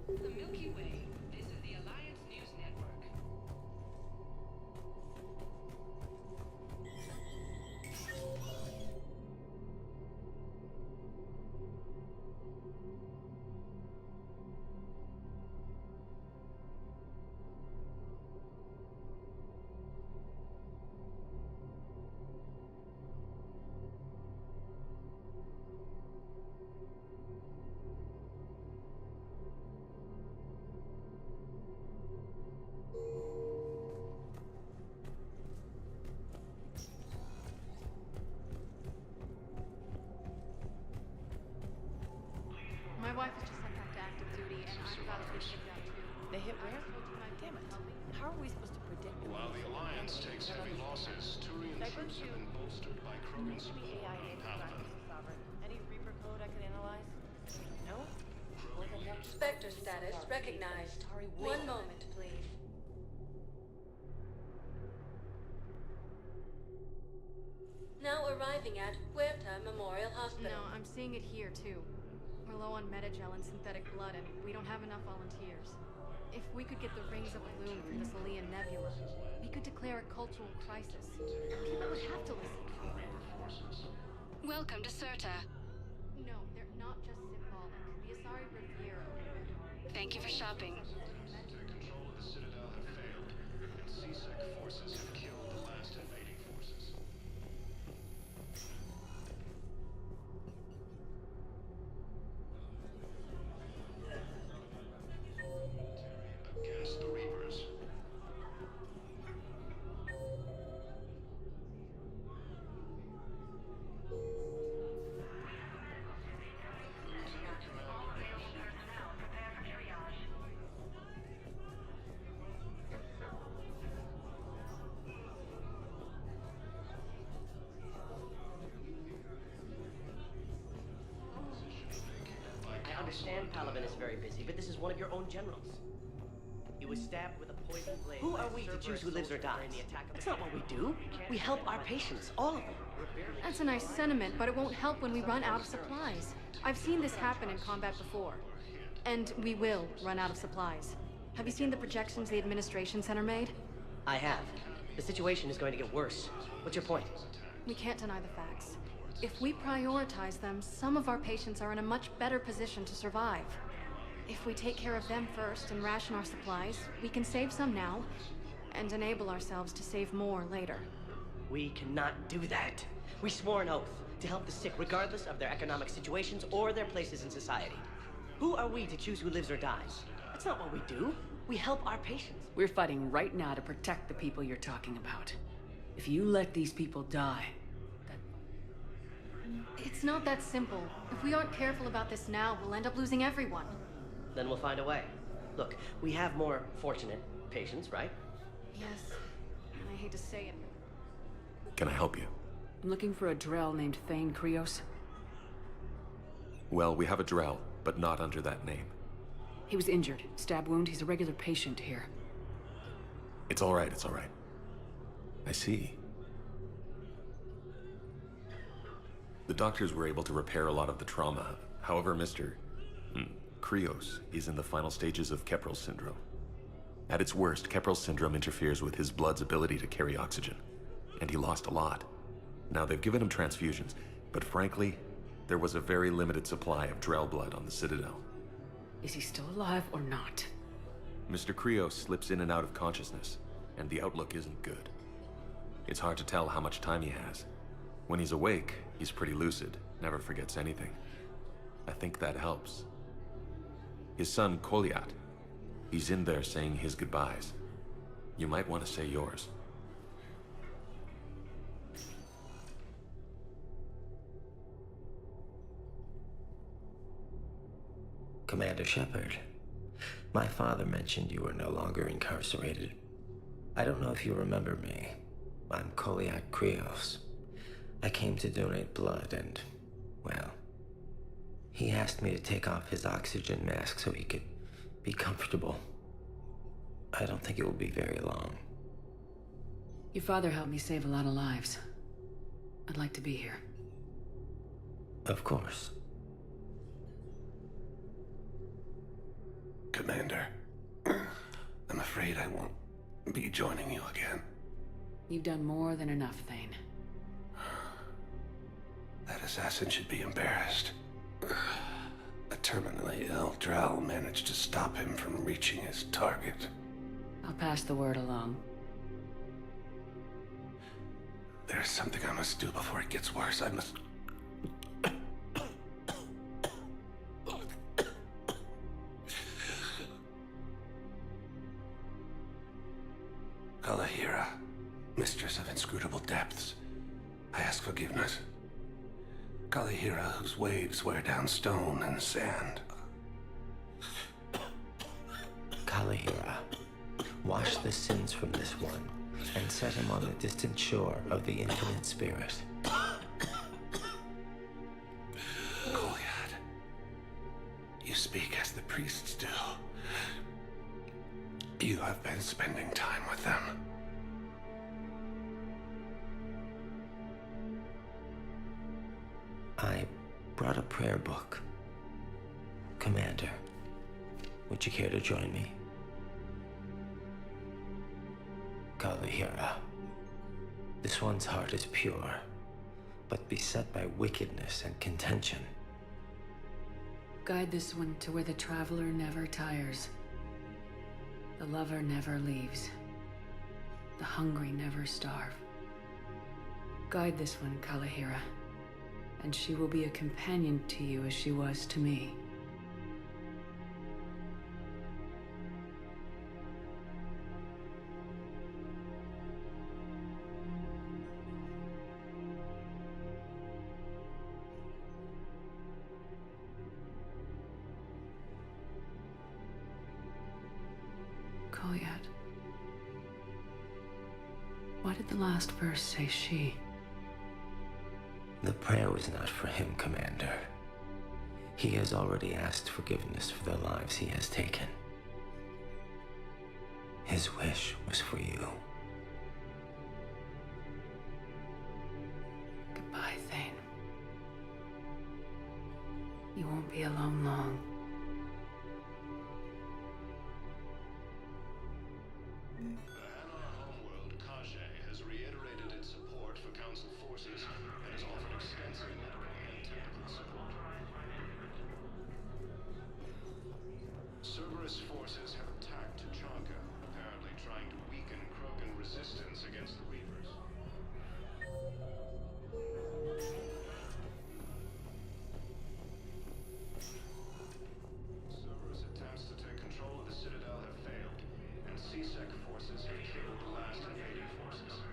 The Milky Way. This is the Alliance News Network.
My wife has just sent back to active duty, and I've got to be shipped out too.
They hit where? Damn it. How are we supposed to predict it?
While the Alliance takes heavy losses, Turian troops have been bolstered by Krogan support on Paladin.
Any Reaper code I could analyze? No?
Spectre status recognized. One moment, please. Now arriving at Huerta Memorial Hospital.
No, I'm seeing it here too. We're low on metagel and synthetic blood, and we don't have enough volunteers. If we could get the rings of Bloom from the Salian Nebula, we could declare
declare a cultural crisis. People would have to listen.
Welcome to Certa.
No, they're not just symbolic. The Asari Riviera.
Thank you for shopping.
Control of the Citadel have failed, and CSEC forces have killed the last invading forces. Against the Reapers.
I understand Paladin is very busy, but this is one of your own generals. He was stabbed with a poison blade. Who are we to choose who lives or dies? That's not what we do. We help our patients, all of them.
That's a nice sentiment, but it won't help when we run out of supplies. I've seen this happen in combat before. And we will run out of supplies. Have you seen the projections the administration center made?
I have. The situation is going to get worse. What's your point?
We can't deny the facts. If we prioritize them, some of our patients are in a much better position to survive. If we take care of them first and ration our supplies, we can save some now, and enable ourselves to save more later.
We cannot do that. We swore an oath to help the sick regardless of their economic situations or their places in society. Who are we to choose who lives or dies? That's not what we do. We help our patients.
We're fighting right now to protect the people you're talking about. If you let these people die...
It's not that simple. If we aren't careful about this now, we'll end up losing everyone.
Then we'll find a way. Look, we have more fortunate patients, right?
Yes. And I hate to say it.
Can I help you?
I'm looking for a Drell named Thane Krios.
Well, we have a Drell, but not under that name.
He was injured. Stab wound. He's a regular patient here.
It's all right, it's all right. I see. The doctors were able to repair a lot of the trauma. However, Mr. Krios is in the final stages of Keprel's syndrome. At its worst, Keprel's syndrome interferes with his blood's ability to carry oxygen, and he lost a lot. Now, they've given him transfusions, but frankly, there was a very limited supply of Drell blood on the Citadel.
Is he still alive or not?
Mr. Krios slips in and out of consciousness, and the outlook isn't good. It's hard to tell how much time he has. When he's awake, he's pretty lucid, never forgets anything. I think that helps. His son, Kolyat, he's in there saying his goodbyes. You might want to say yours.
Commander Shepard, my father mentioned you were no longer incarcerated. I don't know if you remember me. I'm Kolyat Krios. I came to donate blood and, well, he asked me to take off his oxygen mask so he could be comfortable. I don't think it will be very long.
Your father helped me save a lot of lives. I'd like to be here.
Of course.
Commander, I'm afraid I won't be joining you again.
You've done more than enough, Thane.
That assassin should be embarrassed. A terminally ill Drell managed to stop him from reaching his target.
I'll pass the word along.
There's something I must do before it gets worse. I must... Kalahira, mistress of inscrutable depths, I ask forgiveness. Kalahira, whose waves wear down stone and sand.
Kalahira, wash the sins from this one, and set him on the distant shore of the infinite spirit.
Kolyat, you speak as the priests do. You have been spending time with them.
I brought a prayer book. Commander, would you care to join me? Kalahira. This one's heart is pure, but beset by wickedness and contention.
Guide this one to where the traveler never tires. The lover never leaves. The hungry never starve. Guide this one, Kalahira, and she will be a companion to you as she was to me. Koyat. Why did the last verse say she?
The prayer was not for him, Commander. He has already asked forgiveness for the lives he has taken. His wish was for you.
Goodbye, Thane. You won't be alone long.
Has reiterated its support for Council forces and has offered extensive medical and technical support. Cerberus forces have attacked Tuchanka, apparently trying to weaken Krogan resistance against the Reavers. Cerberus attempts to take control of the Citadel have failed, and CSEC forces have killed the last invading forces.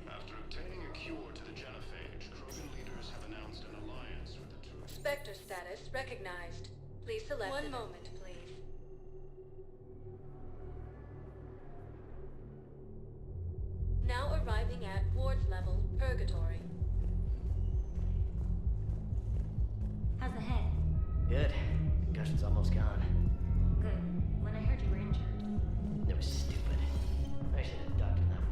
After obtaining a cure to the genophage, Krogan leaders have announced an alliance with the two.
Spectre status recognized. Please select. One moment, please. Now arriving at Ward's level, Purgatory.
How's the head?
Good. Concussion's almost gone.
Good. When I heard you were injured.
It was stupid. I should have ducked in that wall.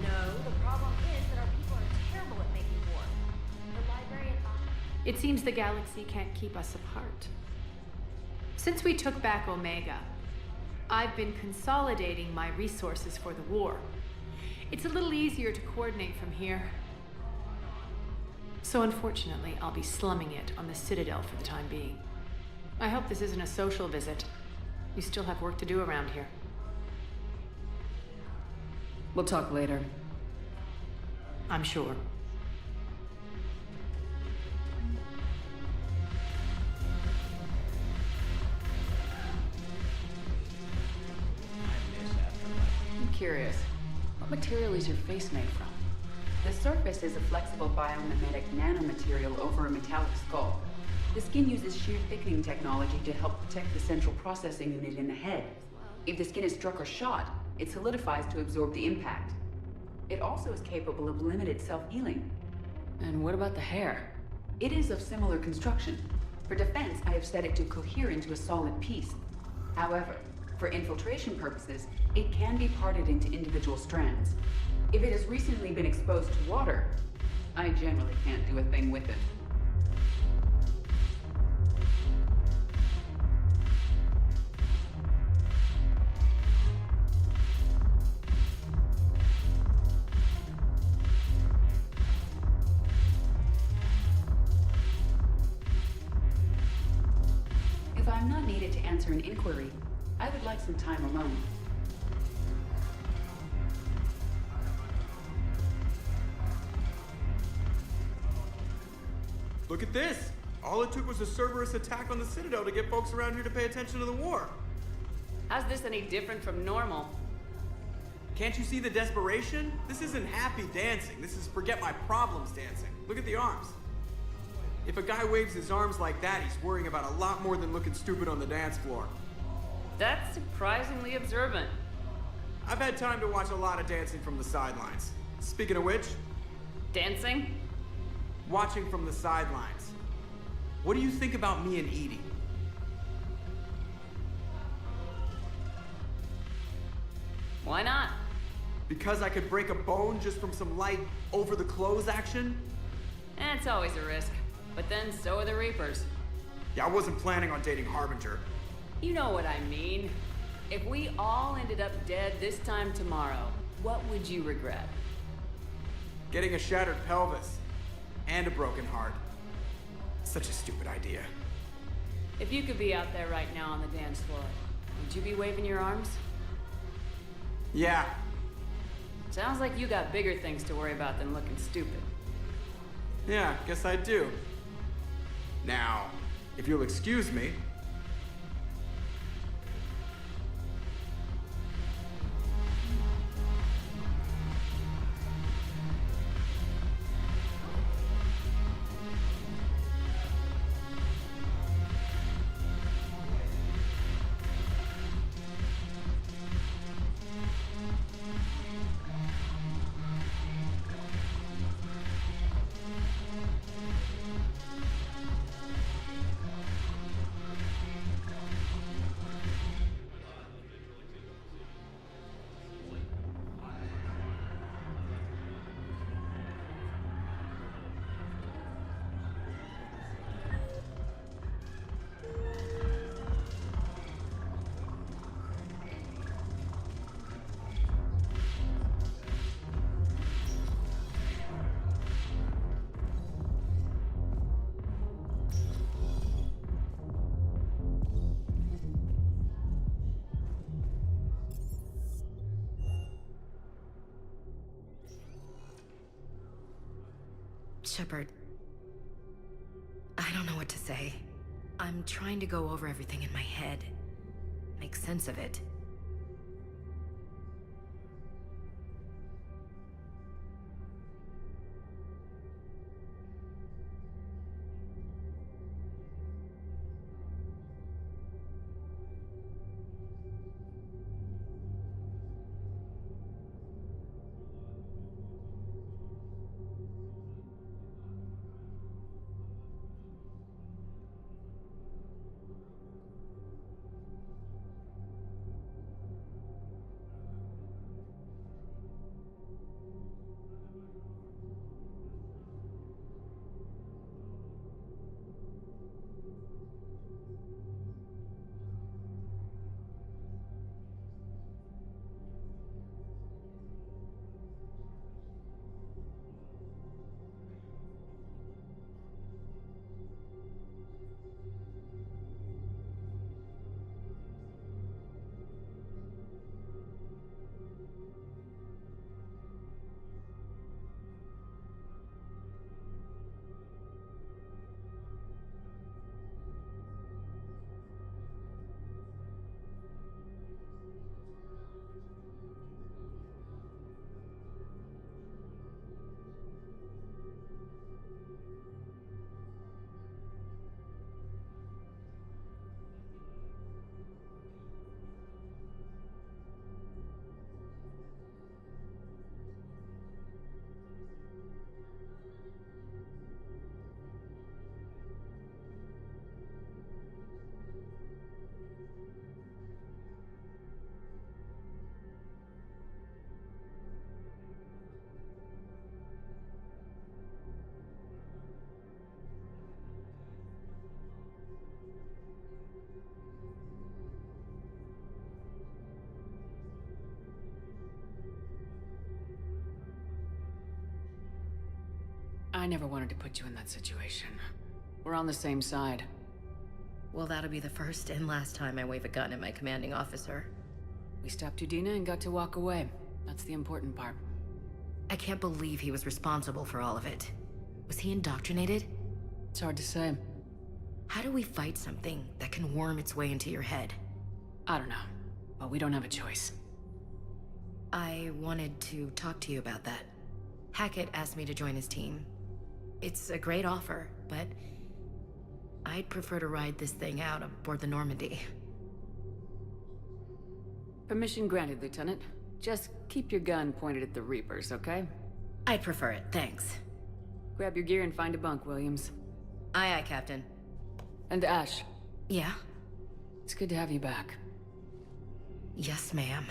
No, the problem is that our people are terrible at making war. The librarian...
It seems the galaxy can't keep us apart. Since we took back Omega, I've been consolidating my resources for the war. It's a little easier to coordinate from here. So unfortunately, I'll be slumming it on the Citadel for the time being. I hope this isn't a social visit. You still have work to do around here.
We'll talk later.
I'm sure.
I'm curious. What material is your face made from?
The surface is a flexible biomimetic nanomaterial over a metallic skull. The skin uses shear thickening technology to help protect the central processing unit in the head. If the skin is struck or shot, it solidifies to absorb the impact. It also is capable of limited self-healing.
And what about the hair?
It is of similar construction. For defense, I have set it to cohere into a solid piece. However, for infiltration purposes, it can be parted into individual strands. If it has recently been exposed to water, I generally can't do a thing with it. If I'm not needed to answer an inquiry, I would like some time alone.
Look at this! All it took was a Cerberus attack on the Citadel to get folks around here to pay attention to the war.
How's this any different from normal?
Can't you see the desperation? This isn't happy dancing. This is forget my problems dancing. Look at the arms. If a guy waves his arms like that, he's worrying about a lot more than looking stupid on the dance floor.
That's surprisingly observant.
I've had time to watch a lot of dancing from the sidelines. Speaking of which...
Dancing?
Watching from the sidelines. What do you think about me and Edie?
Why not?
Because I could break a bone just from some light over-the-clothes action?
And it's always a risk. But then so are the Reapers.
Yeah, I wasn't planning on dating Harbinger.
You know what I mean. If we all ended up dead this time tomorrow, what would you regret?
Getting a shattered pelvis. And a broken heart. Such a stupid idea.
If you could be out there right now on the dance floor, would you be waving your arms?
Yeah.
Sounds like you got bigger things to worry about than looking stupid.
Yeah, guess I do. Now, if you'll excuse me.
Shepard, I don't know what to say. I'm trying to go over everything in my head, make sense of it.
I never wanted to put you in that situation. We're on the same side.
Well, that'll be the first and last time I wave a gun at my commanding officer.
We stopped Udina and got to walk away. That's the important part.
I can't believe he was responsible for all of it. Was he indoctrinated?
It's hard to say.
How do we fight something that can worm its way into your head?
I don't know, but we don't have a choice.
I wanted to talk to you about that. Hackett asked me to join his team. It's a great offer, but I'd prefer to ride this thing out aboard the Normandy.
Permission granted, Lieutenant. Just keep your gun pointed at the Reapers, okay?
I'd prefer it, thanks.
Grab your gear and find a bunk, Williams.
Aye, aye, Captain.
And Ash.
Yeah?
It's good to have you back.
Yes, ma'am.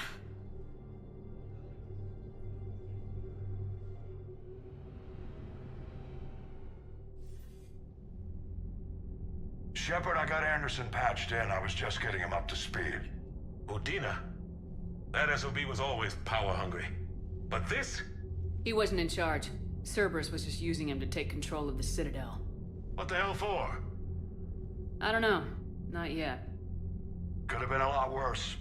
Shepard, I got Anderson patched in. I was just getting him up to speed.
Udina? That SOB was always power-hungry. But this?
He wasn't in charge. Cerberus was just using him to take control of the Citadel.
What the hell for?
I don't know. Not yet.
Could have been a lot worse.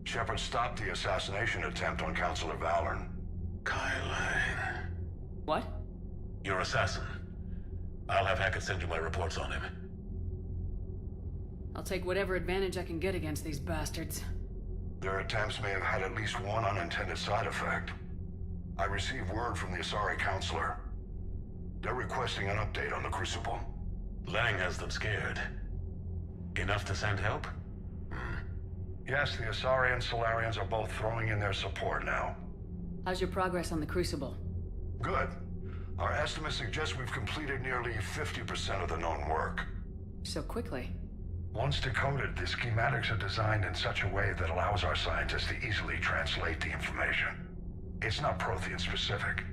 Shepard stopped the assassination attempt on Counselor Valorn.
Kylan.
What?
Your assassin. I'll have Hackett send you my reports on him.
I'll take whatever advantage I can get against these bastards.
Their attempts may have had at least one unintended side effect. I received word from the Asari Counselor. They're requesting an update on the Crucible.
Lang has them scared. Enough to send help?
Yes, the Asari and Solarians are both throwing in their support now.
How's your progress on the Crucible?
Good. Our estimates suggest we've completed nearly 50% of the known work.
So quickly?
Once decoded, the schematics are designed in such a way that allows our scientists to easily translate the information. It's not Prothean specific.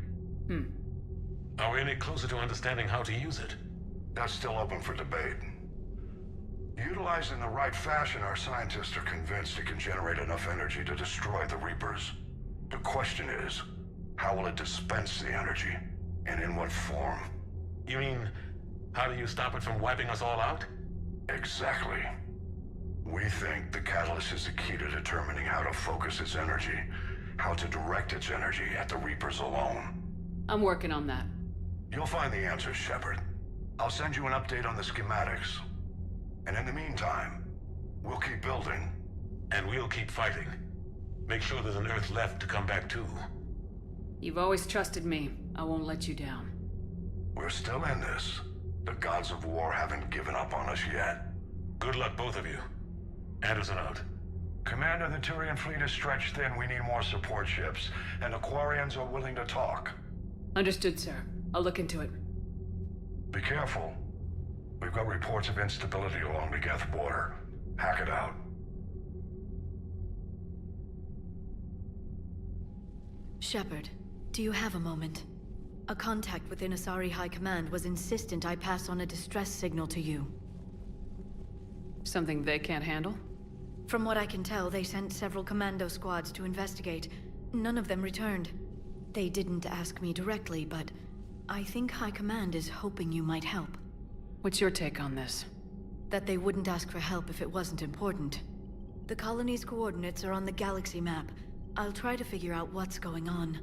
Are we any closer to understanding how to use it?
That's still open for debate. Utilized in the right fashion, our scientists are convinced it can generate enough energy to destroy the Reapers. The question is, how will it dispense the energy? And in what form?
You mean, how do you stop it from wiping us all out?
Exactly. We think the catalyst is the key to determining how to focus its energy, how to direct its energy at the Reapers alone.
I'm working on that.
You'll find the answers, Shepard. I'll send you an update on the schematics. And in the meantime, we'll keep building.
And we'll keep fighting. Make sure there's an Earth left to come back to.
You've always trusted me. I won't let you down.
We're still in this. The gods of war haven't given up on us yet.
Good luck, both of you. Anderson out.
Commander, the Turian fleet is stretched thin. We need more support ships. And the Quarians are willing to talk.
Understood, sir. I'll look into it.
Be careful. We've got reports of instability along the Geth border. Hack it out.
Shepard, do you have a moment? A contact within Asari High Command was insistent I pass on a distress signal to you.
Something they can't handle?
From what I can tell, they sent several commando squads to investigate. None of them returned. They didn't ask me directly, but I think High Command is hoping you might help.
What's your take on this?
That they wouldn't ask for help if it wasn't important. The colony's coordinates are on the galaxy map. I'll try to figure out what's going on.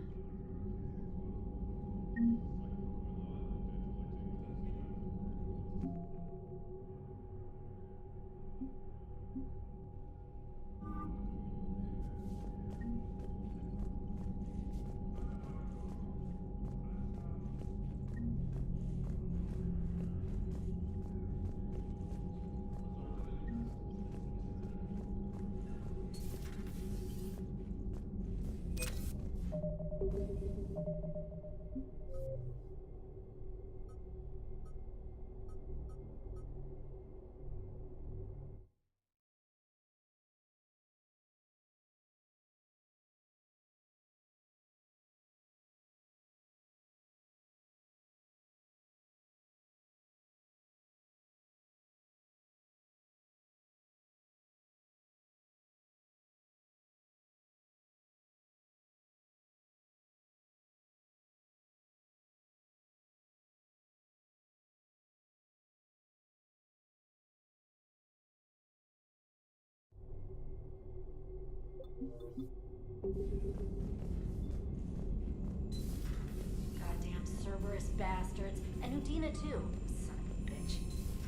Goddamn Cerberus bastards. And Udina too. Son of a bitch.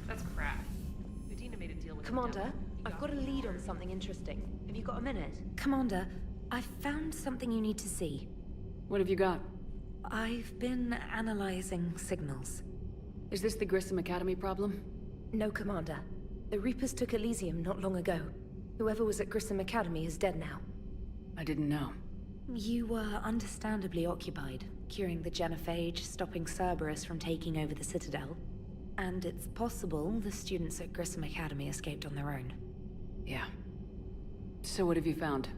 That's crap. Udina made a deal with
Commander, I've got a lead on something interesting. Have you got a minute?
Commander, I've found something you need to see.
What have you got?
I've been analyzing signals.
Is this the Grissom Academy problem?
No, Commander. The Reapers took Elysium not long ago. Whoever was at Grissom Academy is dead now.
I didn't know.
You were understandably occupied, curing the genophage, stopping Cerberus from taking over the Citadel. And it's possible the students at Grissom Academy escaped on their own.
Yeah. So what have you found?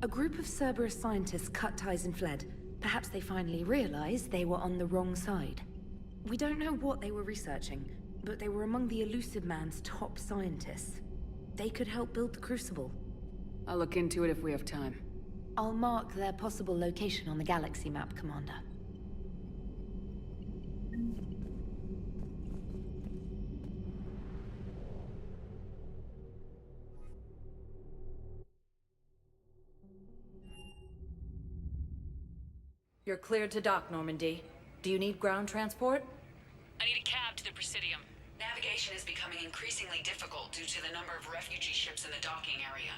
A group of Cerberus scientists cut ties and fled. Perhaps they finally realized they were on the wrong side. We don't know what they were researching. but they were among the Elusive Man's top scientists. They could help build the Crucible.
I'll look into it if we have time.
I'll mark their possible location on the galaxy map, Commander.
You're cleared to dock, Normandy. Do you need ground transport?
I need a cab to the Presidium.
Navigation is becoming increasingly difficult due to the number of refugee ships in the docking area.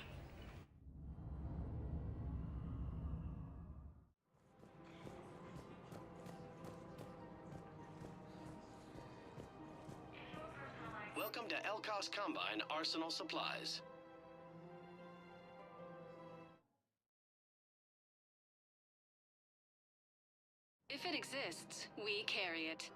Welcome to Elkos Combine Arsenal Supplies.
If it exists, we carry it.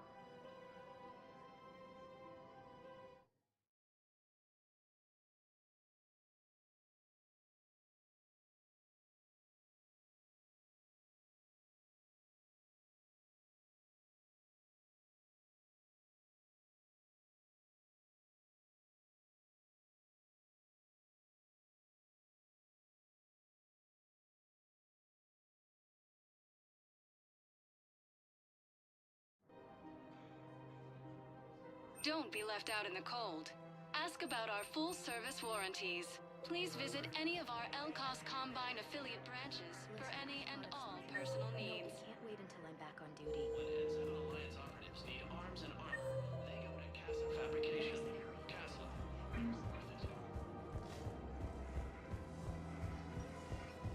Don't be left out in the cold. Ask about our full-service warranties. Please visit any of our Elkos Combine affiliate branches for any and all personal needs.
I can't wait until I'm back on duty.
When Ensign and Alliance operatives need arms and armor, they go to Casa Fabrication. Casa.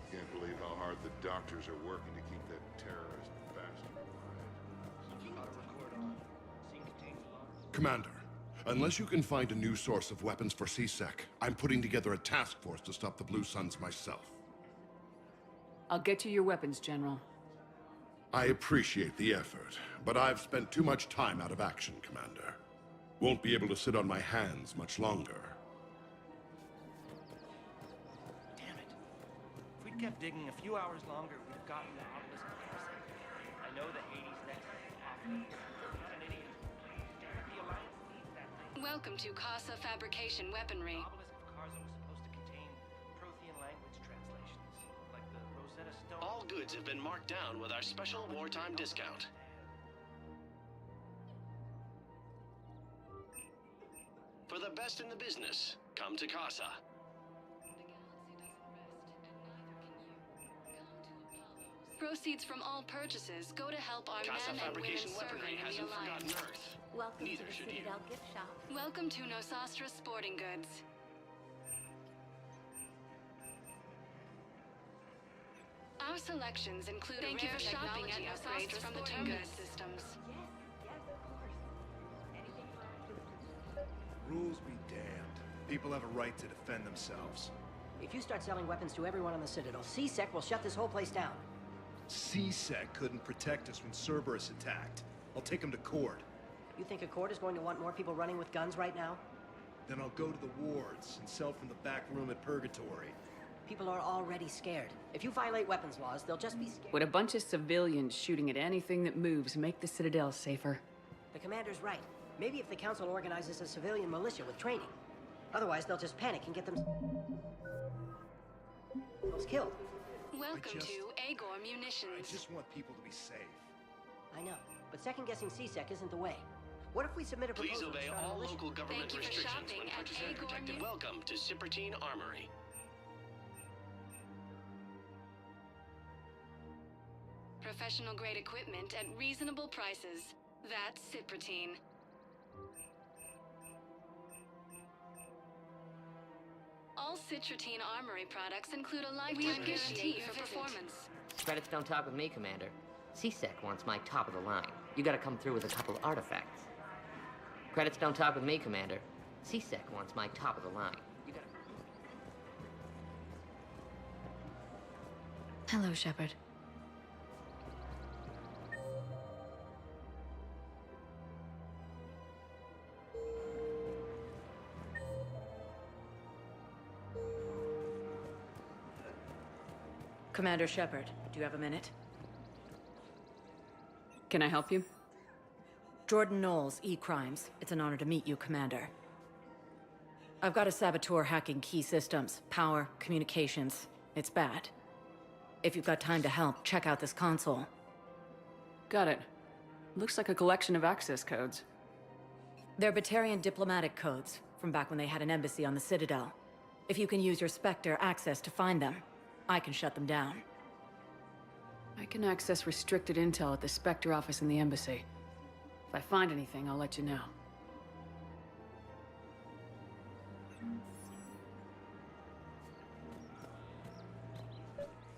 Can't believe how hard the doctors are working to keep that terrorist bastard alive.
Commander, unless you can find a new source of weapons for CSEC, I'm putting together a task force to stop the Blue Suns myself.
I'll get you your weapons, General.
I appreciate the effort, but I've spent too much time out of action, Commander. Won't be able to sit on my hands much longer.
Damn it. If we'd kept digging a few hours longer, we'd have gotten the obelisk of Processor. I know that Hades' next is awful. I'm not an idiot. The Alliance needs that thing.
Welcome to Casa Fabrication Weaponry.
The obelisk of Karza was supposed to contain Prothean language translations, like the Rosetta Stone.
All goods have been marked down with our special wartime discount. For the best in the business, come to Casa.
Proceeds from all purchases go to help our
Casa
men and women
Fabrication
serving
Weaponry
in the
hasn't
Alliance.
forgotten Earth.
Welcome
Neither
to the
should you.
Citadel gift shop.
Welcome to Nosastra Sporting Goods. Our selections include
Thank you for
shopping
shopping
at
at
Nosastra from the terminus systems.
Rules be damned. People have a right to defend themselves.
If you start selling weapons to everyone on the Citadel, CSEC will shut this whole place down.
CSEC couldn't protect us when Cerberus attacked. I'll take them to court.
You think a court is going to want more people running with guns right now?
Then I'll go to the wards and sell from the back room at Purgatory.
People are already scared. If you violate weapons laws, they'll just be scared.
Would a bunch of civilians shooting at anything that moves make the Citadel safer?
The commander's right. Maybe if the council organizes a civilian militia with training. Otherwise, they'll just panic and get themselves killed.
Welcome to Agor Munitions.
I just want people to be safe.
I know, but second-guessing CSEC isn't the way. What if we submit a
Please
proposal to
obey
start a
all
militia?
local government
Thank you for
restrictions
shopping
when
at
purchasing
Agor
protected.
Mu-
Welcome to Cypertine Armory.
Professional-grade equipment at reasonable prices. That's Cypratine. All Citratine Armory products include a lifetime guarantee for performance.
Credits don't talk with me, Commander. CSEC wants my top of the line. You gotta come through with a couple artifacts. Credits don't talk with me, Commander. CSEC wants my top of the line. You gotta...
Hello, Shepard.
Commander Shepard, do you have a minute?
Can I help you?
Jordan Knowles, E-Crimes. It's an honor to meet you, Commander. I've got a saboteur hacking key systems, power, communications. It's bad. If you've got time to help, check out this console.
Got it. Looks like a collection of access codes.
They're Batarian diplomatic codes, from back when they had an embassy on the Citadel. If you can use your Spectre access to find them, I can shut them down.
I can access restricted intel at the Spectre office in the embassy. If I find anything, I'll let you know.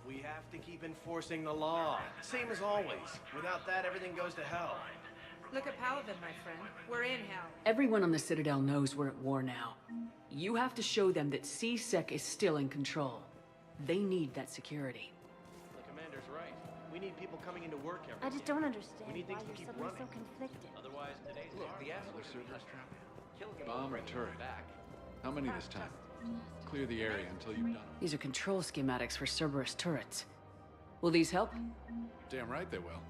We have to keep enforcing the law. Same as always. Without that, everything goes to hell.
Look at Paladin, my friend. We're in hell.
Everyone on the Citadel knows we're at war now. You have to show them that C-Sec is still in control. They need that security.
The commander's right. We need people coming into work every day.
I just don't understand
We need
why
things to
you're
keep
suddenly
running.
so conflicted.
Otherwise, today's
Look,
the ASUS servers trapped.
Bomb or turret? How many this time? Clear the area until you've done them.
These are control schematics for Cerberus turrets. Will these help?
Damn right they will.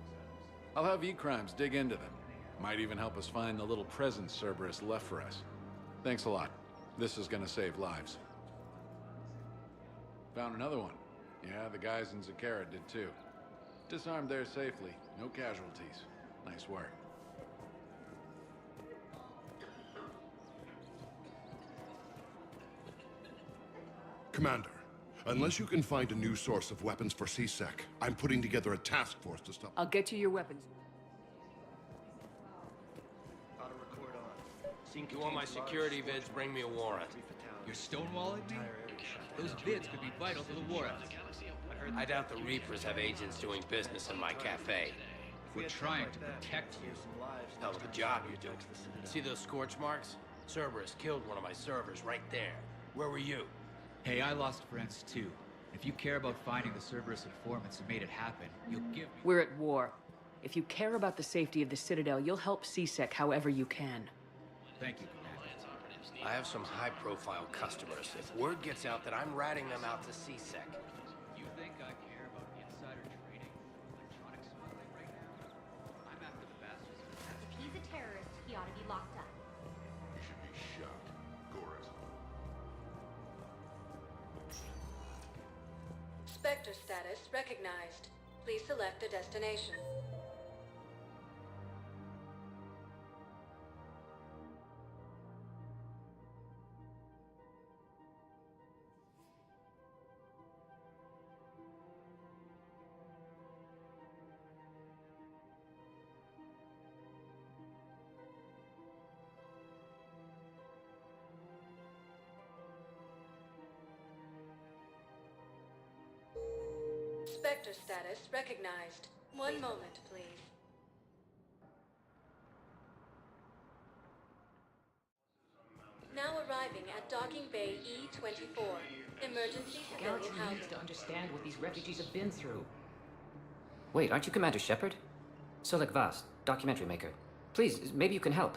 I'll have E-Crimes dig into them. Might even help us find the little presents Cerberus left for us. Thanks a lot. This is gonna save lives. Found another one. Yeah, the guys in Zakara did too. Disarmed there safely. No casualties. Nice work.
Commander, unless you can find a new source of weapons for C-Sec, I'm putting together a task force to stop...
I'll get you your weapons.
You want my security vids, bring me a warrant.
You're stonewalling me? Those vids could be vital to the war effort.
I doubt the Reapers have agents doing business in my cafe.
We're trying to protect you.
Hell of a job you're doing. See those scorch marks? Cerberus killed one of my servers right there. Where were you?
Hey, I lost friends too. If you care about finding the Cerberus informants who made it happen, you'll give me...
We're at war. If you care about the safety of the Citadel, you'll help C-Sec however you can.
Thank you, Commander.
I have some high-profile customers. If word gets out that I'm ratting them out to C-Sec.
You think I care about insider trading electronic smuggling right now? I'm after the bastards.
If he's a terrorist, he ought to be locked up.
He should be shot. Goris.
Spectre status recognized. Please select a destination. Spectre status recognized. One moment, please. Now arriving at Docking Bay E-24. Emergency
Galaxy
civilian housing.
needs to understand what these refugees have been through. Wait, aren't you Commander Shepard? Solik Vast, documentary maker. Please, maybe you can help.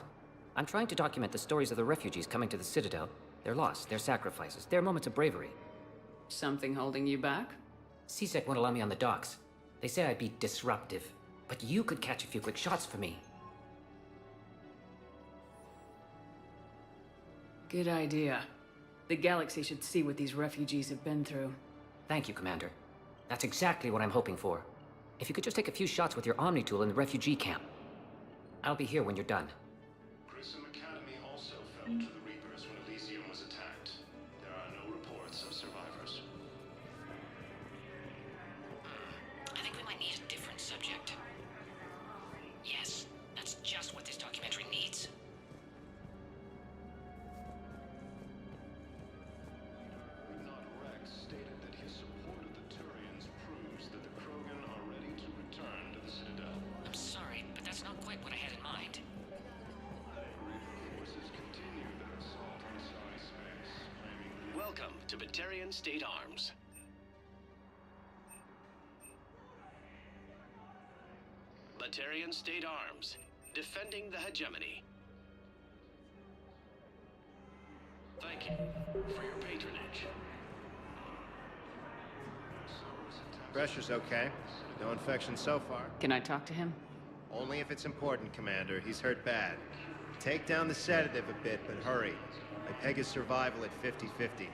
I'm trying to document the stories of the refugees coming to the Citadel. Their loss, their sacrifices, their moments of bravery.
Something holding you back?
C-Sec won't allow me on the docks. They say I'd be disruptive. But you could catch a few quick shots for me.
Good idea. The galaxy should see what these refugees have been through.
Thank you, Commander. That's exactly what I'm hoping for. If you could just take a few shots with your Omni tool in the refugee camp. I'll be here when you're done.
Grissom Academy also fell to the Reapers when Elysium was attacked. There are no reports of survivors.
I think we might need a different subject. Yes, that's just what this documentary needs.
Rex stated that his support of the Turians proves that the Krogan are ready to return to the Citadel.
I'm sorry, but that's not quite what I had in mind.
Reaper forces continue their assault on Psi space, claiming...
Welcome to Batarian State Arms. Batarian State Arms, defending the hegemony. Thank you for your patronage.
Pressure's okay. No infection so far.
Can I talk to him?
Only if it's important, Commander. He's hurt bad. Take down the sedative a bit, but hurry. I peg his survival at 50-50.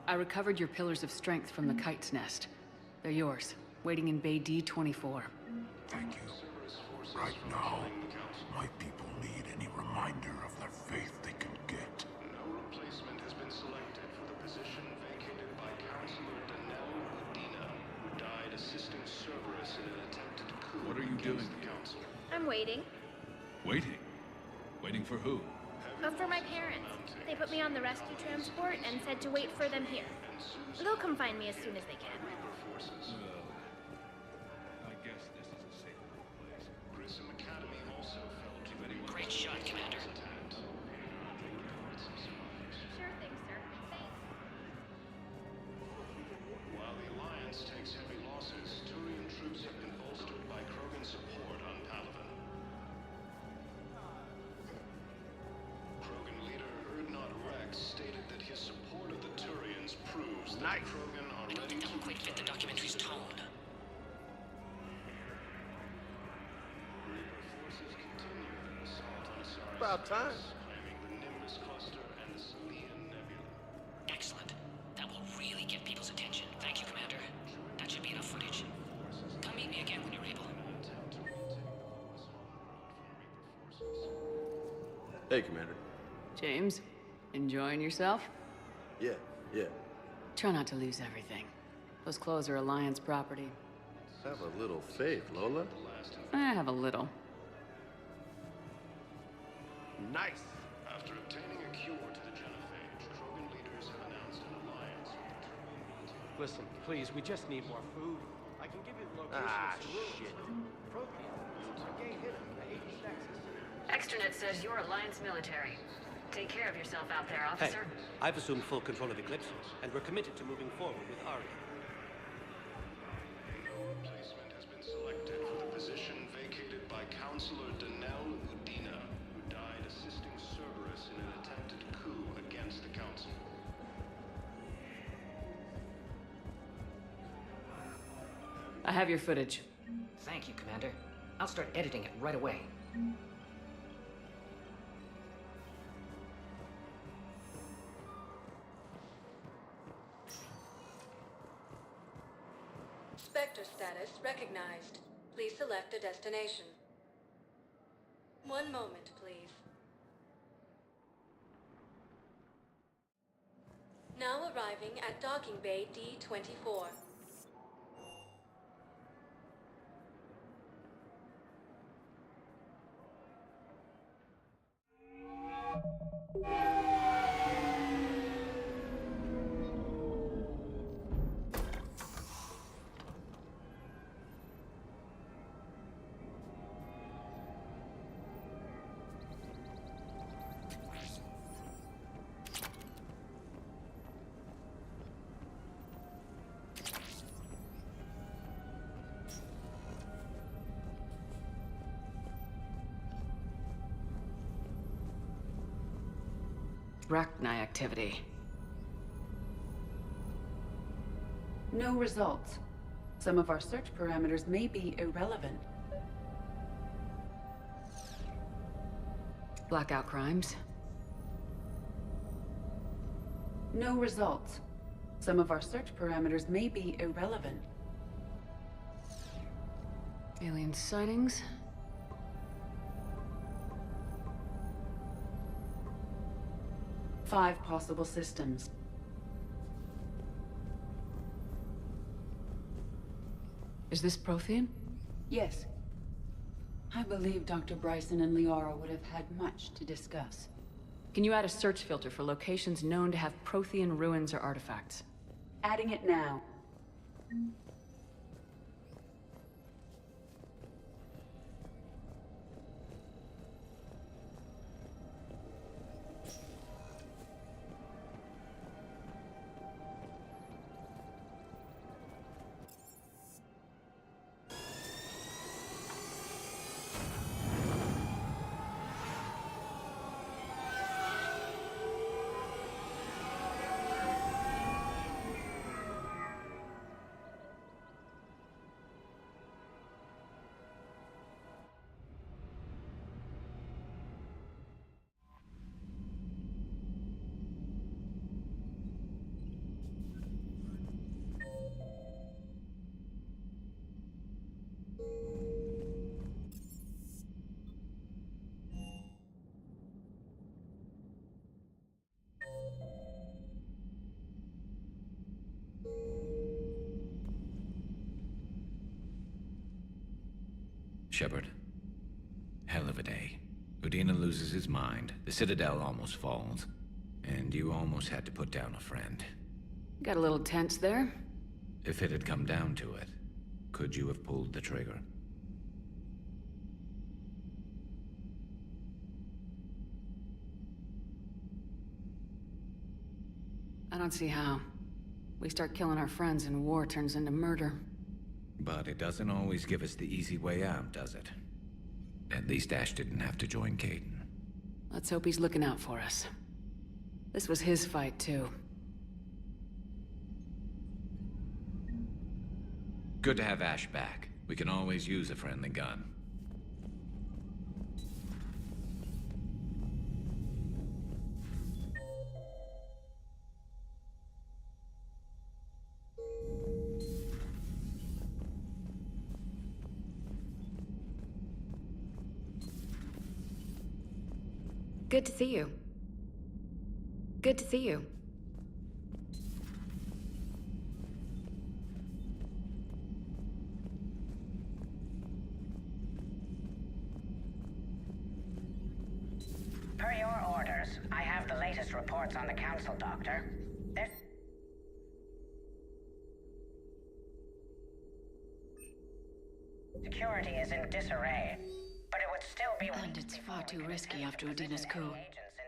I recovered your pillars of strength from the kite's nest. They're yours, waiting in Bay D-24.
Thank you. Right now, my people need any reminder of their faith they can get.
No replacement has been selected for the position vacated by Counselor Danelle Udina, who died assisting Cerberus in an attempted coup.
What are you doing
the council?
I'm waiting.
Waiting? Waiting for who?
For my parents. They put me on the rescue transport and said to wait for them here. They'll come find me as soon as they can.
I guess this is a safer place.
Grissom Academy also fell to anyone.
Great shot, Commander.
Sure thing, sir. Thanks.
While the Alliance takes heavy losses, Turian troops have been bolstered by Krogan support on Palaven. Krogan leader Erdnot Rex stated that his support of the Turians proves that Krogan are ready to
quite fit the documentary's tone.
About time.
Claiming the Nimbus cluster and the Salian Nebula.
Excellent. That will really get people's attention. Thank you, Commander. That should be enough footage. Come meet me again when you're able.
Hey, Commander.
James, enjoying yourself?
Yeah.
Try not to lose everything. Those clothes are Alliance property.
Have a little faith, Lola.
I have a little.
Nice.
After obtaining a cure to the genophage, Krogan leaders have announced an alliance with the Turian.
Listen, please, we just need more food. I can give you the location of some rooms.
Shit.
Protein. A gay hit him. I hate these Texas.
Extranet says you're Alliance military. Take care of yourself out there,
Hey,
officer.
I've assumed full control of Eclipse, and we're committed to moving forward with Ari.
No replacement has been selected for the position vacated by Counselor Danelle Udina, who died assisting Cerberus in an attempted coup against the Council.
I have your footage.
Thank you, Commander. I'll start editing it right away.
Spectre status recognized. Please select a destination. One moment, please. Now arriving at docking bay D-24.
Rachni activity.
No results. Some of our search parameters may be irrelevant.
Blackout crimes.
No results. Some of our search parameters may be irrelevant.
Alien sightings.
Five possible systems.
Is this Prothean?
Yes. I believe Dr. Bryson and Liara would have had much to discuss.
Can you add a search filter for locations known to have Prothean ruins or artifacts?
Adding it now.
Shepard. Hell of a day. Udina loses his mind, the Citadel almost falls, and you almost had to put down a friend.
Got a little tense there.
If it had come down to it, could you have pulled the trigger?
I don't see how. We start killing our friends and war turns into murder.
But it doesn't always give us the easy way out, does it? At least Ash didn't have to join Caden.
Let's hope he's looking out for us. This was his fight, too.
Good to have Ash back. We can always use a friendly gun.
Good to see you. Good to see you.
Per your orders, I have the latest reports on the Council, Doctor. There's... Security is in disarray, but it would still be...
And it's far too risky after Udina's coup.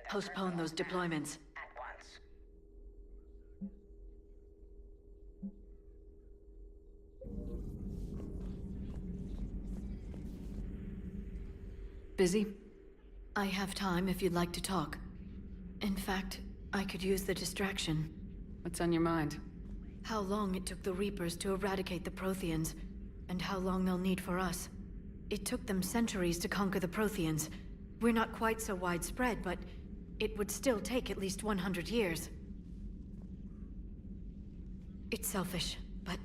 Postpone those deployments.
At once.
Busy?
I have time if you'd like to talk. In fact, I could use the distraction.
What's on your mind?
How long it took the Reapers to eradicate the Protheans, and how long they'll need for us. It took them centuries to conquer the Protheans. We're not quite so widespread, but it would still take at least 100 years. It's selfish, but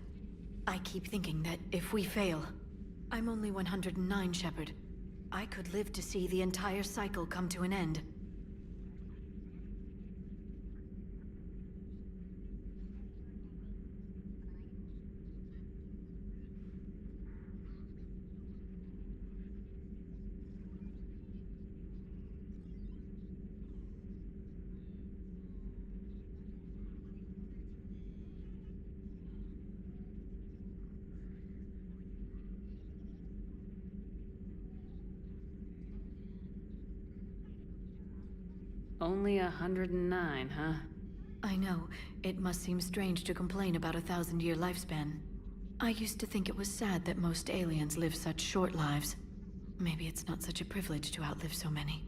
I keep thinking that if we fail... I'm only 109, Shepard. I could live to see the entire cycle come to an end.
Only 109, huh?
I know. It must seem strange to complain about a 1,000-year lifespan. I used to think it was sad that most aliens live such short lives. Maybe it's not such a privilege to outlive so many.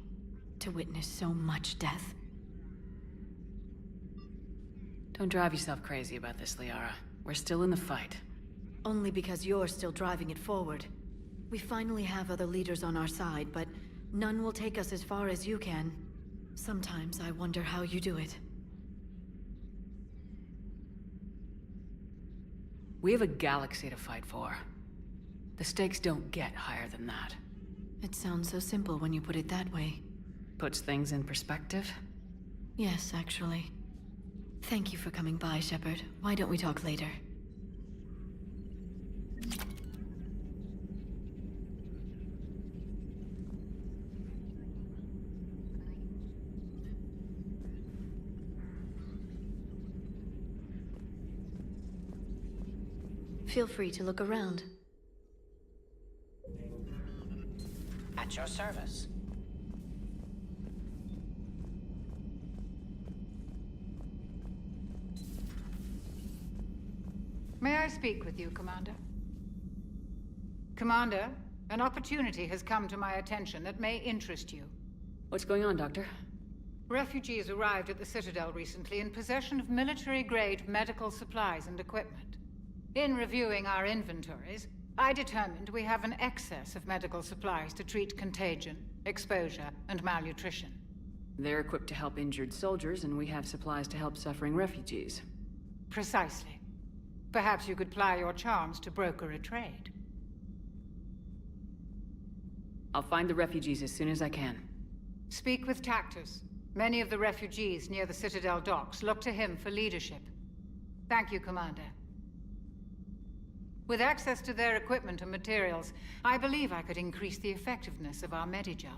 To witness so much death.
Don't drive yourself crazy about this, Liara. We're still in the fight.
Only because you're still driving it forward. We finally have other leaders on our side, but none will take us as far as you can. Sometimes I wonder how you do it.
We have a galaxy to fight for. The stakes don't get higher than that.
It sounds so simple when you put it that way.
Puts things in perspective?
Yes, actually. Thank you for coming by, Shepard. Why don't we talk later? Feel free to look around.
At your service.
May I speak with you, Commander? Commander, an opportunity has come to my attention that may interest you.
What's going on, Doctor?
Refugees arrived at the Citadel recently in possession of military-grade medical supplies and equipment. In reviewing our inventories, I determined we have an excess of medical supplies to treat contagion, exposure, and malnutrition.
They're equipped to help injured soldiers, and we have supplies to help suffering refugees.
Precisely. Perhaps you could ply your charms to broker a trade.
I'll find the refugees as soon as I can.
Speak with Tactus. Many of the refugees near the Citadel docks look to him for leadership. Thank you, Commander. With access to their equipment and materials, I believe I could increase the effectiveness of our Medigel.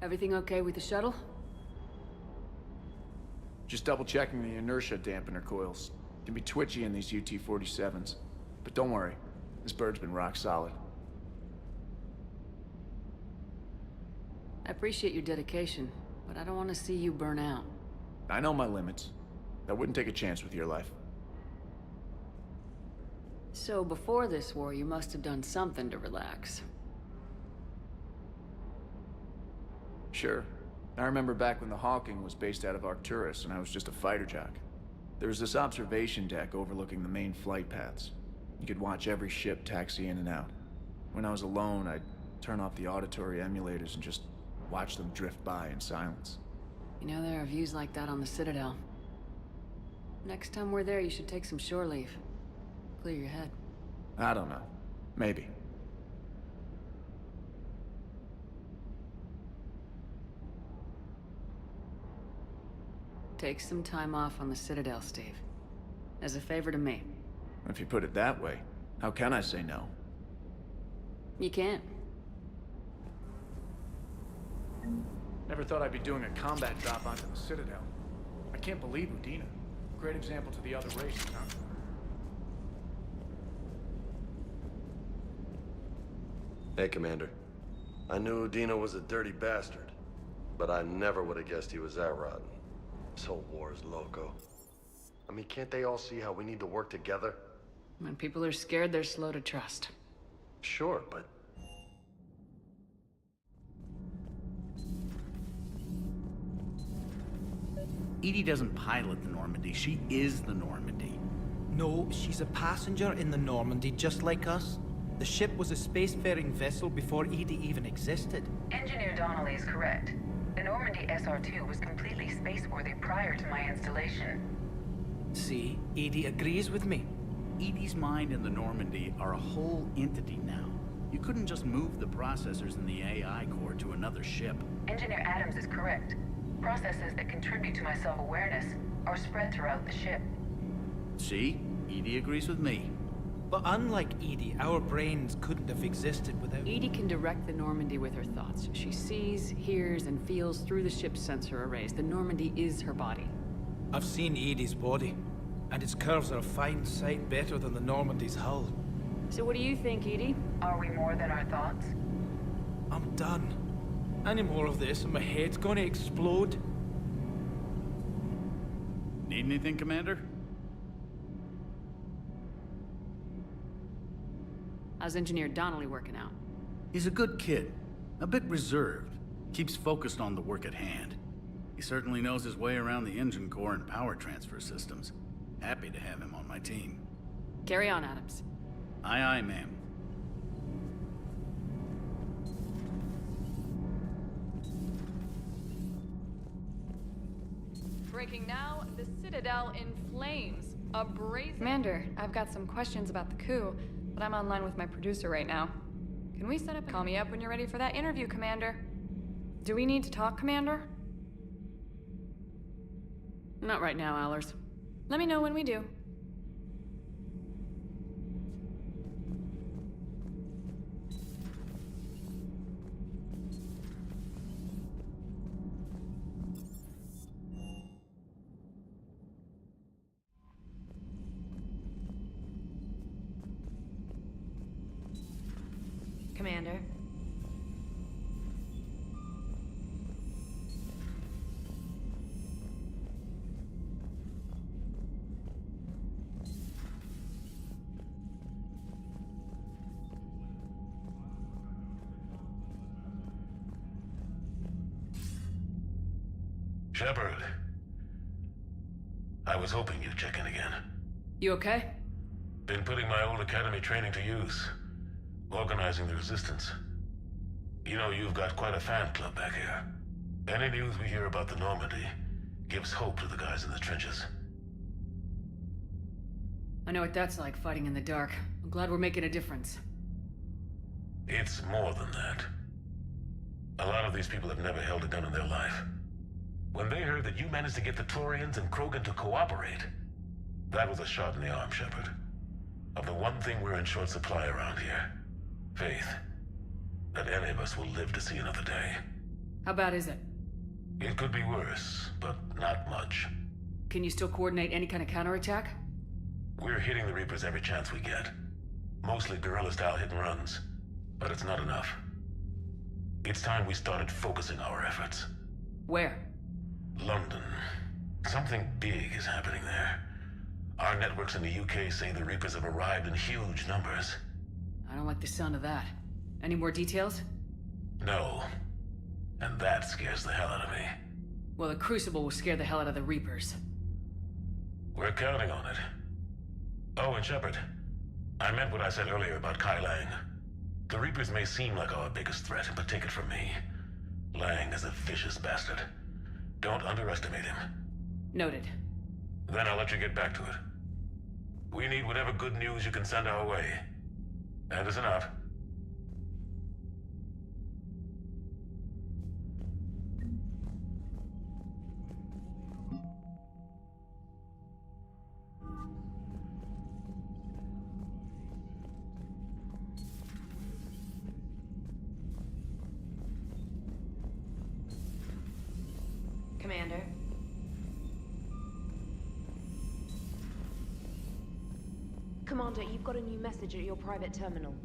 Everything okay with the shuttle?
Just double-checking the inertia dampener coils. Can be twitchy in these UT-47s. But don't worry, this bird's been rock solid.
I appreciate your dedication, but I don't want to see you burn out.
I know my limits. I wouldn't take a chance with your life.
So before this war, you must have done something to relax.
Sure. I remember back when the Hawking was based out of Arcturus and I was just a fighter jock. There was this observation deck overlooking the main flight paths. You could watch every ship taxi in and out. When I was alone, I'd turn off the auditory emulators and just watch them drift by in silence.
You know, there are views like that on the Citadel. Next time we're there, you should take some shore leave. Clear your head.
I don't know. Maybe.
Take some time off on the Citadel, Steve. As a favor to me.
If you put it that way, how can I say no?
You can't.
Never thought I'd be doing a combat drop onto the Citadel. I can't believe Udina. Great example to the other races, huh?
Hey, Commander. I knew Udina was a dirty bastard, but I never would have guessed he was that rotten. This whole war is loco. I mean, can't they all see how we need to work together?
When people are scared, they're slow to trust.
Sure, but...
Edie doesn't pilot the Normandy, she is the Normandy.
No, she's a passenger in the Normandy, just like us. The ship was a spacefaring vessel before Edie even existed.
Engineer Donnelly is correct. The Normandy SR-2 was completely spaceworthy prior to my installation.
See, Edie agrees with me.
Edie's mind and the Normandy are a whole entity now. You couldn't just move the processors in the AI core to another ship.
Engineer Adams is correct. Processes that contribute to my self-awareness are spread throughout the ship.
See? Edie agrees with me.
But unlike Edie, our brains couldn't have existed without...
Edie can direct the Normandy with her thoughts. She sees, hears, and feels through the ship's sensor arrays. The Normandy is her body.
I've seen Edie's body, and its curves are a fine sight better than the Normandy's hull.
So what do you think, Edie?
Are we more than our thoughts?
I'm done. Any more of this and my head's gonna explode.
Need anything, Commander?
How's Engineer Donnelly working out?
He's a good kid. A bit reserved. Keeps focused on the work at hand. He certainly knows his way around the engine core and power transfer systems. Happy to have him on my team.
Carry on, Adams.
Aye, aye, ma'am.
Breaking now, the Citadel in flames. A brazen...
Commander, I've got some questions about the coup, but I'm online with my producer right now. Can we set up a... Call me up when you're ready for that interview, Commander. Do we need to talk, Commander?
Not right now, Allers.
Let me know when we do.
Commander.
Shepard. I was hoping you'd check in again.
You okay?
Been putting my old academy training to use. Organizing the resistance. You know, you've got quite a fan club back here. Any news we hear about the Normandy gives hope to the guys in the trenches.
I know what that's like, fighting in the dark. I'm glad we're making a difference.
It's more than that. A lot of these people have never held a gun in their life. When they heard that you managed to get the Turians and Krogan to cooperate, that was a shot in the arm, Shepard. Of the one thing we're in short supply around here. Faith. That any of us will live to see another day.
How bad is it?
It could be worse, but not much.
Can you still coordinate any kind of counterattack?
We're hitting the Reapers every chance we get. Mostly guerrilla-style hit-and-runs, but it's not enough. It's time we started focusing our efforts.
Where?
London. Something big is happening there. Our networks in the UK say the Reapers have arrived in huge numbers.
I don't like the sound of that. Any more details?
No. And that scares the hell out of me.
Well, the Crucible will scare the hell out of the Reapers.
We're counting on it. Oh, and Shepard, I meant what I said earlier about Kai Lang. The Reapers may seem like our biggest threat, but take it from me. Lang is a vicious bastard. Don't underestimate him.
Noted.
Then I'll let you get back to it. We need whatever good news you can send our way. Anderson out.
Commander. Commander, you've got a new message at your private terminal.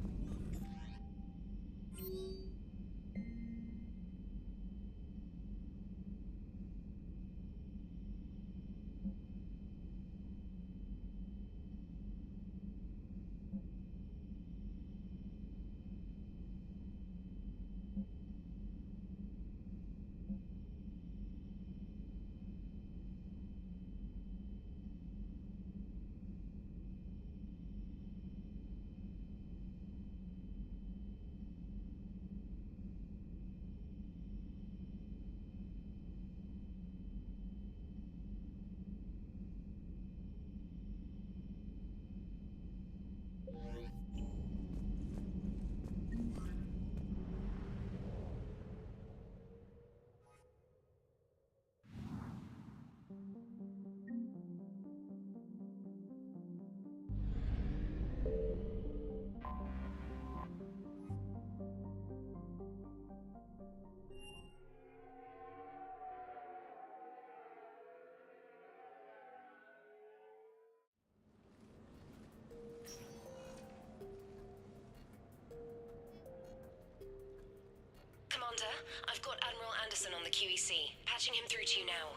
Commander, I've got Admiral Anderson on the QEC. Patching him through to you now.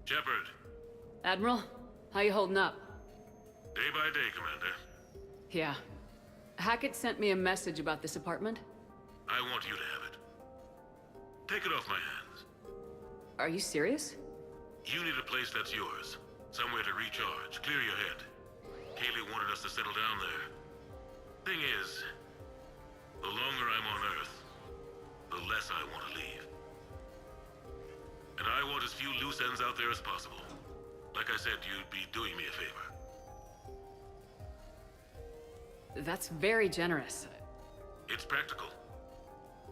Shepard.
Admiral, how you holding up?
Day by day, Commander.
Yeah. Hackett sent me a message about this apartment.
I want you to have it. Take it off my hands.
Are you serious?
You need a place that's yours. Somewhere to recharge, clear your head. Kaylee wanted us to settle down there. Thing is, the longer I'm on Earth, the less I want to leave. And I want as few loose ends out there as possible. Like I said, you'd be doing me a favor.
That's very generous.
It's practical.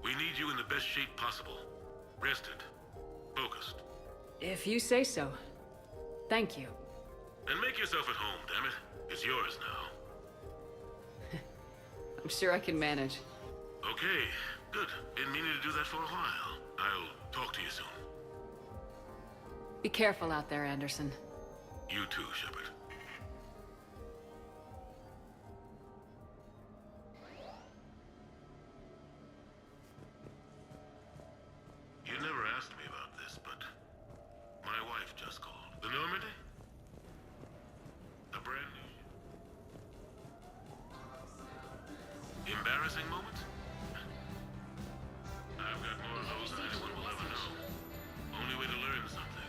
We need you in the best shape possible. Rested. Focused.
If you say so. Thank you.
And make yourself at home, damn it. It's yours now.
I'm sure I can manage.
Okay, good. Been meaning to do that for a while. I'll talk to you soon.
Be careful out there, Anderson.
You too, Shepard. You never asked me about this, but my wife just called. The Normandy? A brand new... Embarrassing moment? I've got more of those than anyone will ever know. Only way to learn something.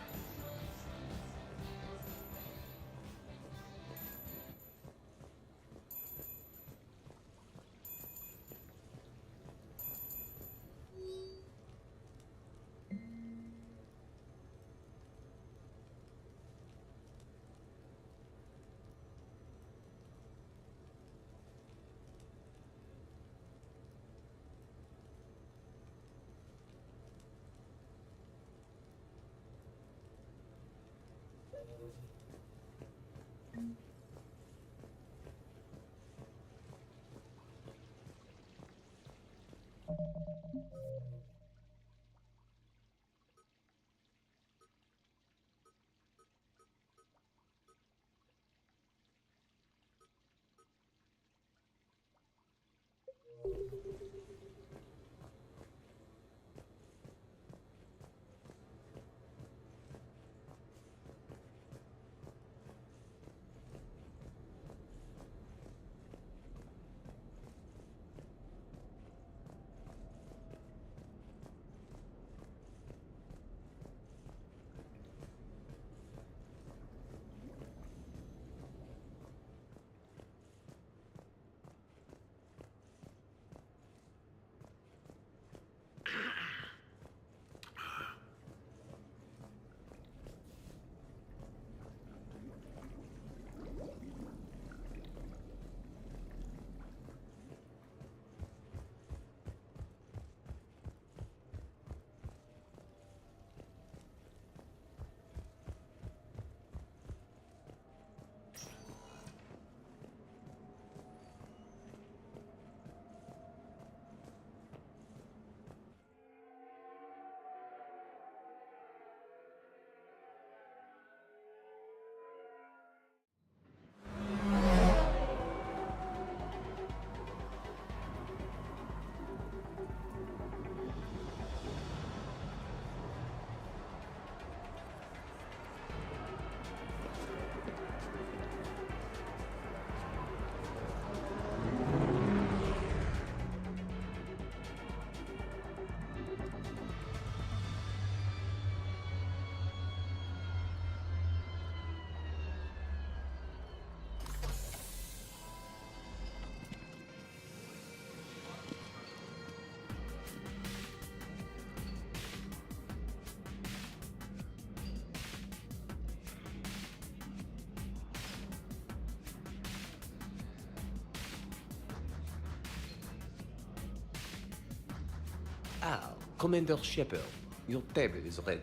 Ah, Commander Shepard, your table is ready.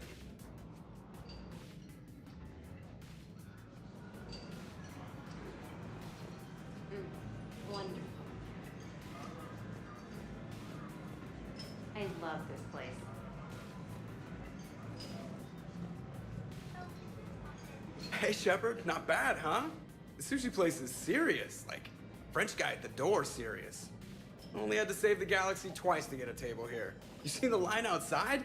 Wonderful. I love this place.
Hey, Shepard, not bad, huh? The sushi place is serious. Like, French guy at the door serious. Only had to save the galaxy twice to get a table here. You seen the line outside?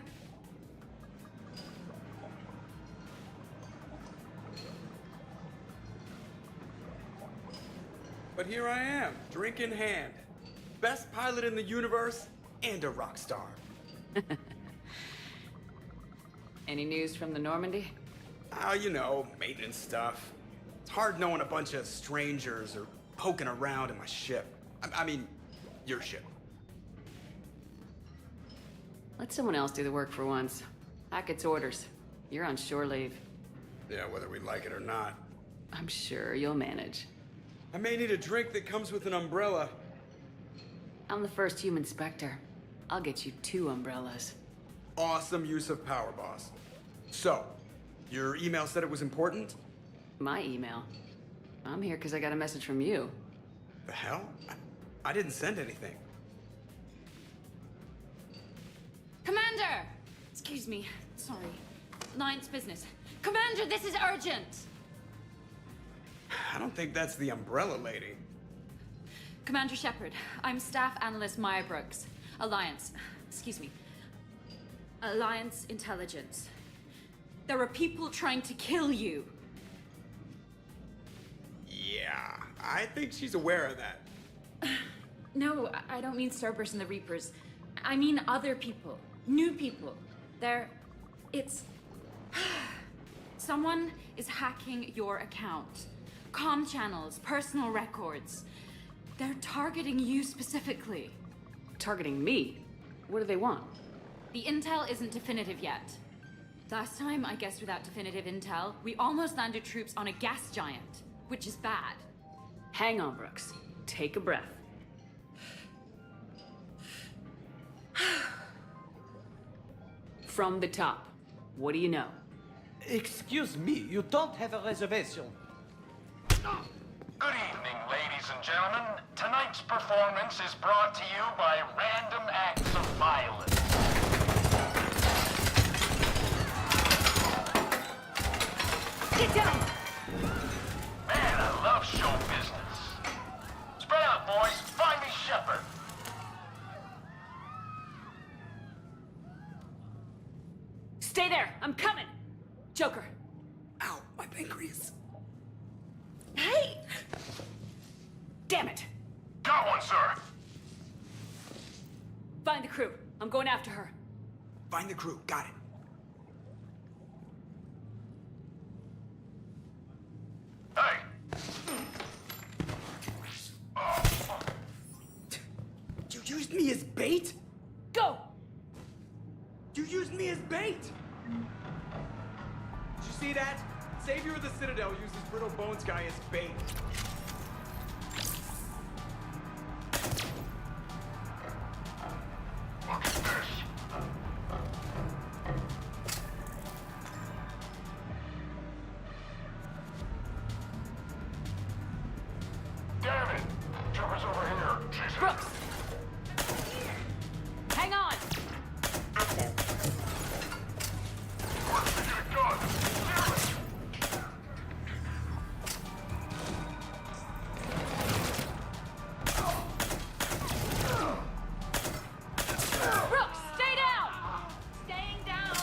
But here I am, drink in hand. Best pilot in the universe and a rock star.
Any news from the Normandy?
You know, maintenance stuff. It's hard knowing a bunch of strangers or poking around in my ship. I mean, your ship.
Let someone else do the work for once. Hackett's orders. You're on shore leave.
Yeah, whether we like it or not.
I'm sure you'll manage.
I may need a drink that comes with an umbrella.
I'm the first human Spectre. I'll get you 2 umbrellas.
Awesome use of power, boss. So, your email said it was important?
My email? I'm here because I got a message from you.
The hell? I didn't send anything.
Commander! Excuse me. Sorry. Alliance business. Commander, this is urgent!
I don't think that's the umbrella lady.
Commander Shepard, I'm Staff Analyst Maya Brooks. Alliance. Excuse me. Alliance Intelligence. There are people trying to kill you.
Yeah, I think she's aware of that.
No, I don't mean Cerberus and the Reapers. I mean other people. New people. It's... Someone is hacking your account. Comm channels, personal records. They're targeting you specifically.
Targeting me? What do they want?
The intel isn't definitive yet. Last time, I guess without definitive intel, we almost landed troops on a gas giant, which is bad.
Hang on, Brooks. Take a breath. From the top, what do you know?
Excuse me, you don't have a reservation.
Good evening, ladies and gentlemen. Tonight's performance is brought to you by random acts of violence.
Get down!
Man, I love show business. Spread out, boys. Find me Shepard.
Stay there! I'm coming! Joker!
Ow, my pancreas.
Hey! Damn it!
Got one, sir.
Find the crew. I'm going after her.
Find the crew. Got it.
Hey!
You used me as bait?
Go!
You used me as bait! Did you see that? Savior of the Citadel uses Brittle Bones guy as bait.
Look at this. Damn it! Joker's over here. She's
Brooks! Hang on!
Where'd she get a gun? Damn it!
Brooks, stay down! Staying down!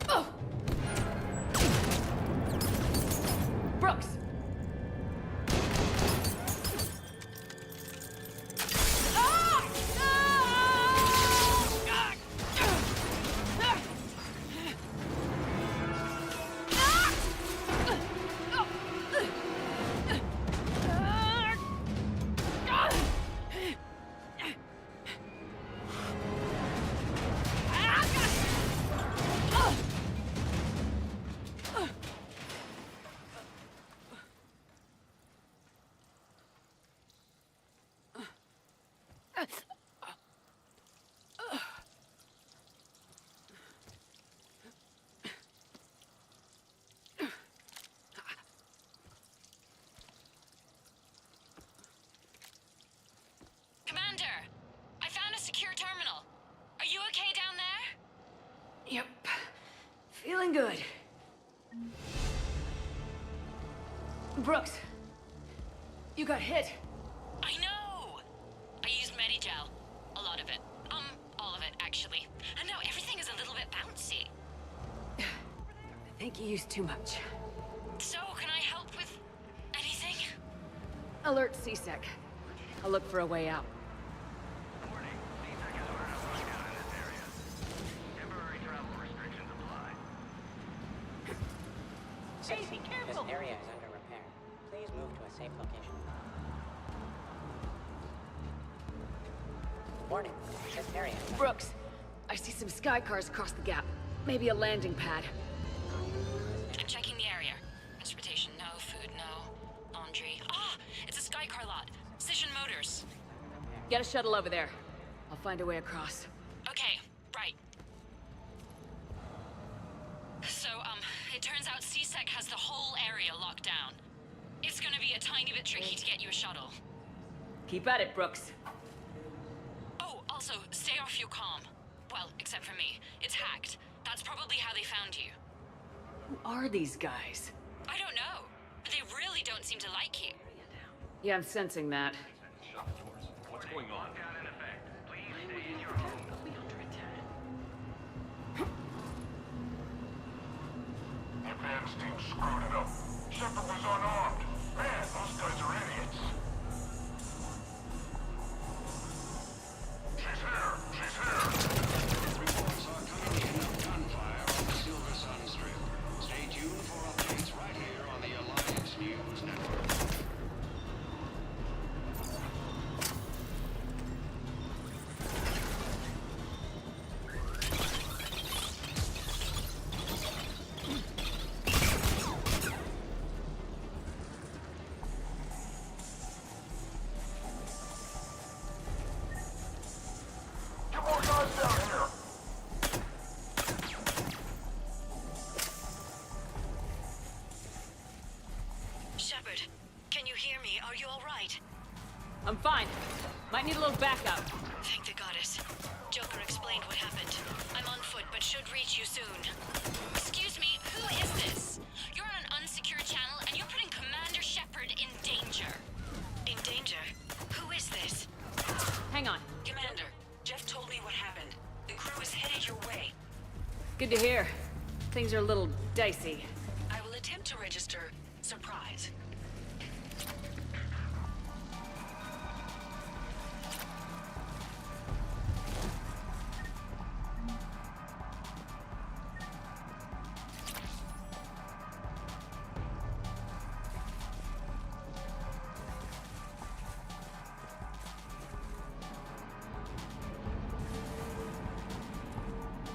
Oh! Brooks! Ah!
Commander, I found a secure terminal. Are you okay down there?
Yep. Feeling good. Brooks, you got hit.
I know! I used Medigel. A lot of it. All of it, actually. And now everything is a little bit bouncy.
I think you used too much.
So, can I help with anything?
Alert CSEC. I'll look for a way out.
Hey, be careful! This area is under repair. Please move to a safe location. Warning, this area is
Brooks, I see some sky cars across the gap. Maybe a landing pad.
I'm checking the area. Transportation, no. Food, no. Laundry. Ah! It's a Skycar lot. Cision Motors.
Get a shuttle over there. I'll find a way across.
Okay, right. So, it turns out CSEC has the whole area locked down. It's gonna be a tiny bit tricky to get you a shuttle.
Keep at it, Brooks.
Oh, also, stay off your comm. Well, except for me. It's hacked. That's probably how they found you.
Who are these guys?
I don't know. They really don't seem to like you.
Yeah, I'm sensing that.
What's going on? Advance team screwed it up. Shepard was unarmed. Man, those guys are idiots. She's here. She's here.
Reports are coming in of gunfire on the Silver Sun Strip. Stay tuned for updates right here on the Alliance News Network.
Are you alright?
I'm fine. Might need a little backup.
Thank the goddess. Joker explained what happened. I'm on foot, but should reach you soon. Excuse me, who is this? You're on an unsecured channel, and you're putting Commander Shepard in danger. In danger? Who is this?
Hang on.
Commander, Jeff told me what happened. The crew is headed your way.
Good to hear. Things are a little dicey.
I will attempt to register surprise.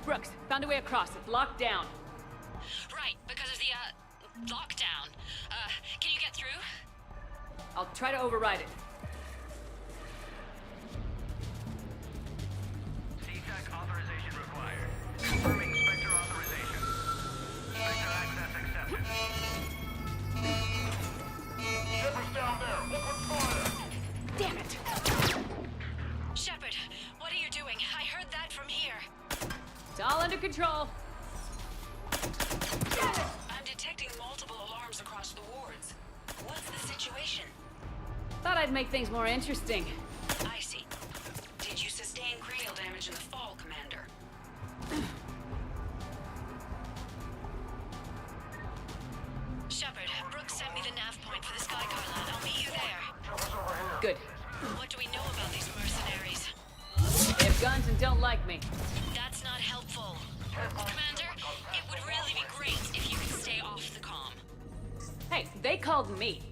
Brooks, found a way across. It's locked down.
Right, because of the, lockdown. Can you get through?
I'll try to override it.
CTAC authorization required. Confirming Spectre authorization. Spectre access accepted. Shepard's down there. Open fire!
Damn it!
Shepard, what are you doing? I heard that from here.
It's all under control.
I'm detecting multiple alarms across the wards. What's the situation?
Thought I'd make things more interesting.
I see. Did you sustain cranial damage in the fall, Commander? Shepard, Brooks sent me the nav point for the Sky Carlot. I'll meet you there.
Good.
What do we know about these mercenaries?
They have guns and don't like me.
That's not helpful. Commander, it would really be great if you could stay off the comm.
Hey, they called me.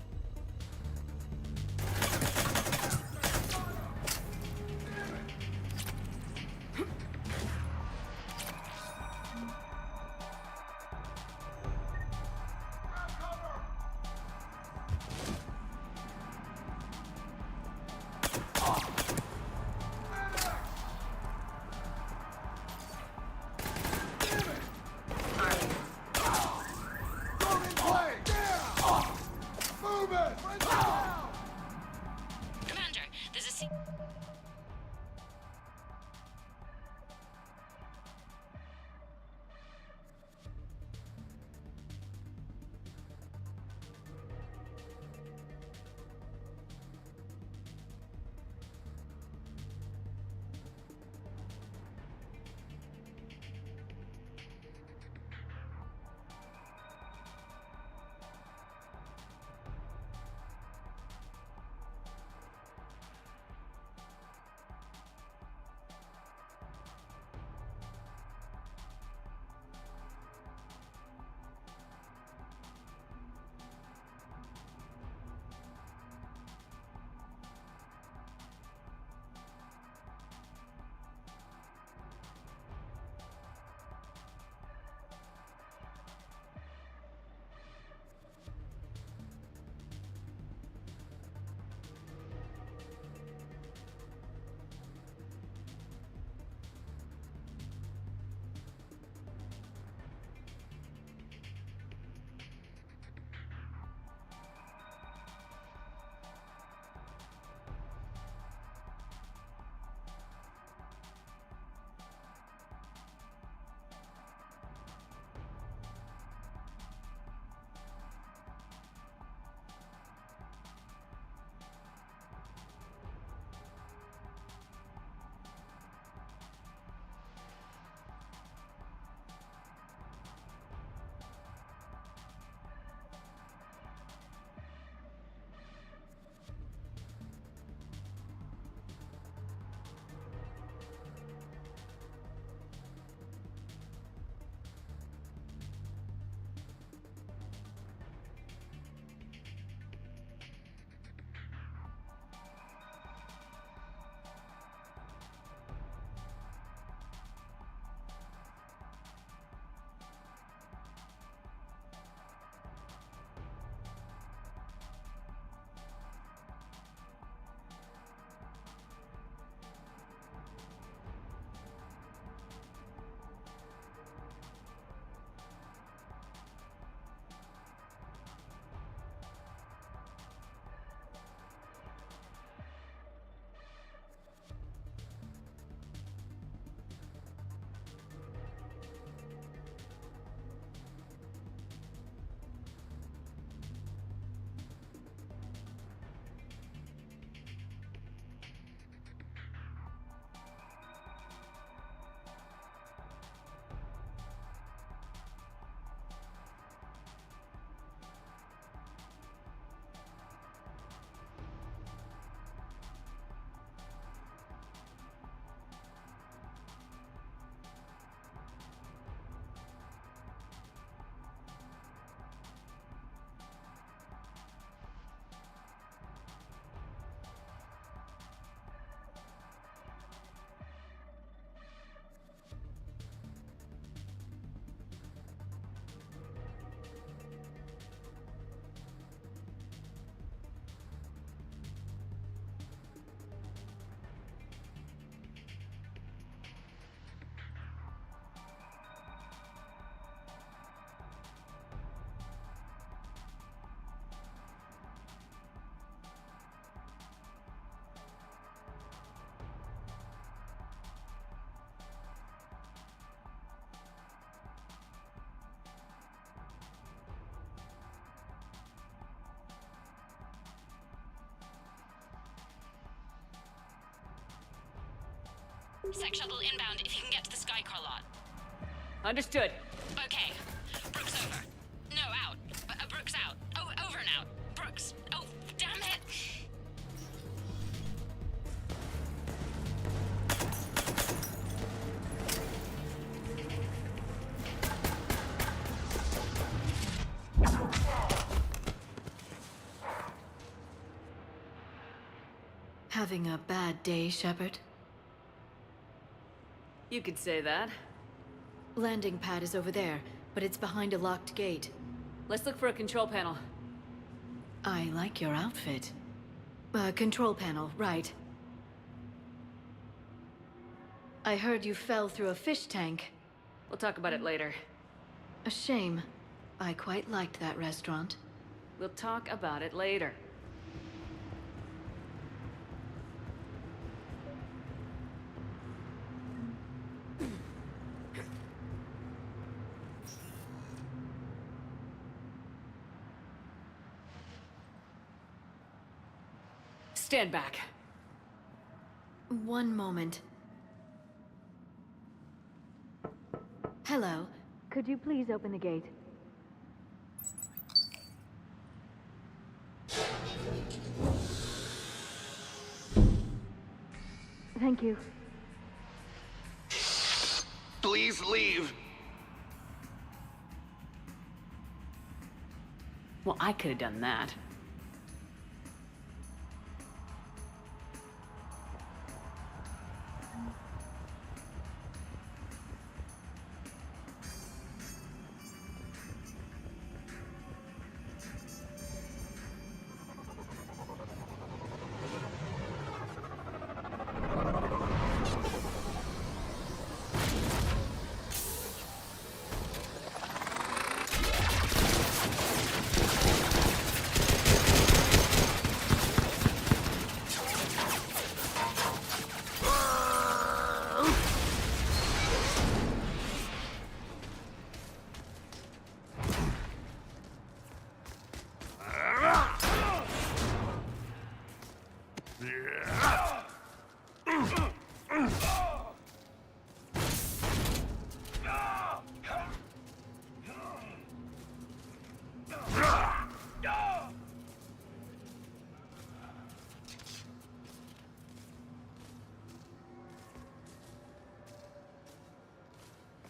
Commander, there's a Sec shuttle inbound if you can get to the Skycar lot.
Understood.
Okay. Brooks over. No, out. Brooks out. Oh, over and out. Brooks. Oh, damn it.
Having a bad day, Shepard?
You could say that.
Landing pad is over there, but it's behind a locked gate.
Let's look for a control panel.
I like your outfit. Control panel, right. I heard you fell through a fish tank.
We'll talk about it later.
A shame. I quite liked that restaurant.
We'll talk about it later. Stand back.
One moment. Hello. Could you please open the gate? Thank you.
Please leave.
Well, I could have done that.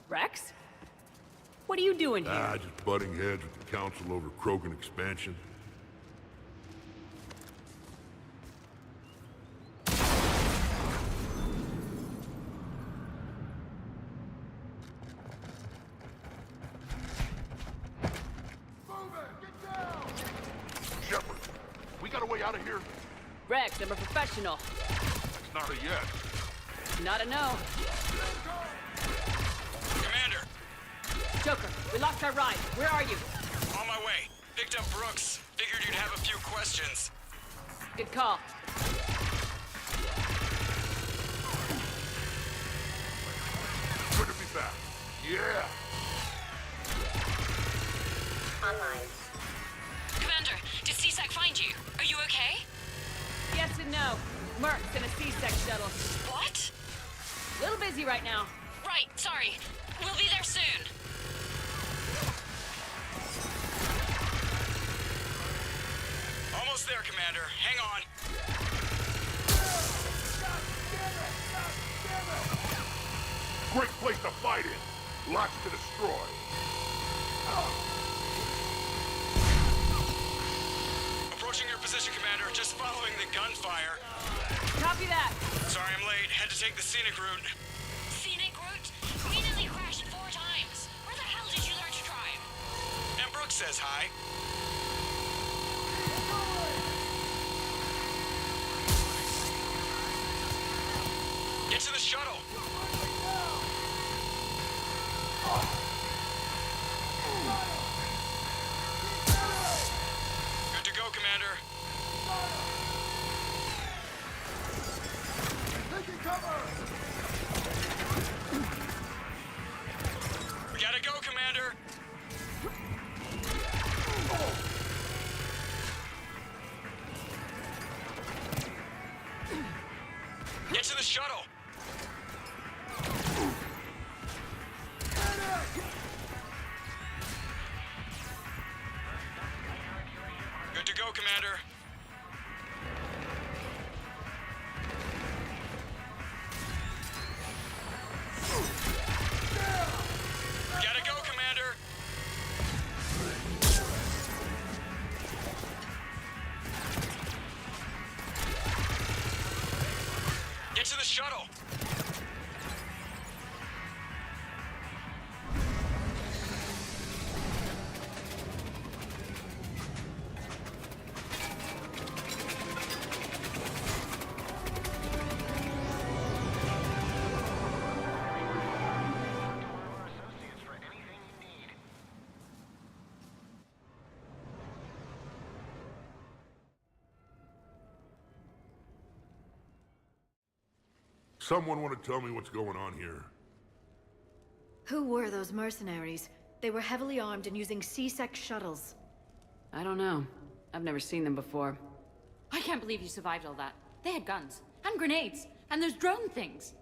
Rex? What are you doing here?
Just butting heads with the council over Krogan expansion.
Shepard, we got a way out of here?
Rex, I'm a professional.
It's not a yes.
Not a no.
Commander!
Joker, we lost our ride. Where are you?
On my way. Picked up Brooks. Figured you'd have a few questions.
Good call.
Good to be back. Yeah!
Online. Commander, did CSAC find you? Are you okay?
Yes and no. Merc's in a C-Sec shuttle.
What?
Little busy right now.
Right, sorry. We'll be there soon.
Almost there, Commander. Hang on.
Great place to fight in. Lots to destroy.
Approaching your position, Commander. Just following the gunfire.
Copy that.
Sorry I'm late. Had to take the scenic route.
Scenic route? We nearly crashed 4 times. Where the hell did you learn to drive?
And Brooks says hi. Get to the shuttle. Good to go, Commander.
Taking cover!
We gotta go, Commander. Get to the shuttle. go, Commander. Gotta go, Commander. Get to the shuttle.
Someone want to tell me what's going on here?
Who were those mercenaries? They were heavily armed and using C-Sec shuttles.
I don't know. I've never seen them before.
I can't believe you survived all that. They had guns, and grenades, and those drone things.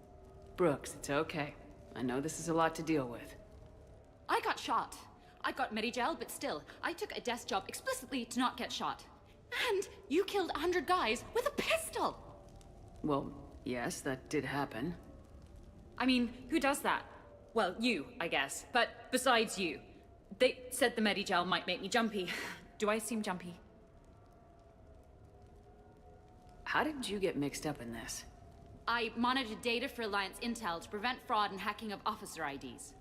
Brooks, it's okay. I know this is a lot to deal with.
I got shot. I got Medigel, but still, I took a desk job explicitly to not get shot. And you killed 100 guys with a pistol!
Well, yes, that did happen.
I mean, who does that? Well, you, I guess. But besides you. They said the Medigel might make me jumpy. Do I seem jumpy?
How did you get mixed up in this?
I monitored data for Alliance intel to prevent fraud and hacking of officer IDs.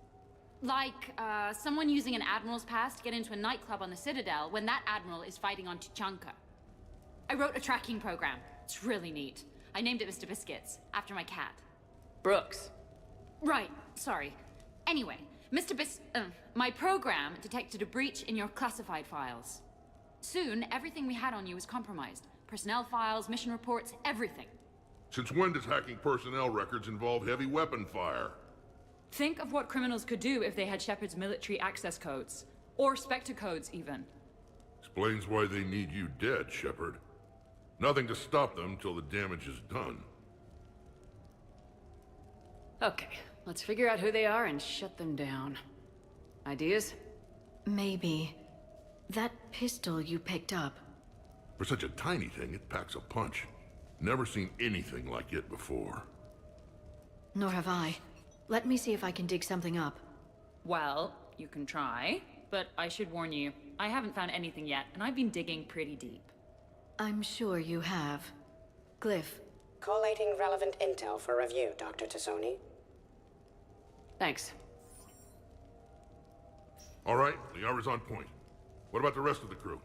Like, someone using an Admiral's pass to get into a nightclub on the Citadel when that Admiral is fighting on Tuchanka. I wrote a tracking program. It's really neat. I named it Mr. Biscuits, after my cat.
Brooks.
Right, sorry. Anyway, my program detected a breach in your classified files. Soon, everything we had on you was compromised. Personnel files, mission reports, everything.
Since when does hacking personnel records involve heavy weapon fire?
Think of what criminals could do if they had Shepard's military access codes. Or Spectre codes, even.
Explains why they need you dead, Shepard. Nothing to stop them till the damage is done.
Okay, let's figure out who they are and shut them down. Ideas?
Maybe. That pistol you picked up.
For such a tiny thing, it packs a punch. Never seen anything like it before.
Nor have I. Let me see if I can dig something up.
Well, you can try, but I should warn you, I haven't found anything yet, and I've been digging pretty deep.
I'm sure you have. Glyph.
Collating relevant intel for review, Dr. Tassoni.
Thanks.
All right, the hour's on point. What about the rest of the crew?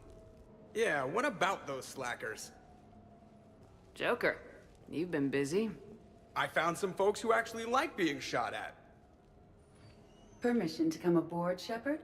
Yeah, what about those slackers?
Joker, you've been busy.
I found some folks who actually like being shot at.
Permission to come aboard, Shepard?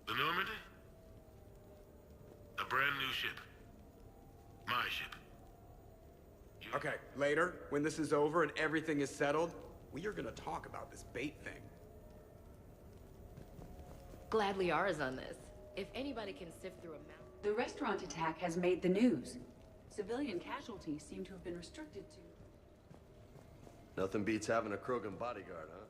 The Normandy? A brand new ship. My ship.
Okay, later, when this is over and everything is settled, we are gonna talk about this bait thing.
Glad Liara's on this. If anybody can sift through a mountain...
The restaurant attack has made the news. Civilian casualties seem to have been restricted to...
Nothing beats having a Krogan bodyguard, huh?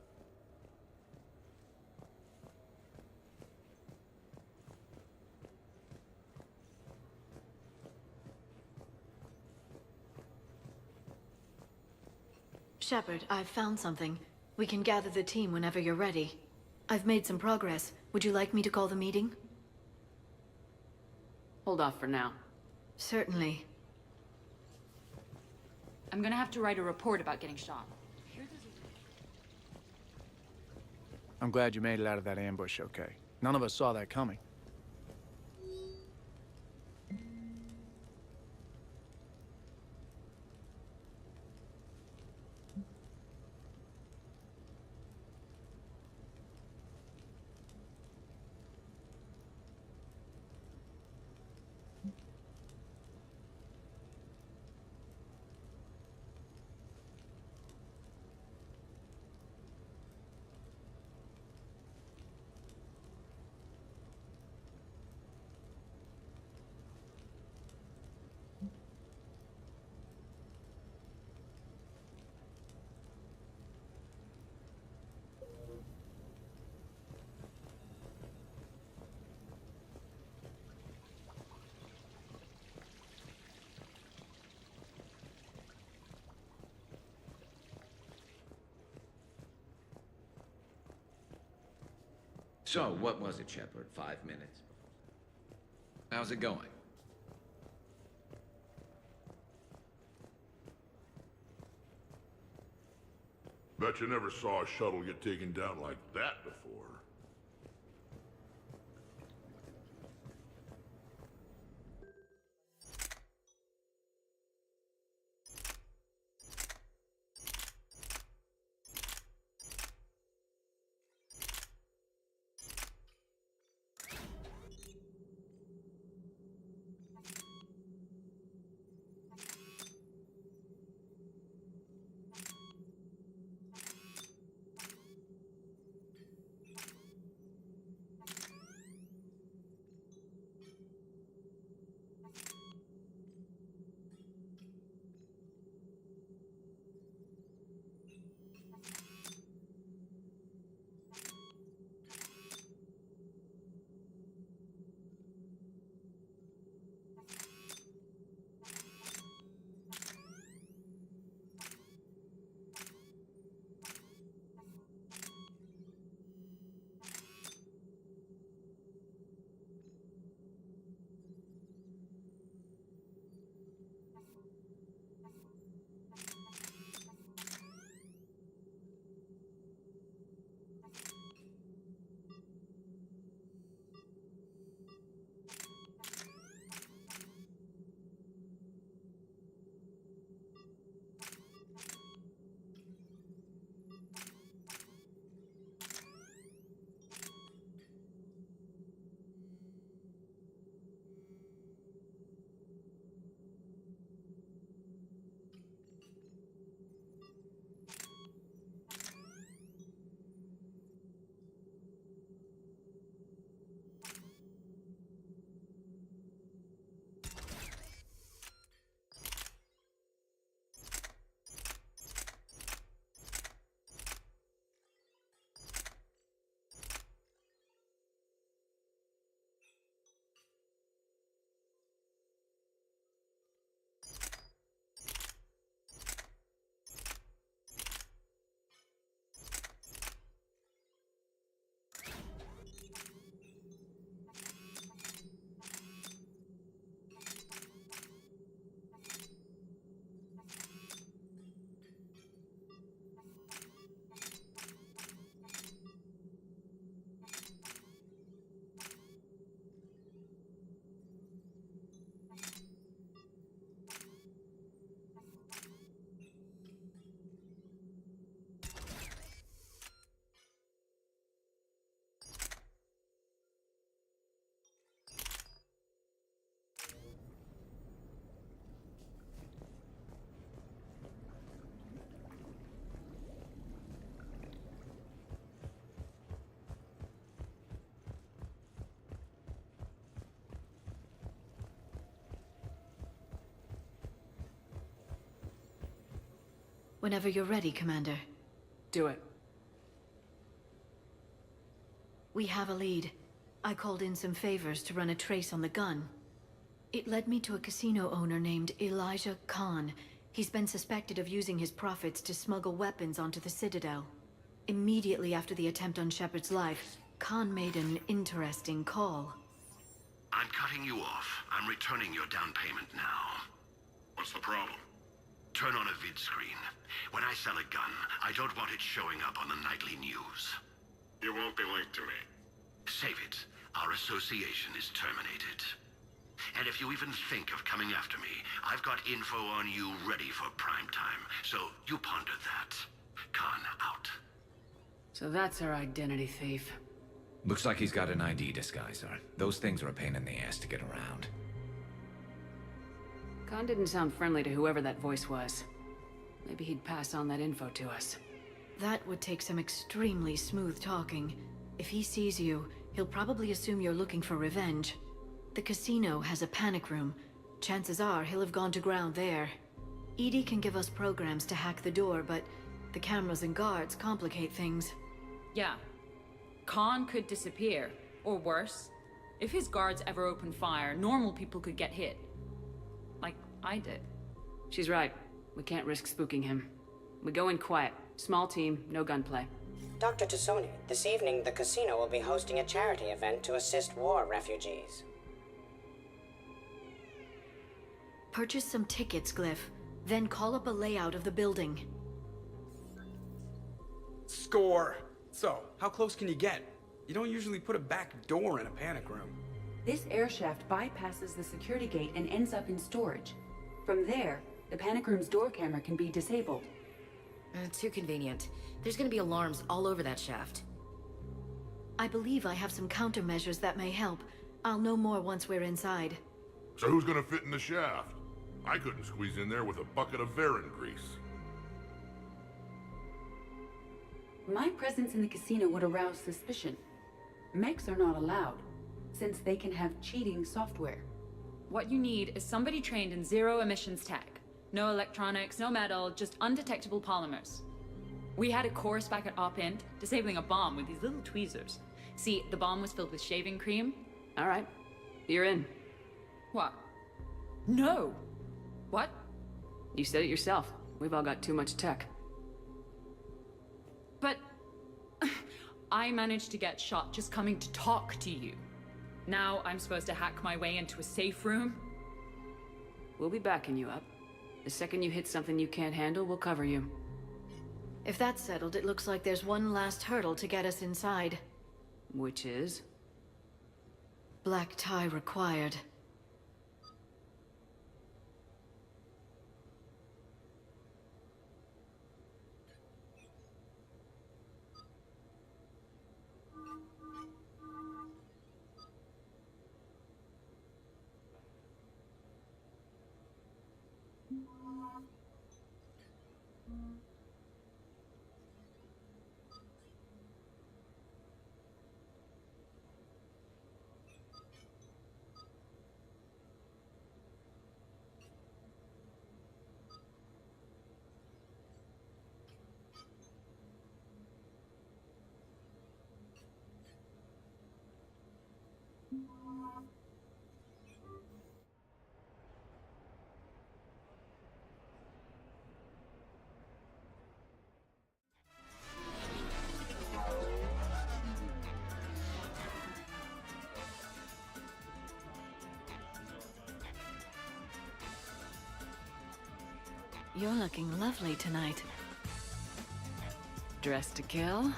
Shepard, I've found something. We can gather the team whenever you're ready. I've made some progress. Would you like me to call the meeting?
Hold off for now.
Certainly.
I'm gonna have to write a report about getting shot.
I'm glad you made it out of that ambush okay. None of us saw that coming.
So, what was it, Shepard? 5 minutes? How's it going?
Bet you never saw a shuttle get taken down like that before.
Whenever you're ready, Commander.
Do it.
We have a lead. I called in some favors to run a trace on the gun. It led me to a casino owner named Elijah Khan. He's been suspected of using his profits to smuggle weapons onto the Citadel. Immediately after the attempt on Shepard's life, Khan made an interesting call.
I'm cutting you off. I'm returning your down payment now. What's the problem? Turn on a vid screen. When I sell a gun, I don't want it showing up on the nightly news.
You won't be linked to me.
Save it. Our association is terminated. And if you even think of coming after me, I've got info on you ready for prime time. So you ponder that. Khan out.
So that's our identity thief.
Looks like he's got an ID disguiser. Those things are a pain in the ass to get around.
Khan didn't sound friendly to whoever that voice was. Maybe he'd pass on that info to us.
That would take some extremely smooth talking. If he sees you, he'll probably assume you're looking for revenge. The casino has a panic room. Chances are he'll have gone to ground there. EDI can give us programs to hack the door, but the cameras and guards complicate things.
Yeah. Khan could disappear. Or worse, if his guards ever open fire, normal people could get hit. Like I did.
She's right. We can't risk spooking him. We go in quiet. Small team, no gunplay.
Dr. Tassoni, this evening the casino will be hosting a charity event to assist war refugees.
Purchase some tickets, Glyph. Then call up a layout of the building.
Score! So, how close can you get? You don't usually put a back door in a panic room.
This air shaft bypasses the security gate and ends up in storage. From there, the panic room's door camera can be disabled.
Too convenient. There's gonna be alarms all over that shaft.
I believe I have some countermeasures that may help. I'll know more once we're inside.
So who's gonna fit in the shaft? I couldn't squeeze in there with a bucket of Varan grease.
My presence in the casino would arouse suspicion. Mechs are not allowed, since they can have cheating software.
What you need is somebody trained in zero emissions tech. No electronics, no metal, just undetectable polymers. We had a course back at Op-Int, disabling a bomb with these little tweezers. See, the bomb was filled with shaving cream.
All right, you're in.
What? No! What?
You said it yourself. We've all got too much tech.
But I managed to get shot just coming to talk to you. Now I'm supposed to hack my way into a safe room?
We'll be backing you up. The second you hit something you can't handle, we'll cover you.
If that's settled, it looks like there's one last hurdle to get us inside.
Which is?
Black tie required. You're looking lovely tonight. Dressed to kill?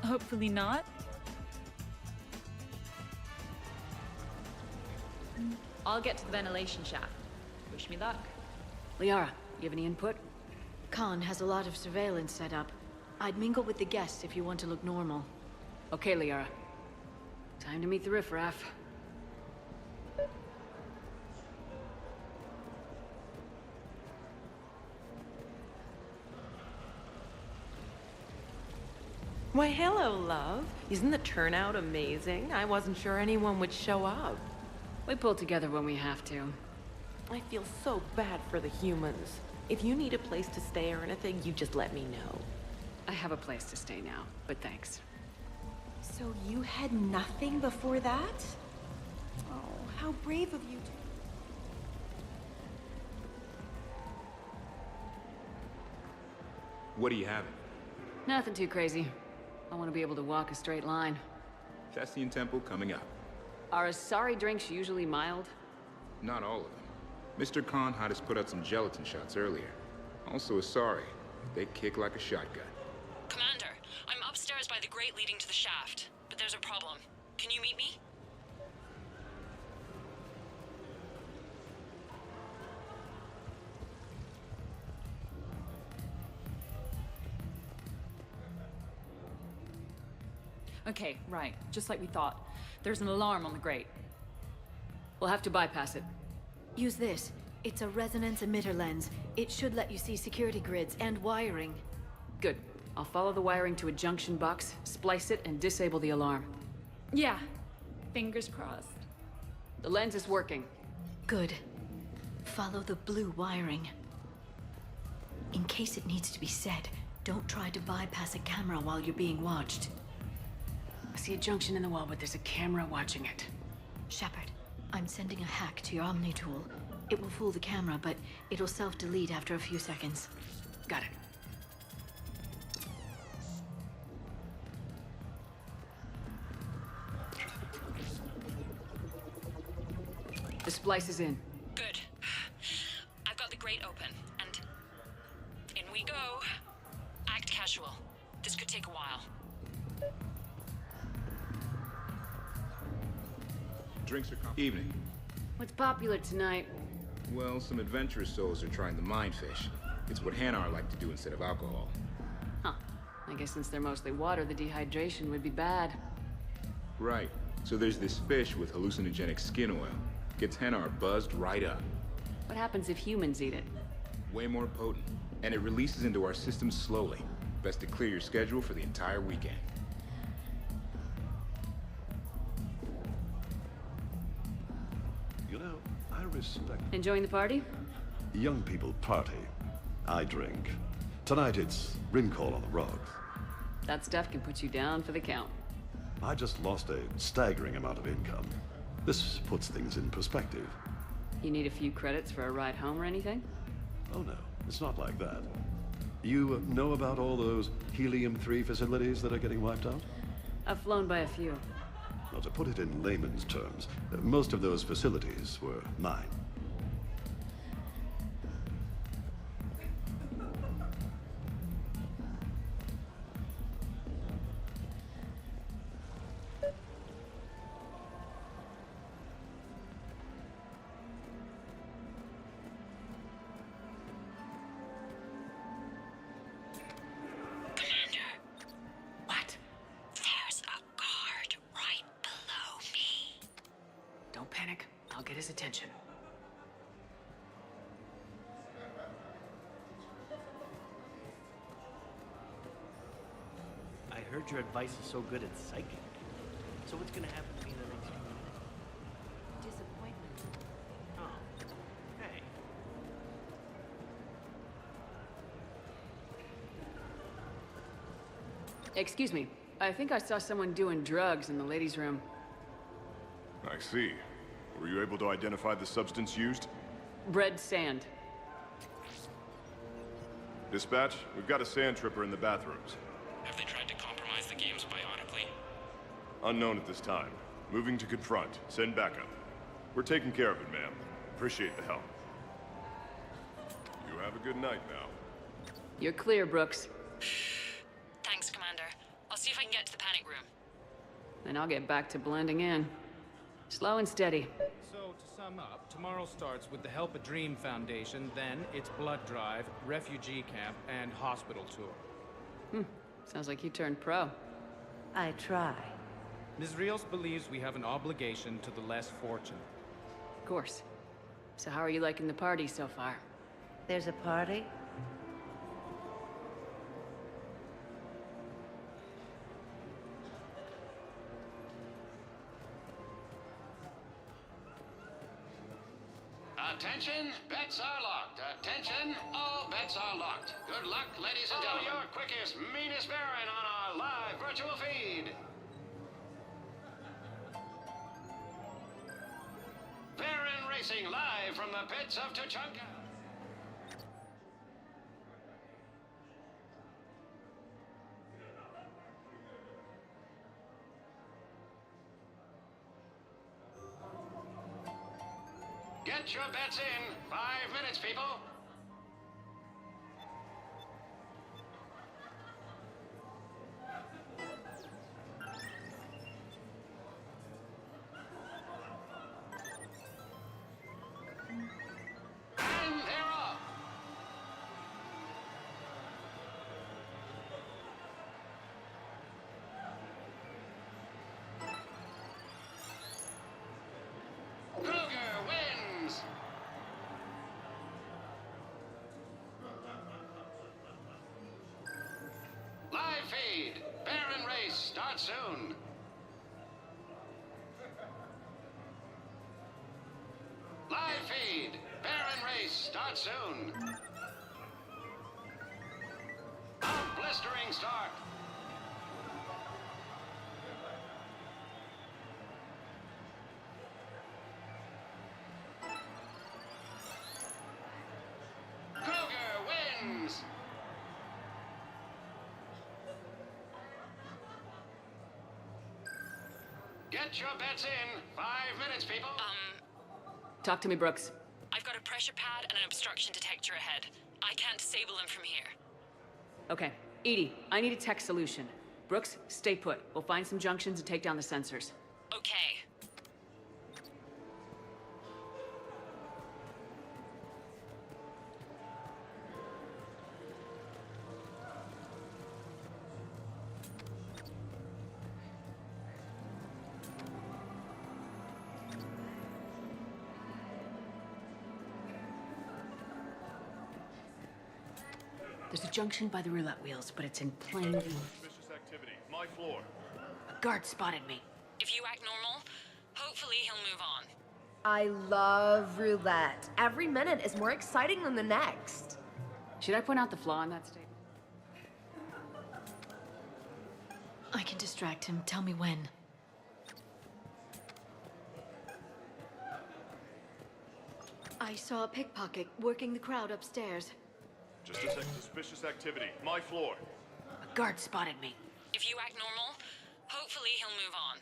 Hopefully not. I'll get to the ventilation shaft. Wish me luck.
Liara, you have any input?
Khan has a lot of surveillance set up. I'd mingle with the guests if you want to look normal.
Okay, Liara. Time to meet the riffraff.
Why, hello, love. Isn't the turnout amazing? I wasn't sure anyone would show up.
We pull together when we have to.
I feel so bad for the humans. If you need a place to stay or anything, you just let me know.
I have a place to stay now, but thanks.
So you had nothing before that? Oh, how brave of you to...
What do you have?
Nothing too crazy. I want to be able to walk a straight line.
Castian Temple coming up.
Are Asari drinks usually mild?
Not all of them. Mr. Khan had us put out some gelatin shots earlier. Also Asari. They kick like a shotgun.
Commander, I'm upstairs by the grate leading to the shaft, but there's a problem. Can you meet me?
Okay, right. Just like we thought. There's an alarm on the grate.
We'll have to bypass it.
Use this. It's a resonance emitter lens. It should let you see security grids and wiring.
Good. I'll follow the wiring to a junction box, splice it, and disable the alarm.
Yeah. Fingers crossed.
The lens is working.
Good. Follow the blue wiring. In case it needs to be said, don't try to bypass a camera while you're being watched.
I see a junction in the wall, but there's a camera watching it.
Shepard, I'm sending a hack to your Omni tool. It will fool the camera, but it'll self-delete after a few seconds.
Got it. splice is in.
Good. I've got the grate open, and in we go. Act casual. This could take a while.
Drinks are evening.
What's popular tonight?
Well, some adventurous souls are trying the mindfish. It's what Hanar like to do instead of alcohol.
Huh. I guess since they're mostly water, the dehydration would be bad.
Right. So there's this fish with hallucinogenic skin oil. Gets Hanar buzzed right up.
What happens if humans eat it?
Way more potent. And it releases into our system slowly. Best to clear your schedule for the entire weekend.
You know, I respect...
Enjoying the party?
Young people party. I drink. Tonight it's ring call on the rocks.
That stuff can put you down for the count.
I just lost a staggering amount of income. This puts things in perspective.
You need a few credits for a ride home or anything?
Oh no, it's not like that. You know about all those helium-3 facilities that are getting wiped out?
I've flown by a few.
Well, to put it in layman's terms, most of those facilities were mine.
Attention.
I heard your advice is so good at psychic. So what's gonna happen to me in the next few minutes? Disappointment. Oh. Hey.
Excuse me. I think I saw someone doing drugs in the ladies' room.
I see. Were you able to identify the substance used?
Red sand.
Dispatch, we've got a sand tripper in the bathrooms.
Have they tried to compromise the games biotically?
Unknown at this time. Moving to confront. Send backup. We're taking care of it, ma'am. Appreciate the help. You have a good night now.
You're clear, Brooks.
Thanks, Commander. I'll see if I can get to the panic room.
Then I'll get back to blending in. Slow and steady.
So, to sum up, tomorrow starts with the Help a Dream Foundation, then it's blood drive, refugee camp, and hospital tour.
Sounds like you turned pro.
I try.
Ms. Rios believes we have an obligation to the less fortunate.
Of course. So how are you liking the party so far?
There's a party?
Attention, bets are locked. Attention, all bets are locked. Good luck, ladies and gentlemen. Your quickest, meanest Baron on our live virtual feed. Baron Racing live from the pits of Tuchanka. Get your bets in. 5 minutes, people. And they're off. Kruger wins. Live feed. Baron race starts soon. Live feed. Baron race starts soon. A blistering start. Kruger wins. Get your bets in. 5 minutes, people.
Talk to me, Brooks.
I've got a pressure pad and an obstruction detector ahead. I can't disable them from here.
Okay. Edie, I need a tech solution. Brooks, stay put. We'll find some junctions and take down the sensors.
Okay.
There's a junction by the roulette wheels, but it's in plain view.
Suspicious activity. My floor.
A guard spotted me.
If you act normal, hopefully he'll move on.
I love roulette. Every minute is more exciting than the next.
Should I point out the flaw in that statement?
I can distract him. Tell me when. I saw a pickpocket working the crowd upstairs.
Just a sec. Suspicious activity. My floor.
A guard spotted me.
If you act normal, hopefully he'll move on.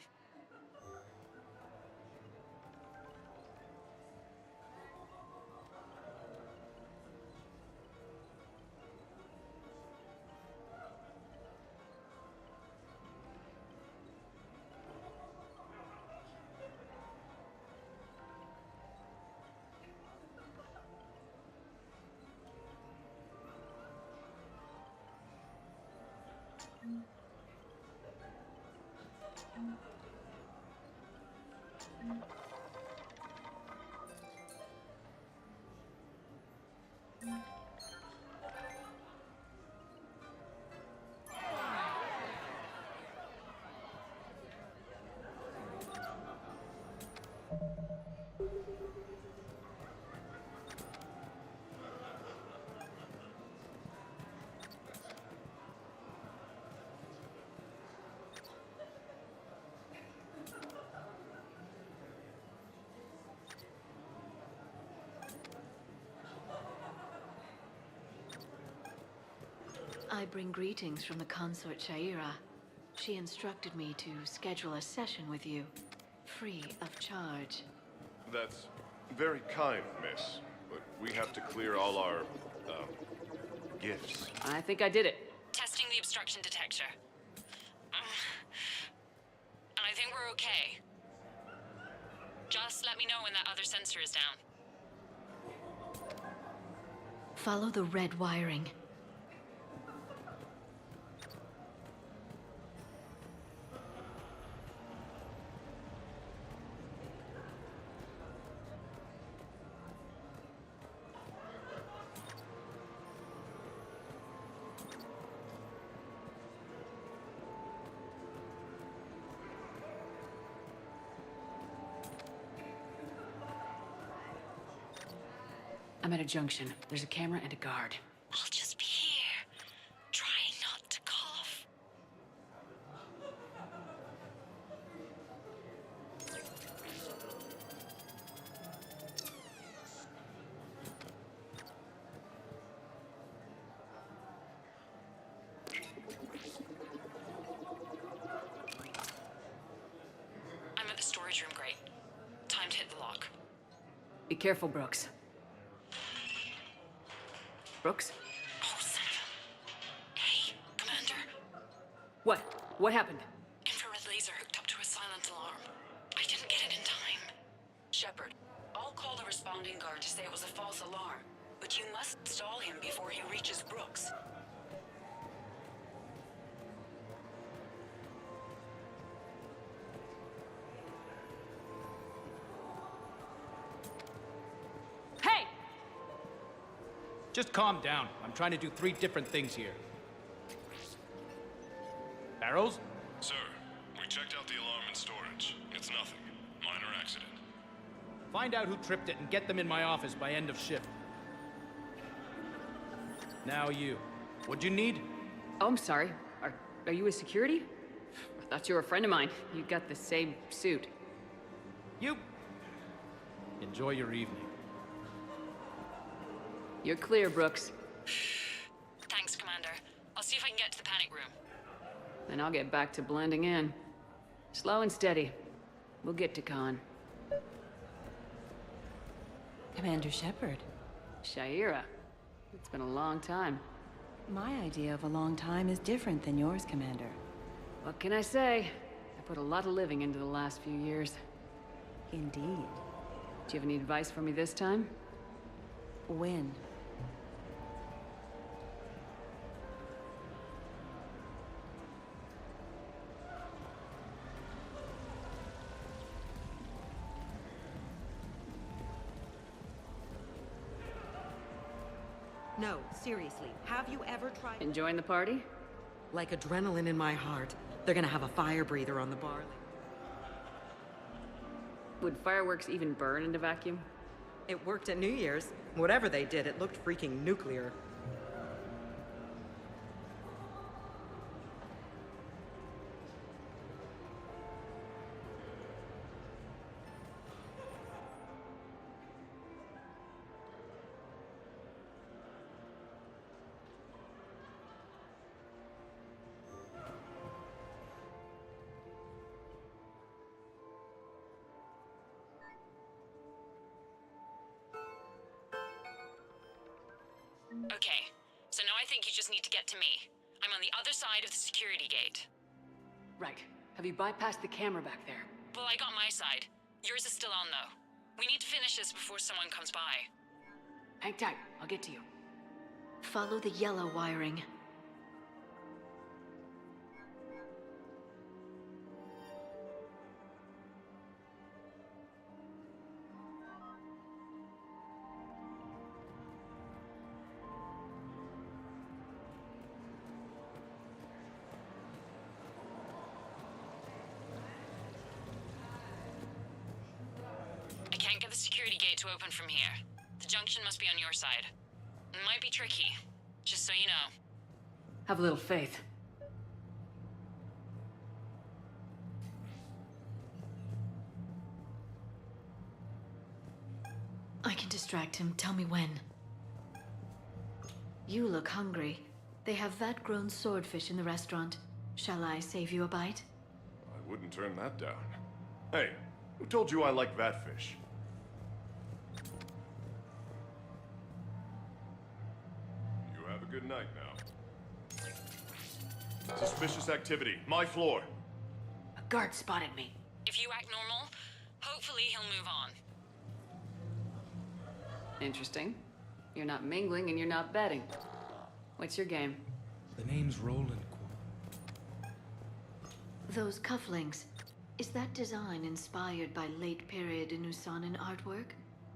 I bring greetings from the consort Shaira. She instructed me to schedule a session with you, free of charge.
That's very kind, miss. But we have to clear all our, gifts.
I think I did it.
Testing the obstruction detector. And I think we're okay. Just let me know when that other sensor is down.
Follow the red wiring.
I'm at a junction. There's a camera and a guard.
I'll just be here, trying not to cough. I'm at the storage room, great. Time to hit the lock.
Be careful, Brooks. Brooks?
Oh, son of a... Hey, Commander.
What? What happened?
Infrared laser hooked up to a silent alarm. I didn't get it in time.
Shepard, I'll call the responding guard to say it was a false alarm, but you must stall him before he reaches Brooks.
Hey!
Just calm down. I'm trying to do 3 different things here. Barrows?
Sir, we checked out the alarm in storage. It's nothing. Minor accident.
Find out who tripped it and get them in my office by end of shift. Now you. What'd you need?
Oh, I'm sorry. Are you a security? I thought you were a friend of mine. You got the same suit.
You... Enjoy your evening.
You're clear, Brooks.
Thanks, Commander. I'll see if I can get to the panic room.
Then I'll get back to blending in. Slow and steady. We'll get to Khan.
Commander Shepard.
Shaira. It's been a long time.
My idea of a long time is different than yours, Commander.
What can I say? I put a lot of living into the last few years.
Indeed.
Do you have any advice for me this time?
When?
No, seriously, have you ever tried—
Enjoying the party?
Like adrenaline in my heart. They're gonna have a fire breather on the bar.
Would fireworks even burn in a vacuum?
It worked at New Year's. Whatever they did, it looked freaking nuclear.
Okay, so now I think you just need to get to me. I'm on the other side of the security gate.
Right. Have you bypassed the camera back there?
Well, I got my side. Yours is still on, though. We need to finish this before someone comes by.
Hang tight. I'll get to you.
Follow the yellow wiring.
I can't get the security gate to open from here. The junction must be on your side. It might be tricky, just so you know.
Have a little faith.
I can distract him. Tell me when. You look hungry. They have vat-grown swordfish in the restaurant. Shall I save you a bite?
I wouldn't turn that down. Hey, who told you I like that fish? You have a good night now. Suspicious activity. My floor.
A guard spotted me.
If you act normal, hopefully he'll move on.
Interesting. You're not mingling and you're not betting. What's your game?
The name's Roland.
Those cufflinks. Is that design inspired by late-period Inusanan artwork?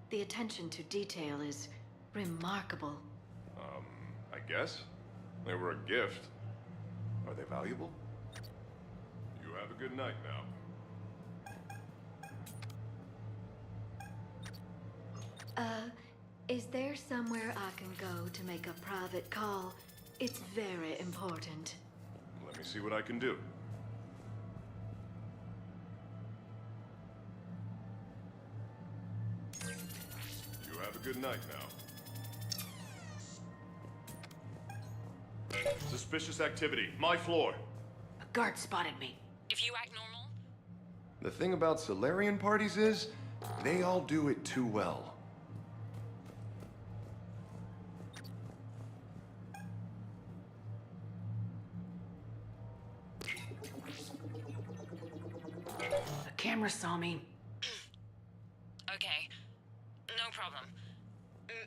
The attention to detail is remarkable.
I guess. They were a gift. Are they valuable? You have a good night now.
Is there somewhere I can go to make a private call? It's very important.
Let me see what I can do. You have a good night now. Suspicious activity. My floor.
A guard spotted me.
If you act normal...
The thing about Solarian parties is, they all do it too well.
The camera saw me.
Okay, no problem.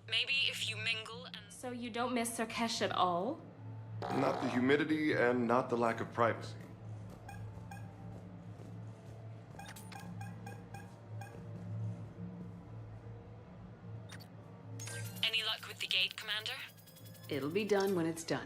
Maybe if you mingle and...
So you don't miss Sarkesh at all?
Not the humidity and not the lack of privacy.
Any luck with the gate, Commander?
It'll be done when it's done.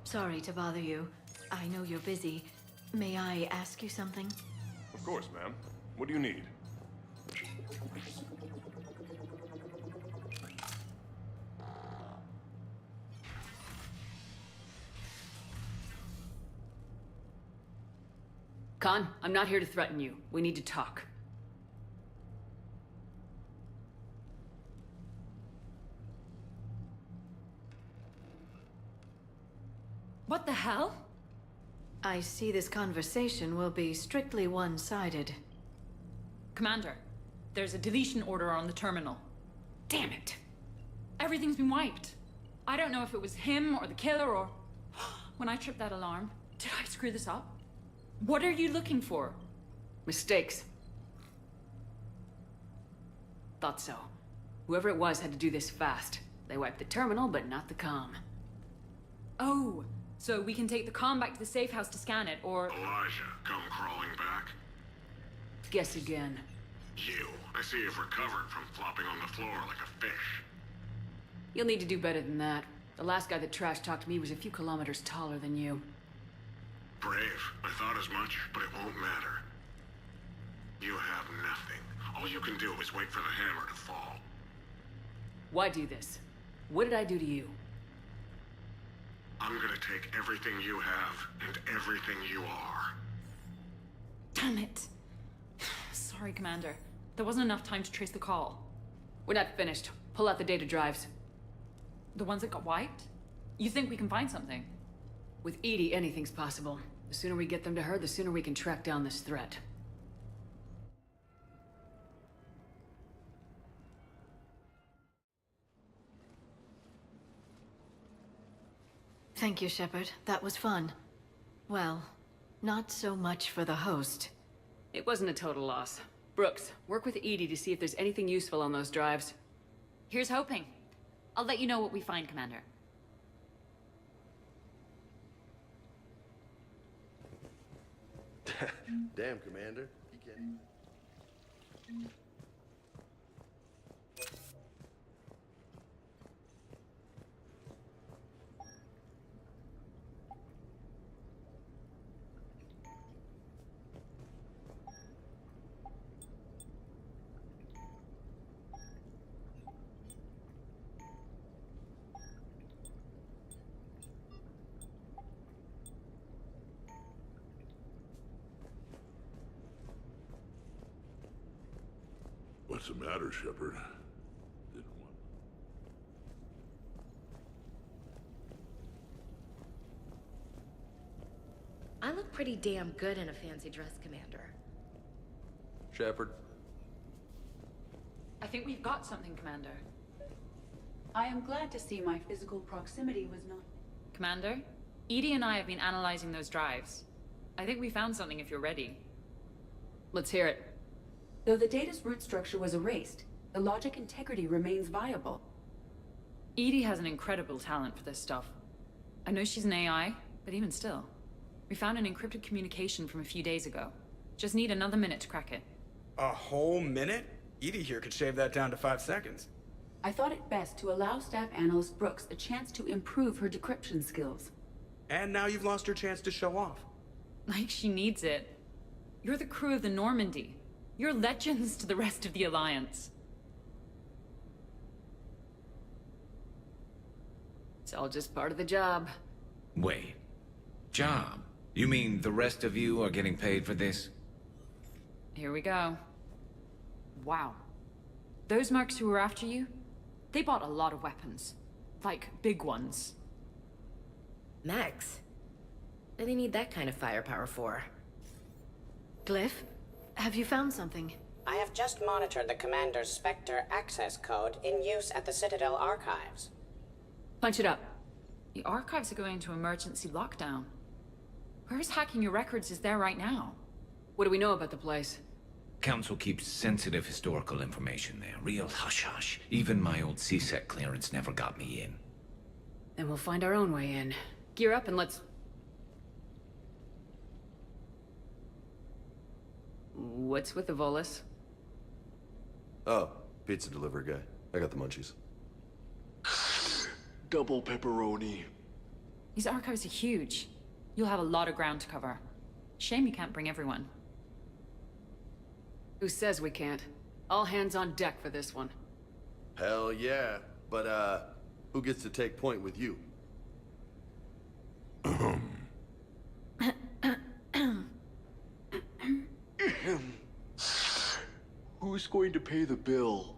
Sorry to bother you. I know you're busy. May I ask you something?
Of course, ma'am. What do you need?
Khan, I'm not here to threaten you. We need to talk.
hell?
I see this conversation will be strictly one-sided.
Commander, there's a deletion order on the terminal. Damn it. Everything's been wiped. I don't know if it was him or the killer or... When I tripped that alarm, did I screw this up? What are you looking for?
Mistakes. Thought so. Whoever it was had to do this fast. They wiped the terminal, but not the comm.
Oh, so we can take the comm back to the safe house to scan it, or...
Elijah, come crawling back.
Guess again.
You. I see you've recovered from flopping on the floor like a fish.
You'll need to do better than that. The last guy that trash-talked me was a few kilometers taller than you.
Brave. I thought as much, but it won't matter. You have nothing. All you can do is wait for the hammer to fall.
Why do this? What did I do to you?
I'm gonna take everything you have and everything you are.
Damn it. Sorry, Commander. There wasn't enough time to trace the call.
We're not finished. Pull out the data drives.
The ones that got wiped? You think we can find something?
With Edie, anything's possible. The sooner we get them to her, the sooner we can track down this threat.
Thank you, Shepard. That was fun. Well, not so much for the host.
It wasn't a total loss. Brooks, work with Edie to see if there's anything useful on those drives.
Here's hoping. I'll let you know what we find, Commander.
Damn, Commander. You can...
What's the matter, Shepard? Didn't want...
I look pretty damn good in a fancy dress, Commander.
Shepard?
I think we've got something, Commander.
I am glad to see my physical proximity was not...
Commander, Edie and I have been analyzing those drives. I think we found something if you're ready.
Let's hear it.
Though the data's root structure was erased, the logic integrity remains viable.
Edie has an incredible talent for this stuff. I know she's an AI, but even still. We found an encrypted communication from a few days ago. Just need another minute to crack it.
A whole minute? Edie here could shave that down to 5 seconds.
I thought it best to allow Staff Analyst Brooks a chance to improve her decryption skills.
And now you've lost your chance to show off.
Like she needs it. You're the crew of the Normandy. You're legends to the rest of the Alliance.
It's all just part of the job.
Wait. Job? You mean the rest of you are getting paid for this?
Here we go. Wow. Those mercs who were after you, they bought a lot of weapons. Like, big ones.
Max? What do they need that kind of firepower for?
Glyph, have you found something?
I have just monitored the Commander's Spectre access code in use at the Citadel archives.
Punch it up.
The archives are going into emergency lockdown. Whoever's hacking your records is there right now.
What do we know about the place?
Council keeps sensitive historical information there. Real hush-hush. Even my old CSEC clearance never got me in.
Then we'll find our own way in. Gear up and let's... What's with the Volus?
Oh, pizza delivery guy. I got the munchies.
Double pepperoni.
These archives are huge. You'll have a lot of ground to cover. Shame you can't bring everyone.
Who says we can't? All hands on deck for this one.
Hell yeah. But, who gets to take point with you?
Who's going to pay the bill?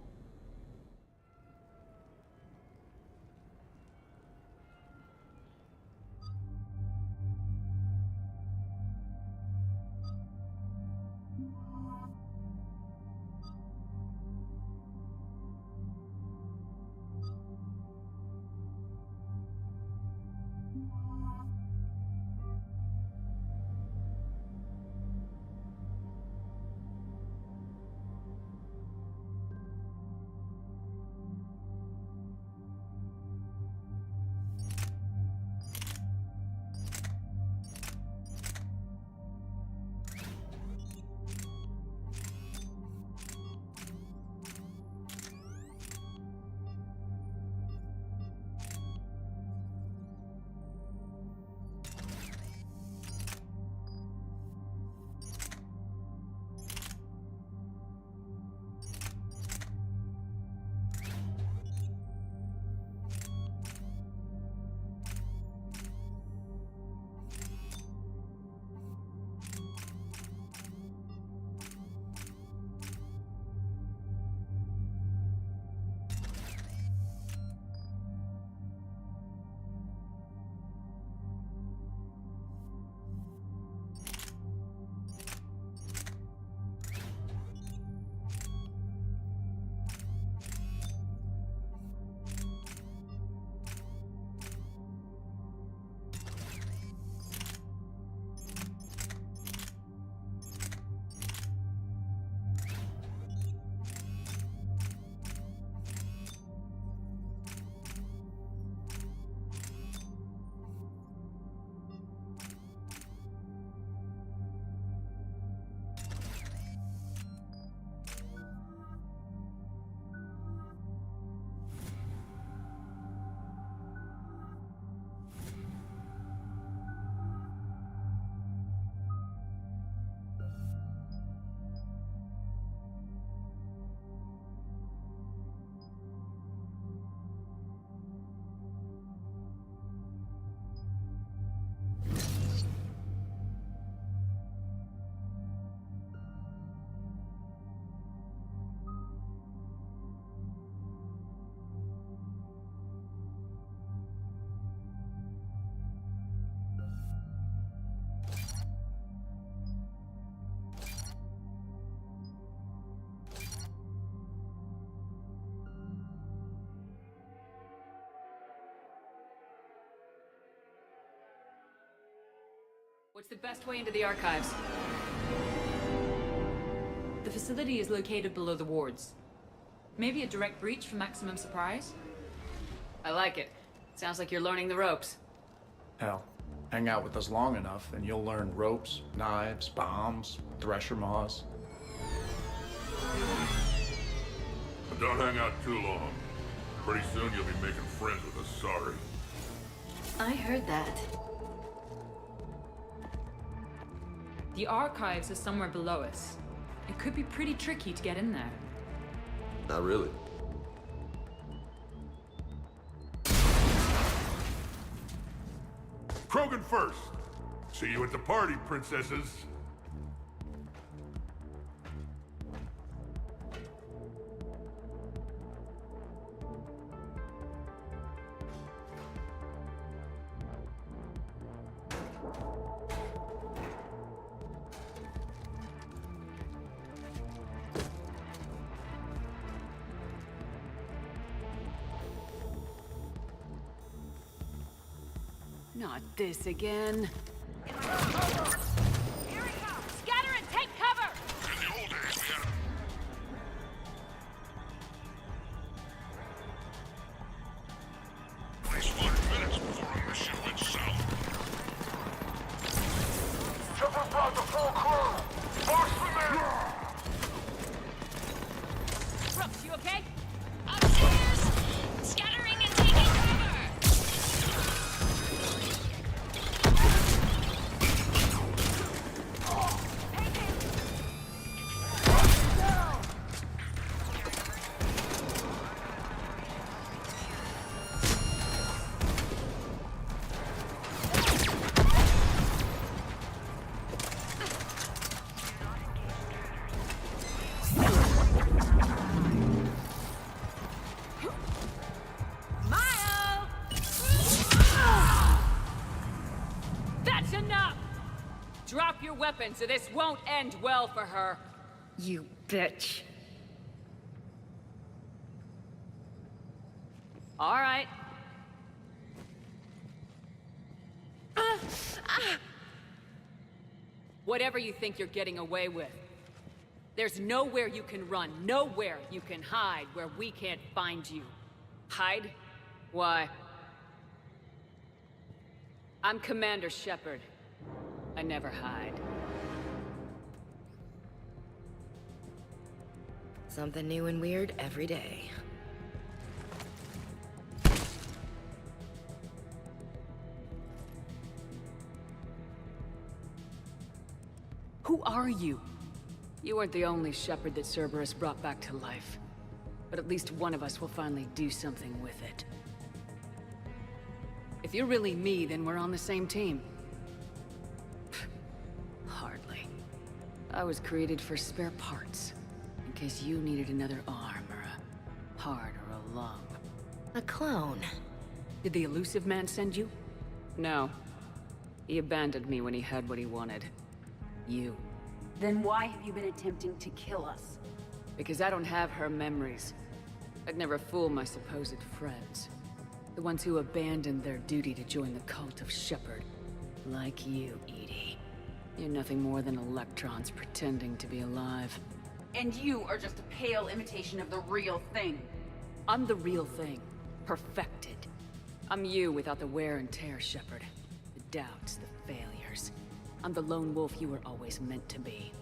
What's the best way into the archives?
The facility is located below the wards. Maybe a direct breach for maximum surprise?
I like it. Sounds like you're learning the ropes.
Hell, hang out with us long enough and you'll learn ropes, knives, bombs, thresher maws.
But don't hang out too long. Pretty soon you'll be making friends with us, sorry.
I heard that.
The archives are somewhere below us. It could be pretty tricky to get in there.
Not really. Krogan first. See you at the party, princesses.
Not this again.
Scatter and take cover!
In the old days, we had a... Nice 5 minutes before our mission went south. Shepard brought the full crew! March from there!
Brooks, you okay?
Upstairs! Scattering and taking cover!
That's enough! Drop your weapons or this won't end well for her.
You bitch.
All right. Whatever you think you're getting away with. There's nowhere you can run, nowhere you can hide where we can't find you. Hide? Why? I'm Commander Shepard. I never hide.
Something new and weird every day.
Who are you? You weren't the only Shepard that Cerberus brought back to life. But at least one of us will finally do something with it. If you're really me, then we're on the same team. Hardly. I was created for spare parts. In case you needed another arm, or a heart, or a lung.
A clone.
Did the elusive man send you? No. He abandoned me when he had what he wanted. You.
Then why have you been attempting to kill us?
Because I don't have her memories. I'd never fool my supposed friends. The ones who abandoned their duty to join the cult of Shepard. Like you, Edie. You're nothing more than electrons pretending to be alive.
And you are just a pale imitation of the real thing.
I'm the real thing. Perfected. I'm you without the wear and tear, Shepard. The doubts, the failures. I'm the lone wolf you were always meant to be.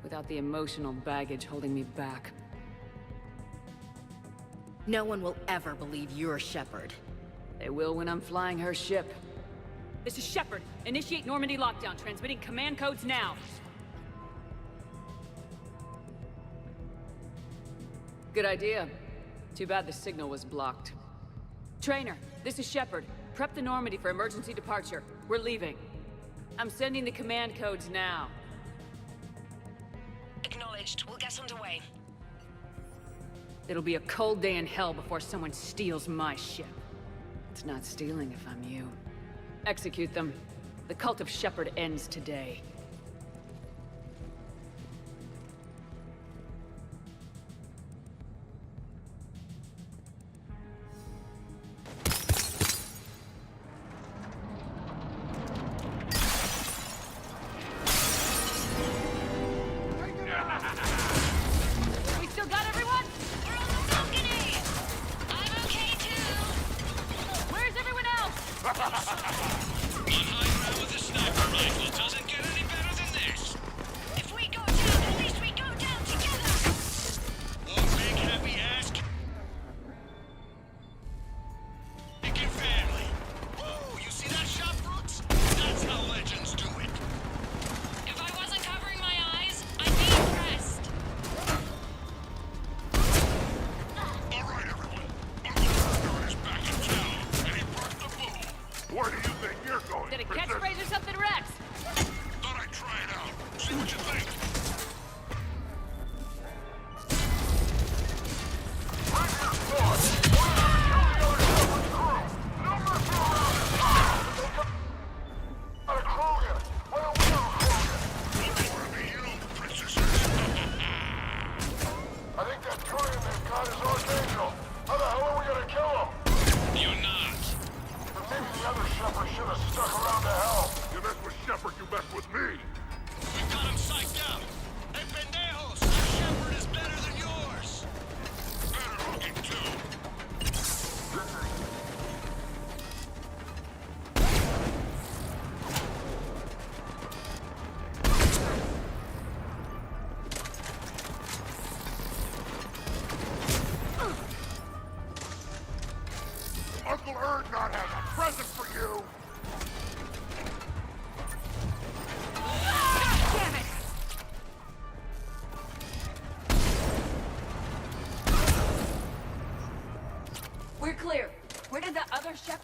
Without the emotional baggage holding me back.
No one will ever believe you're Shepard.
They will when I'm flying her ship. This is Shepard. Initiate Normandy lockdown. Transmitting command codes now. Good idea. Too bad the signal was blocked. Trainer, this is Shepard. Prep the Normandy for emergency departure. We're leaving. I'm sending the command codes now.
Acknowledged. We'll get underway.
It'll be a cold day in hell before someone steals my ship. It's not stealing if I'm you. Execute them. The cult of Shepard ends today.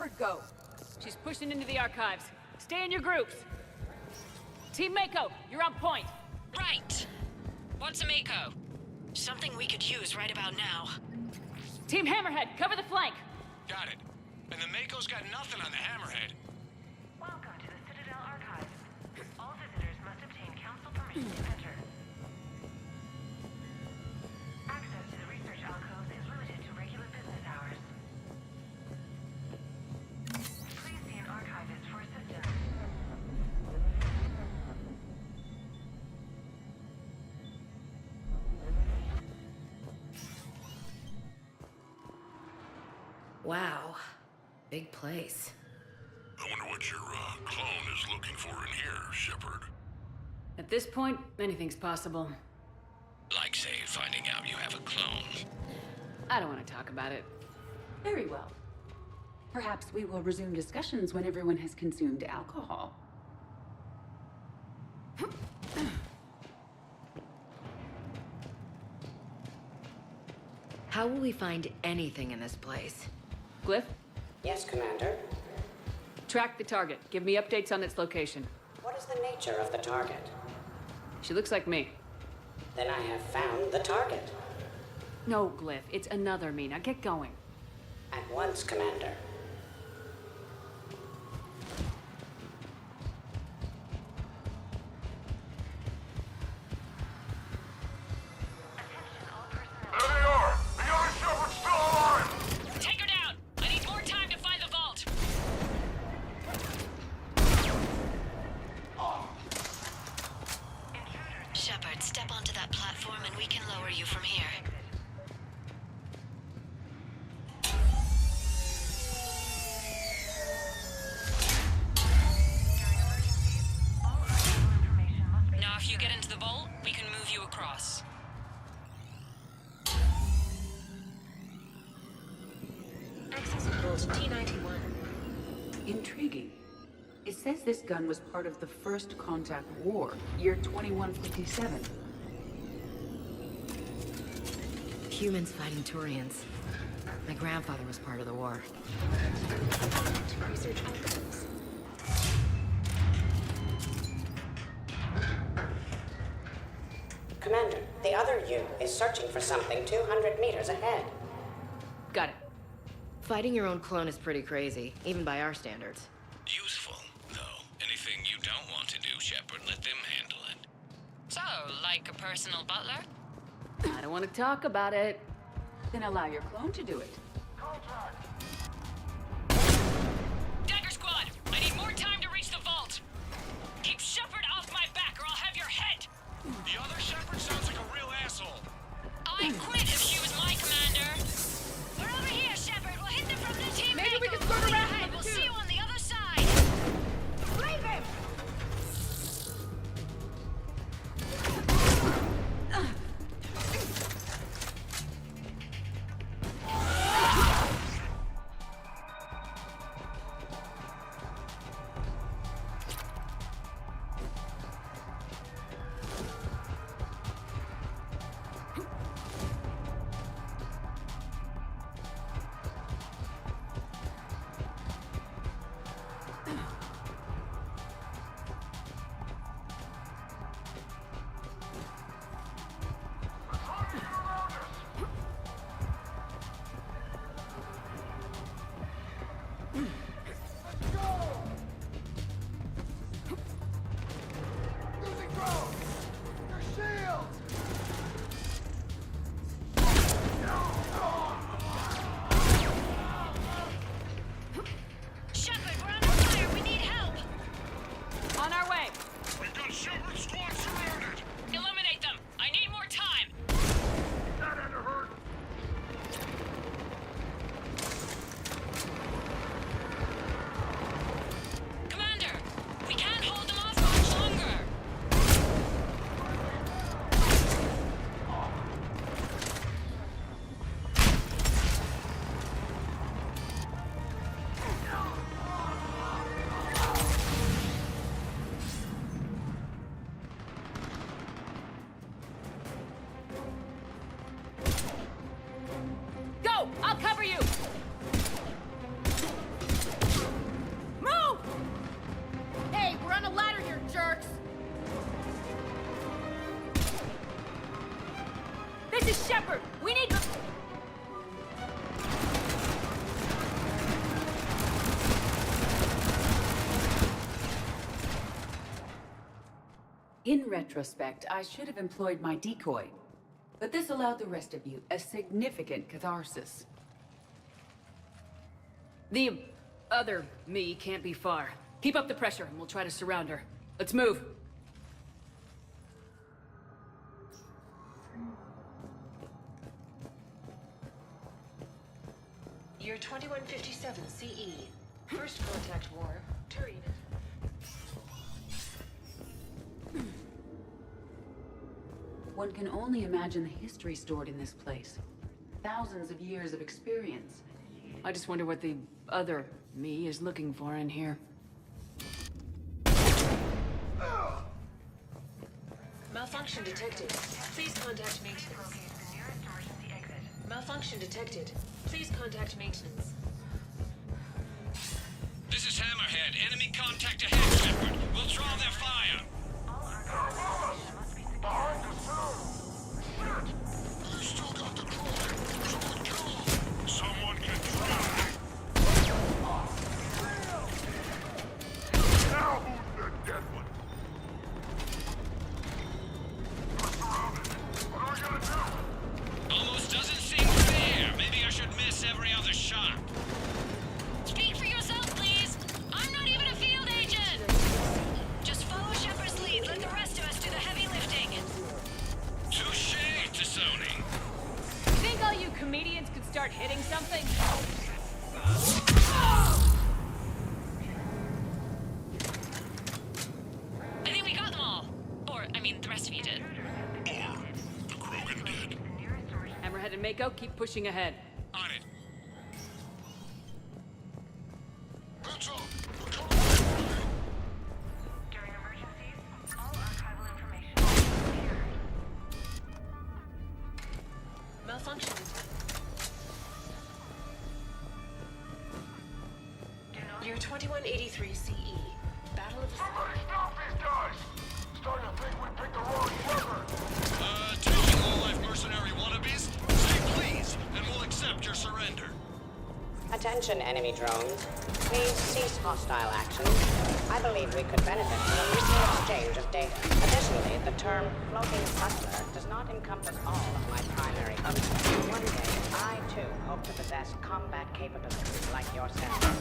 Shepard go?
She's pushing into the archives. Stay in your groups. Team Mako, you're on point.
Right. What's a Mako? Something we could use right about now.
Team Hammerhead, cover the flank.
Got it. And the Mako's got nothing on the Hammerhead.
Welcome to the Citadel Archives. All visitors must obtain council permission to enter. Access to the research alcoves is limited to regular business hours. Please see an archivist for assistance.
Wow. Big place.
I wonder what your clone is looking for in here, Shepard.
At this point, anything's possible.
Like, say, finding out you have a clone.
I don't want to talk about it.
Very well. Perhaps we will resume discussions when everyone has consumed alcohol.
How will we find anything in this place?
Glyph?
Yes, Commander.
Track the target. Give me updates on its location.
What is the nature of the target?
She looks like me.
Then I have found the target.
No, Glyph. It's another me. Now get going.
At once, Commander.
There they are! The other Shepard's still alive!
Take her down! I need more time to find the vault! Shepard, step onto that platform and we can lower you from here. Now if you get into the vault, we can move you across.
Accessing vault T91.
Intriguing. It says this gun was part of the First Contact War, year 2157.
Humans fighting Turians. My grandfather was part of the war.
To research alcoves.
Commander, the other you is searching for something 200 meters ahead.
Got it.
Fighting your own clone is pretty crazy, even by our standards.
Useful, though. Anything you don't want to do, Shepard, let them handle it.
So, like a personal butler?
I don't want to talk about it.
Then allow your clone to do it.
Dagger Squad, I need more time to reach the vault. Keep Shepard off my back or I'll have your head.
The other Shepard sounds like a real asshole.
I'd quit if she was my commander. We're over here, Shepard. We'll hit them from the team.
Maybe we can
Mako.
skirt around
Ahead.
them,
We'll
too.
see you on the other side.
Leave him!
Shepard, we need...
In retrospect, I should have employed my decoy. But this allowed the rest of you a significant catharsis.
The other me can't be far. Keep up the pressure and we'll try to surround her. Let's move.
Year 2157 CE. First contact war. Turin.
One can only imagine the history stored in this place. Thousands of years of experience.
I just wonder what the other me is looking for in here.
Malfunction detected. Please contact maintenance. Malfunction detected. Please contact maintenance.
This is Hammerhead. Enemy contact ahead, Shepard. We'll draw their fire.
Behind us, too! Shit! You still got the crew. Someone kill him. Someone get try. Now who's the dead one? We're surrounded. What are we gonna do?
Almost doesn't seem fair. Maybe I should miss every other shot.
Speak for yourself, please. I'm not even a field agent. Just follow Shepard's lead. Let the rest of us do the heavy lifting.
Touche, Tassoni.
Think all you comedians could start hitting something?
I think we got them all. Or, I mean, the rest of you did.
Or the Krogan did.
Hammerhead and Mako, keep pushing ahead.
On it.
Heads up!
During emergencies, all archival information is secured. Malfunction. Year 2183 CE. Battle of the...
Somebody stop these guys! Starting to think we picked the wrong Shepard!
Taking low-life mercenary wannabes? Say please, and we'll accept your surrender.
Attention, enemy drones. Please cease hostile action. I believe we could benefit from a mutual exchange of data. Additionally, the term floating butler does not encompass all of my primary hopes. One day, I too hope to possess combat capabilities like yourself.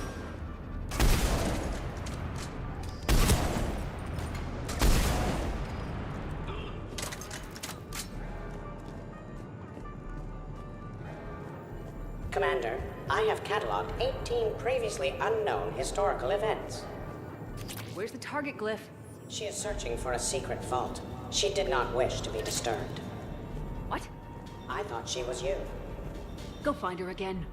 Commander, I have cataloged 18 previously unknown historical events.
Where's the target glyph?
She is searching for a secret vault. She did not wish to be disturbed.
What?
I thought she was you.
Go find her again.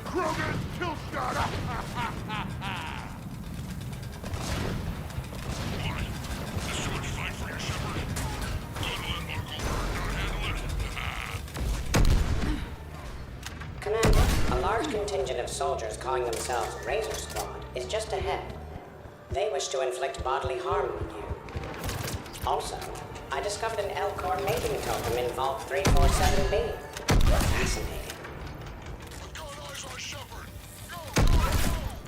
Krogan kill shot! This too much fight for you, Shepard. Gonna let Uncle Bird not handle it.
Commander, a large contingent of soldiers calling themselves Razor Squad is just ahead. They wish to inflict bodily harm on you. Also, I discovered an L-Core mating totem in Vault 347B. Fascinating.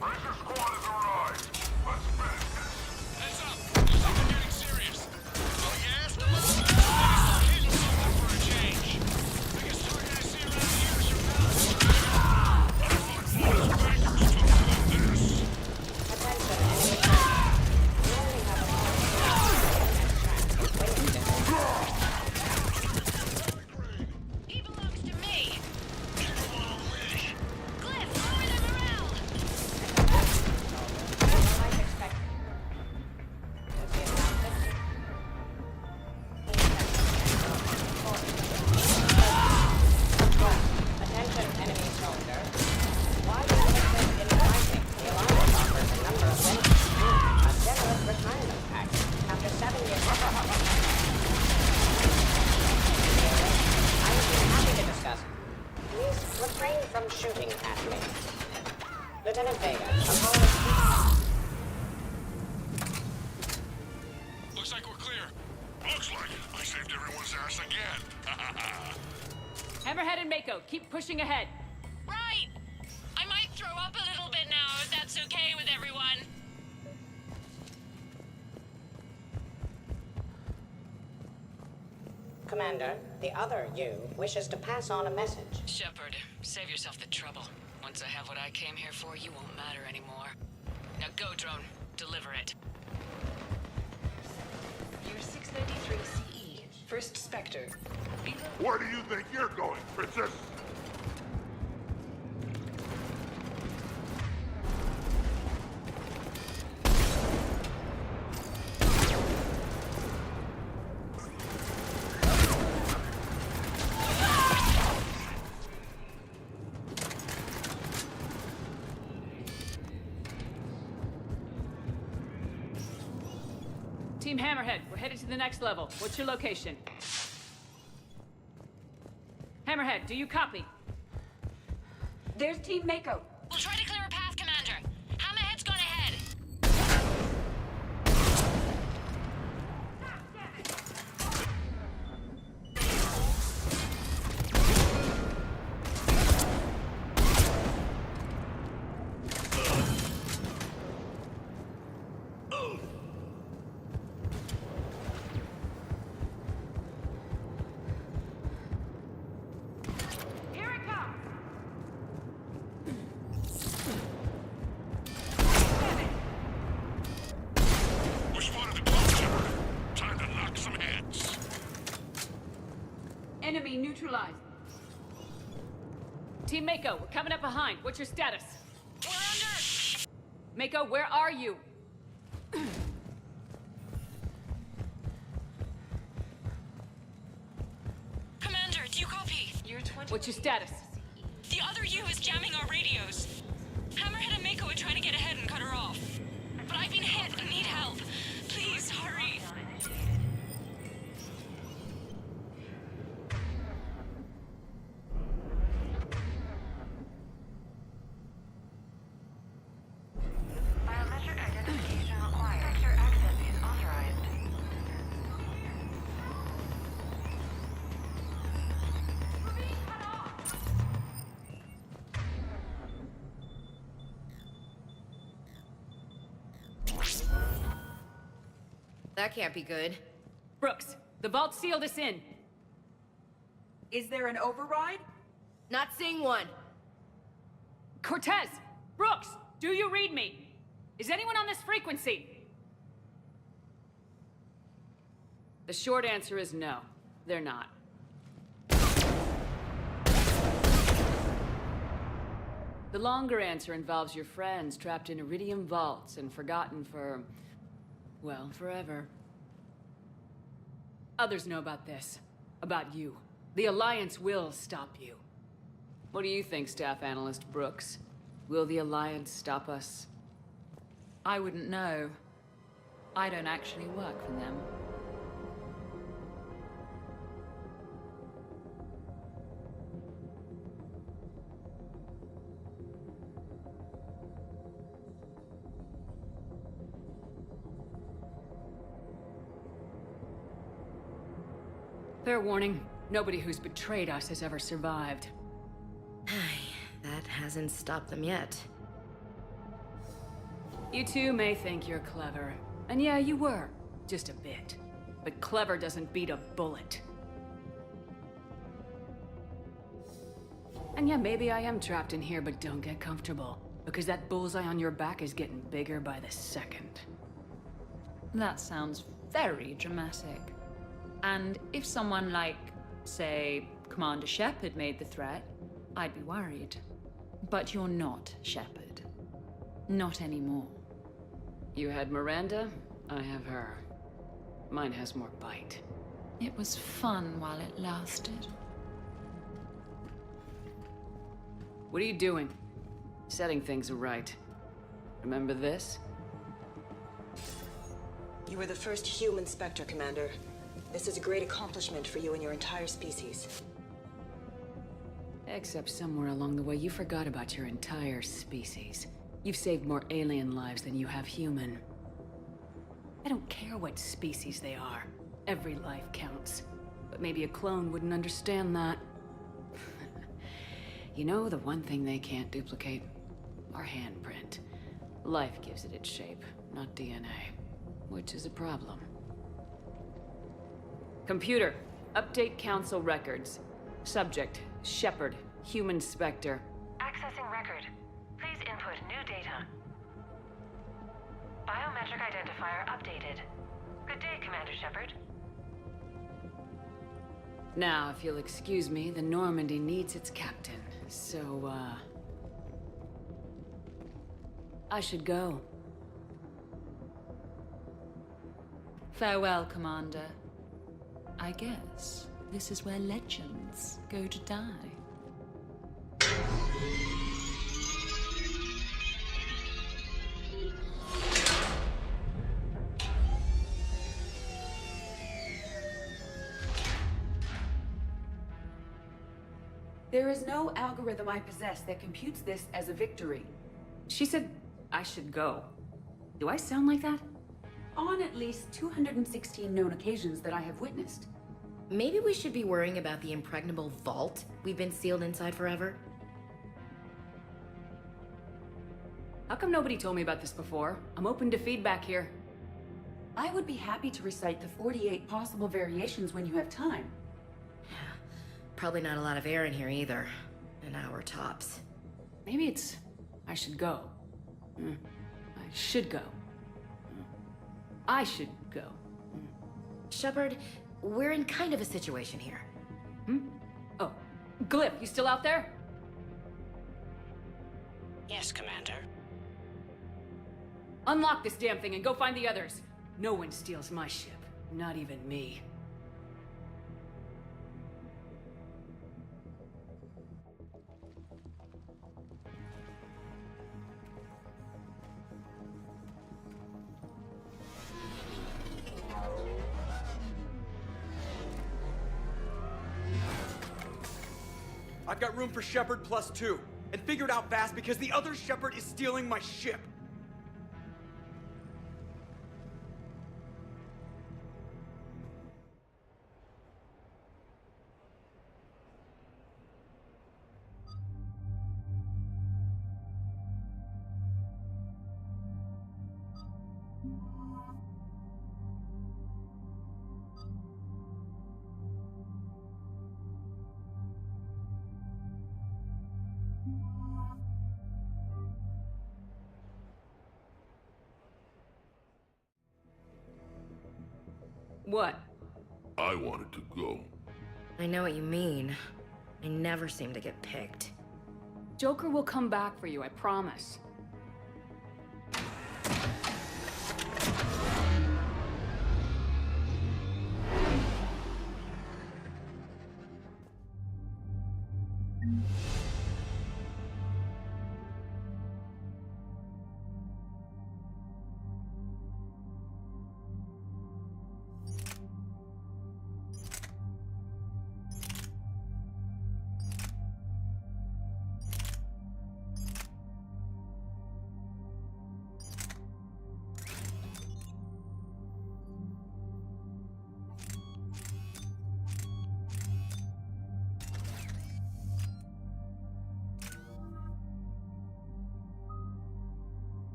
Razor Squad has arrived. Let's finish this.
Heads up! There's something getting serious. Oh, yes? Let's kill someone for a change. Biggest target I see around here is your palace.
Attention, from shooting at me. Lieutenant Vega, upon
Looks like we're clear. Looks like I saved everyone's ass again.
Hammerhead and Mako, keep pushing ahead.
Right! I might throw up a little bit now, if that's okay with everyone.
Commander, the other you wishes to pass on a message.
Shepard, save yourself the trouble. Once I have what I came here for, you won't matter anymore. Now go, drone. Deliver it.
Year 693 CE. First Spectre.
Where do you think you're going, Princess?
Team Hammerhead, we're headed to the next level. What's your location? Hammerhead, do you copy?
There's Team Mako.
We'll try to clear a path, Commander. Hammerhead's gone ahead.
We spotted the clone, Shepard. Time to knock some heads.
Enemy neutralized. Team Mako, we're coming up behind. What's your status?
We're under!
Mako, where are you?
Commander, do you copy?
Year 20.
What's your status?
The other U is jamming our radios. Hammerhead and Mako are trying to get ahead and cut her off. But I've been hit and need help. Please, hurry.
Biometric identification required. Sector access is authorized.
That can't be good.
Brooks, the vault sealed us in.
Is there an override?
Not seeing one.
Cortez! Brooks, do you read me? Is anyone on this frequency? The short answer is no. They're not. The longer answer involves your friends trapped in iridium vaults and forgotten for, well, forever. Others know about this. About you. The Alliance will stop you. What do you think, Staff Analyst Brooks? Will the Alliance stop us?
I wouldn't know. I don't actually work for them.
Fair warning, nobody who's betrayed us has ever survived.
That hasn't stopped them yet.
You two may think you're clever. And yeah, you were. Just a bit. But clever doesn't beat a bullet. And yeah, maybe I am trapped in here, but don't get comfortable. Because that bullseye on your back is getting bigger by the second.
That sounds very dramatic. And if someone like, say, Commander Shepard made the threat, I'd be worried. But you're not Shepard. Not anymore.
You had Miranda, I have her. Mine has more bite.
It was fun while it lasted.
What are you doing? Setting things right. Remember this?
You were the first human Spectre, Commander. This is a great accomplishment for you and your entire species.
Except somewhere along the way, you forgot about your entire species. You've saved more alien lives than you have human. I don't care what species they are. Every life counts. But maybe a clone wouldn't understand that. You know, the one thing they can't duplicate? Our handprint. Life gives it its shape, not DNA. Which is a problem. Computer, update council records. Subject, Shepard, human specter.
Accessing record. Please input new data. Biometric identifier updated. Good day, Commander Shepard.
Now, if you'll excuse me, the Normandy needs its captain. So, I should go.
Farewell, Commander. I guess this is where legends go to die.
There is no algorithm I possess that computes this as a victory.
She said I should go. Do I sound like that?
On at least 216 known occasions that I have witnessed.
Maybe we should be worrying about the impregnable vault we've been sealed inside forever?
How come nobody told me about this before? I'm open to feedback here.
I would be happy to recite the 48 possible variations when you have time.
Probably not a lot of air in here either. An hour tops.
Maybe it's... I should go. I should go. I should go.
Shepard, we're in kind of a situation here.
Oh, Glyph, you still out there?
Yes, Commander.
Unlock this damn thing and go find the others. No one steals my ship. Not even me.
I've got room for Shepard +2, and figured out fast because the other Shepard is stealing my ship.
What?
I wanted to go.
I know what you mean. I never seem to get picked.
Joker will come back for you, I promise.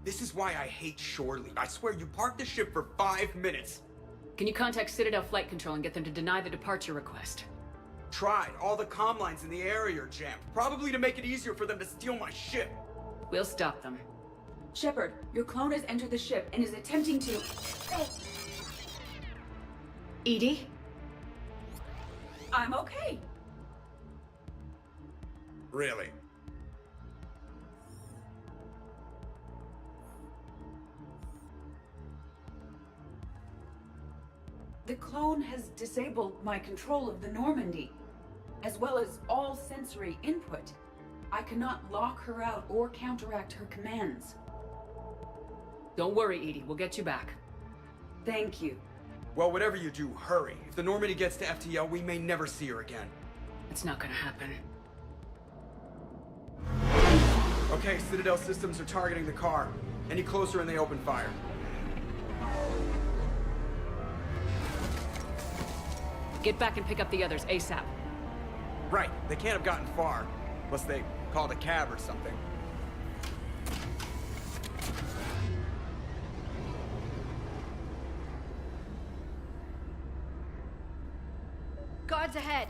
This is why I hate shore leave. I swear you parked the ship for 5 minutes.
Can you contact Citadel Flight Control and get them to deny the departure request?
Tried. All the comm lines in the area are jammed. Probably to make it easier for them to steal my ship.
We'll stop them.
Shepard, your clone has entered the ship and is attempting to...
Edie?
I'm okay.
Really?
The clone has disabled my control of the Normandy, as well as all sensory input. I cannot lock her out or counteract her commands.
Don't worry, Edie. We'll get you back.
Thank you.
Well, whatever you do, hurry. If the Normandy gets to FTL, we may never see her again.
It's not gonna happen.
Okay, Citadel systems are targeting the car. Any closer and they open fire.
Get back and pick up the others ASAP.
Right, they can't have gotten far. Unless they called a cab or something.
Guards ahead.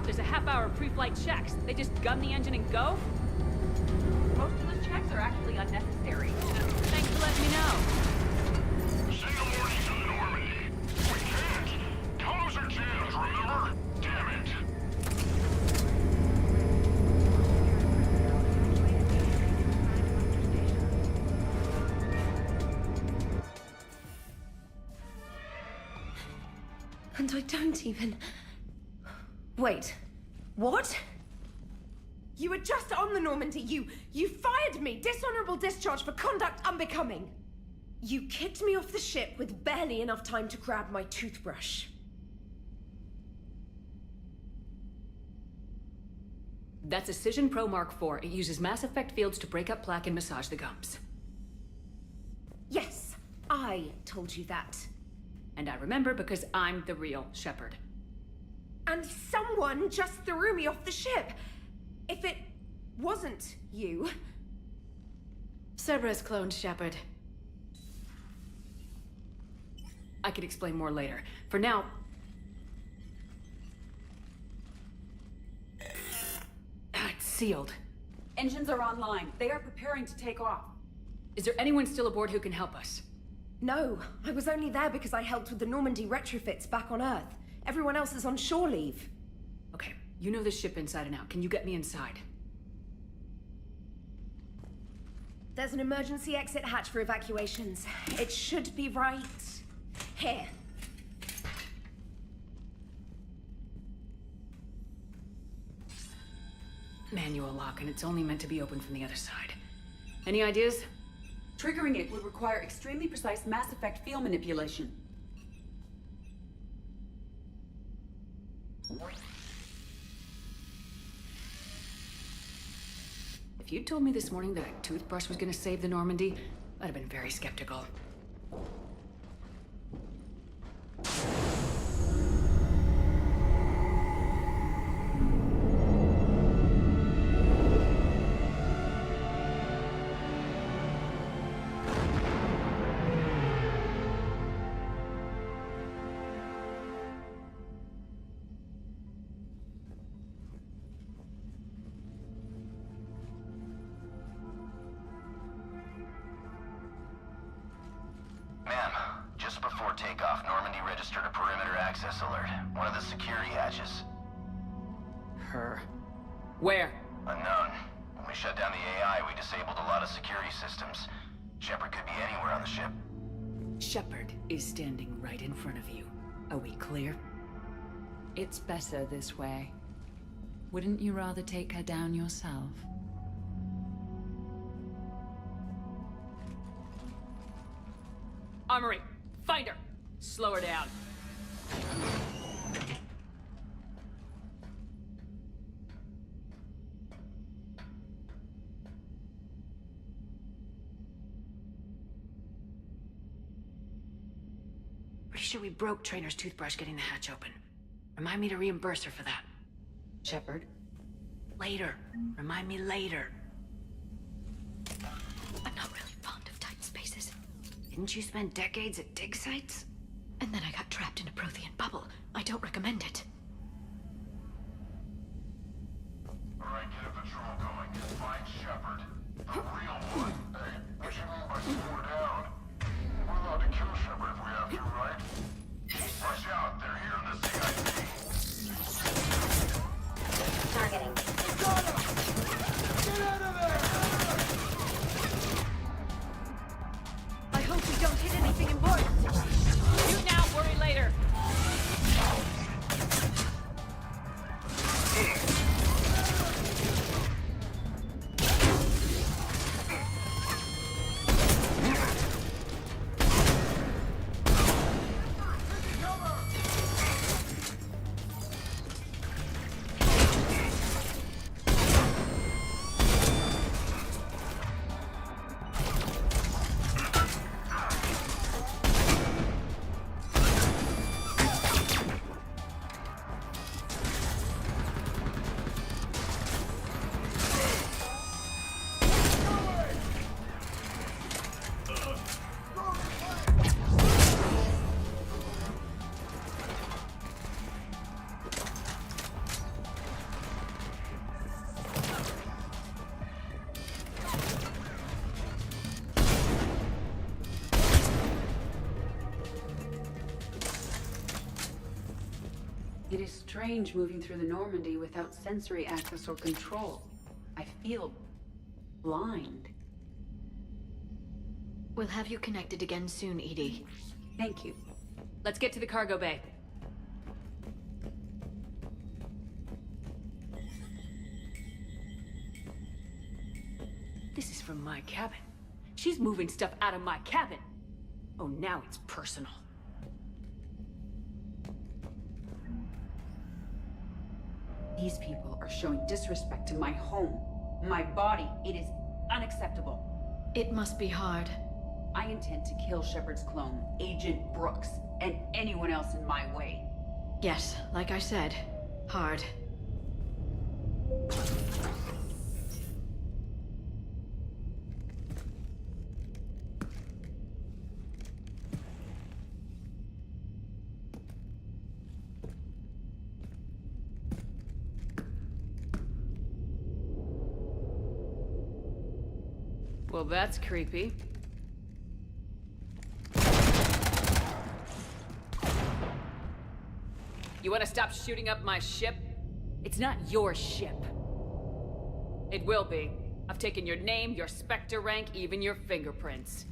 There's a half-hour pre-flight checks. They just gun the engine and go?
Most of those checks are actually unnecessary.
Thanks for letting me know.
Send a warning to the Normandy. We can't. Tunnels are jammed, remember? Damn it.
And I don't even... Wait. What? You were just on the Normandy. You fired me. Dishonorable discharge for conduct unbecoming. You kicked me off the ship with barely enough time to grab my toothbrush.
That's a Cision Pro Mark IV. It uses mass effect fields to break up plaque and massage the gums.
Yes, I told you that.
And I remember because I'm the real Shepard.
And someone just threw me off the ship. If it wasn't you...
Cerberus cloned Shepard. I can explain more later. For now... It's sealed.
Engines are online. They are preparing to take off.
Is there anyone still aboard who can help us?
No, I was only there because I helped with the Normandy retrofits back on Earth. Everyone else is on shore leave.
Okay, You know the ship inside and out. Can you get me inside?
There's an emergency exit hatch for evacuations. It should be right here.
Manual lock, and it's only meant to be opened from the other side. Any ideas?
Triggering it would require extremely precise Mass Effect field manipulation.
If you'd told me this morning that a toothbrush was gonna save the Normandy, I'd have been very skeptical.
takeoff, Normandy registered a perimeter access alert. One of the security hatches.
Her. Where?
Unknown. When we shut down the AI, we disabled a lot of security systems. Shepard could be anywhere on the ship.
Shepard is standing right in front of you. Are we clear?
It's better this way. Wouldn't you rather take her down yourself?
Armory, find her! Slow her down. Pretty sure we broke Trainer's toothbrush getting the hatch open. Remind me to reimburse her for that. Shepard? Later. Remind me later.
I'm not really fond of tight spaces.
Didn't you spend decades at dig sites?
And then I got trapped in a Prothean bubble. I don't recommend it.
Alright, get a patrol going. Find Shepard. The real one. Hey, what you mean by slow down? We're allowed to kill Shepard if we have to, right? Watch out, they're here in the CID.
Targeting.
Got him! Get out of there!
I hope we don't hit anything important.
Shoot now, worry later.
It is strange moving through the Normandy without sensory access or control. I feel blind.
We'll have you connected again soon, Edie.
Thank you.
Let's get to the cargo bay. This is from my cabin. She's moving stuff out of my cabin. Oh, now it's personal.
These people are showing disrespect to my home, my body. It is unacceptable.
It must be hard.
I intend to kill Shepard's clone, Agent Brooks, and anyone else in my way.
Yes, like I said, hard.
Well, that's creepy. You want to stop shooting up my ship? It's not your ship. It will be. I've taken your name, your Spectre rank, even your fingerprints.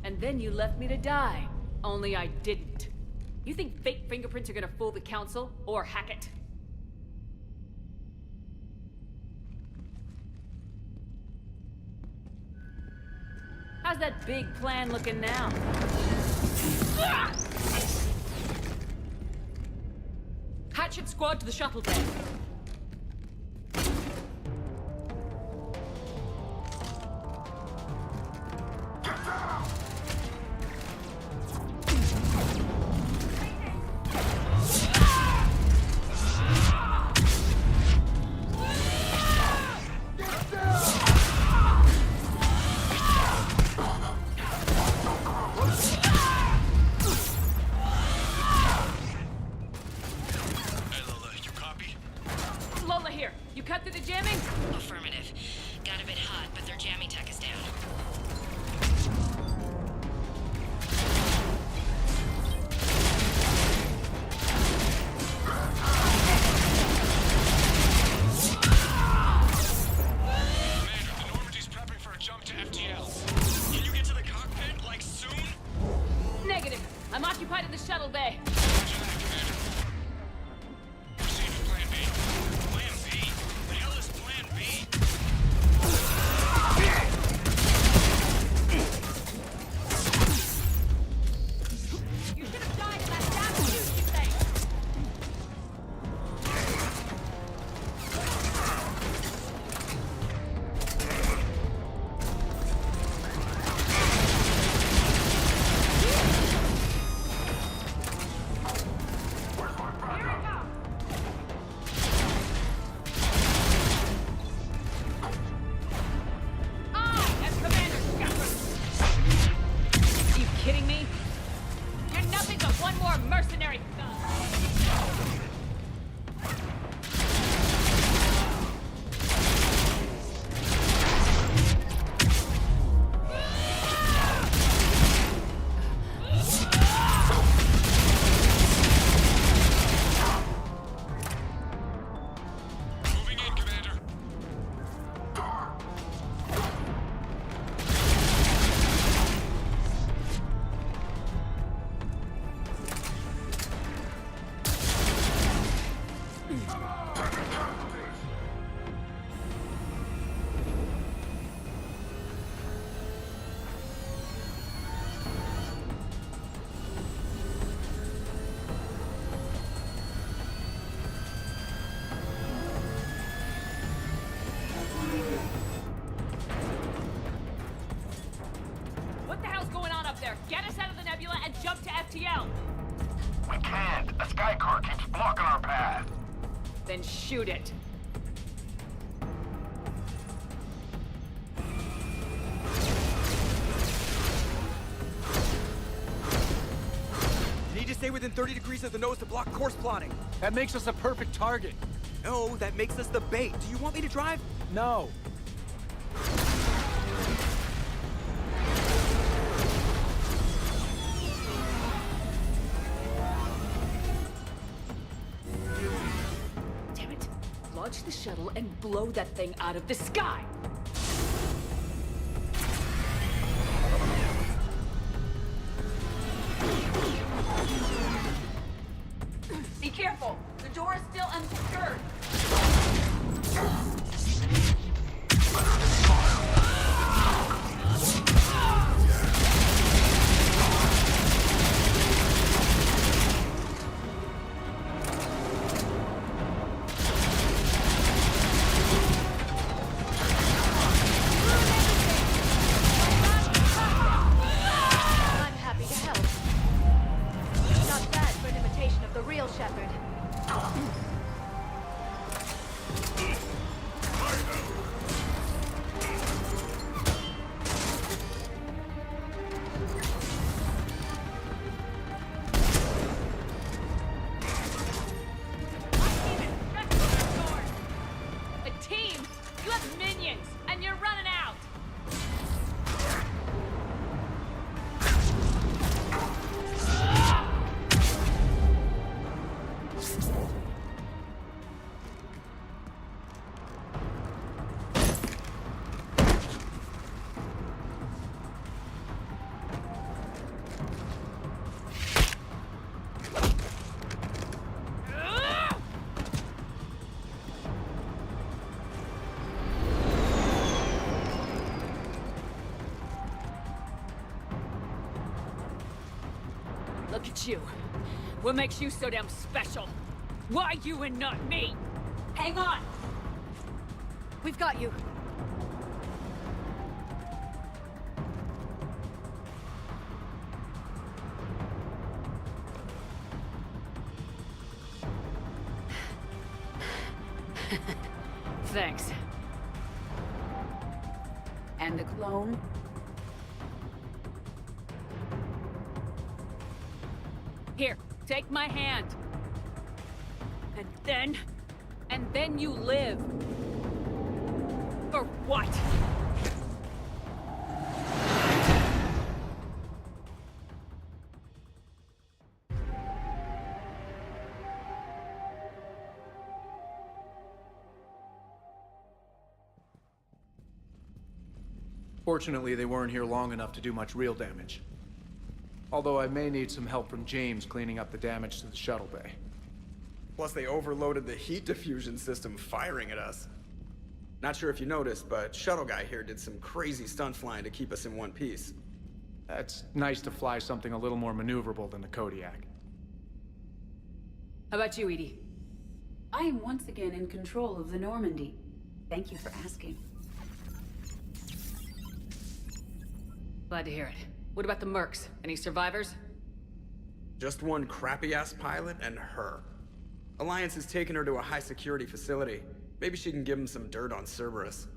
And then you left me to die. Only I didn't. You think fake fingerprints are gonna fool the Council? Or hack it? How's that big plan looking now? Hatchet squad to the shuttle bay. Get us out of the nebula and jump to FTL!
We can't. A sky car keeps blocking our path.
Then shoot it.
Need to stay within 30 degrees of the nose to block course plotting.
That makes us a perfect target.
No, that makes us the bait. Do you want me to drive?
No.
Damn it. Launch the shuttle and blow that thing out of the sky! Be careful! The door is still unsecured!
I'm happy to help. Not bad for an imitation of the real Shepard.
A team! You have minions, and you're running out! Look at you. What makes you so damn special? Why you and not me? Hang on! We've got you. Thanks.
And the clone?
Here, take my hand. And then you live. For what?
Fortunately, they weren't here long enough to do much real damage. Although I may need some help from James cleaning up the damage to the shuttle bay.
Plus, they overloaded the heat diffusion system firing at us. Not sure if you noticed, but Shuttle Guy here did some crazy stunt flying to keep us in one piece.
It's nice to fly something a little more maneuverable than the Kodiak.
How about you, Edie?
I am once again in control of the Normandy. Thank you for asking.
Glad to hear it. What about the mercs? Any survivors?
Just one crappy-ass pilot and her. Alliance has taken her to a high-security facility. Maybe she can give him some dirt on Cerberus.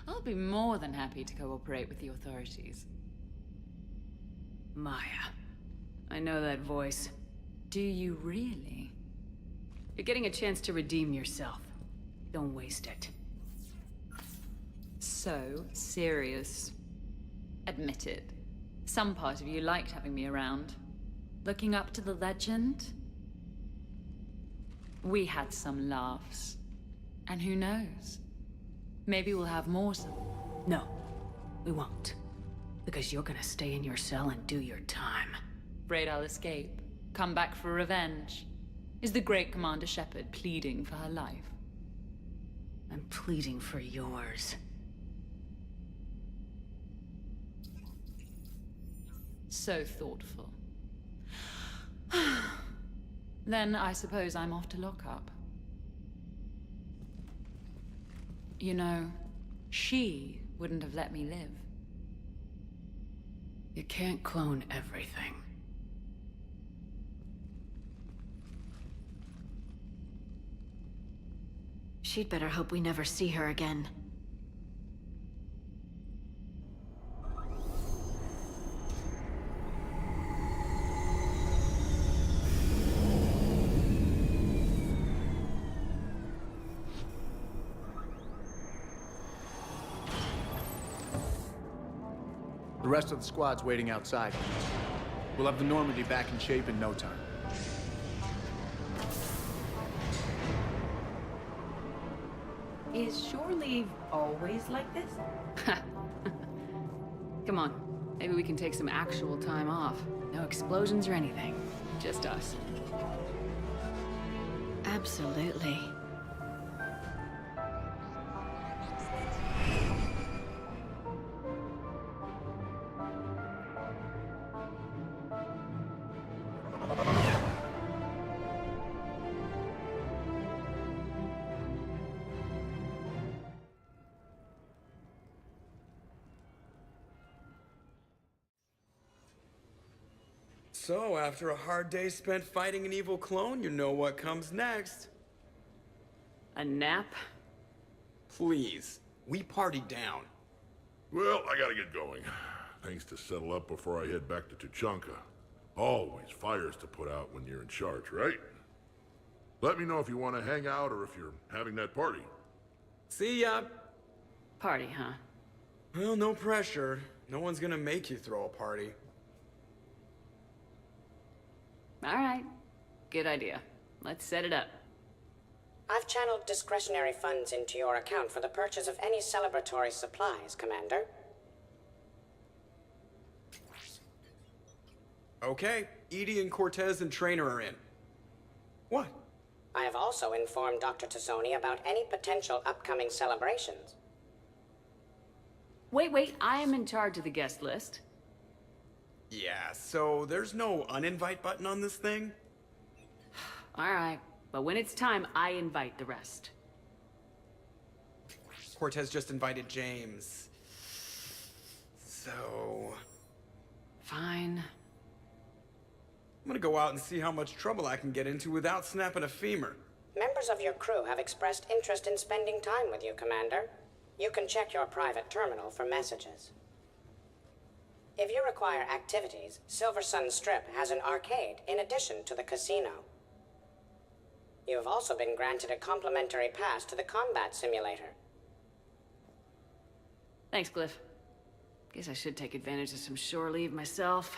I'll be more than happy to cooperate with the authorities.
Maya. I know that voice.
Do you really?
You're getting a chance to redeem yourself. Don't waste it.
So serious. Admit it. Some part of you liked having me around. Looking up to the legend? We had some laughs. And who knows? Maybe we'll have more some.
No, we won't. Because you're gonna stay in your cell and do your time.
Afraid I'll escape. Come back for revenge. Is the great Commander Shepard pleading for her life?
I'm pleading for yours.
So thoughtful. Then I suppose I'm off to lock up. You know, she wouldn't have let me live.
You can't clone everything. She'd better hope we never see her again.
The rest of the squad's waiting outside. We'll have the Normandy back in shape in no time.
Is shore leave always like this?
Come on. Maybe we can take some actual time off. No explosions or anything. Just us. Absolutely.
So, after a hard day spent fighting an evil clone, you know what comes next.
A nap?
Please. We party down.
Well, I gotta get going. Things to settle up before I head back to Tuchanka. Always fires to put out when you're in charge, right? Let me know if you want to hang out or if you're having that party.
See ya.
Party, huh?
Well, no pressure. No one's gonna make you throw a party.
All right. Good idea. Let's set it up.
I've channeled discretionary funds into your account for the purchase of any celebratory supplies, Commander.
Okay, Edie and Cortez and Trainer are in. What?
I have also informed Dr. Tassoni about any potential upcoming celebrations.
Wait, I am in charge of the guest list.
Yeah, so there's no uninvite button on this thing?
All right, but when it's time, I invite the rest.
Cortez just invited James. So...
Fine.
I'm gonna go out and see how much trouble I can get into without snapping a femur.
Members of your crew have expressed interest in spending time with you, Commander. You can check your private terminal for messages. If you require activities, Silver Sun Strip has an arcade in addition to the casino. You have also been granted a complimentary pass to the combat simulator.
Thanks, Cliff. Guess I should take advantage of some shore leave myself.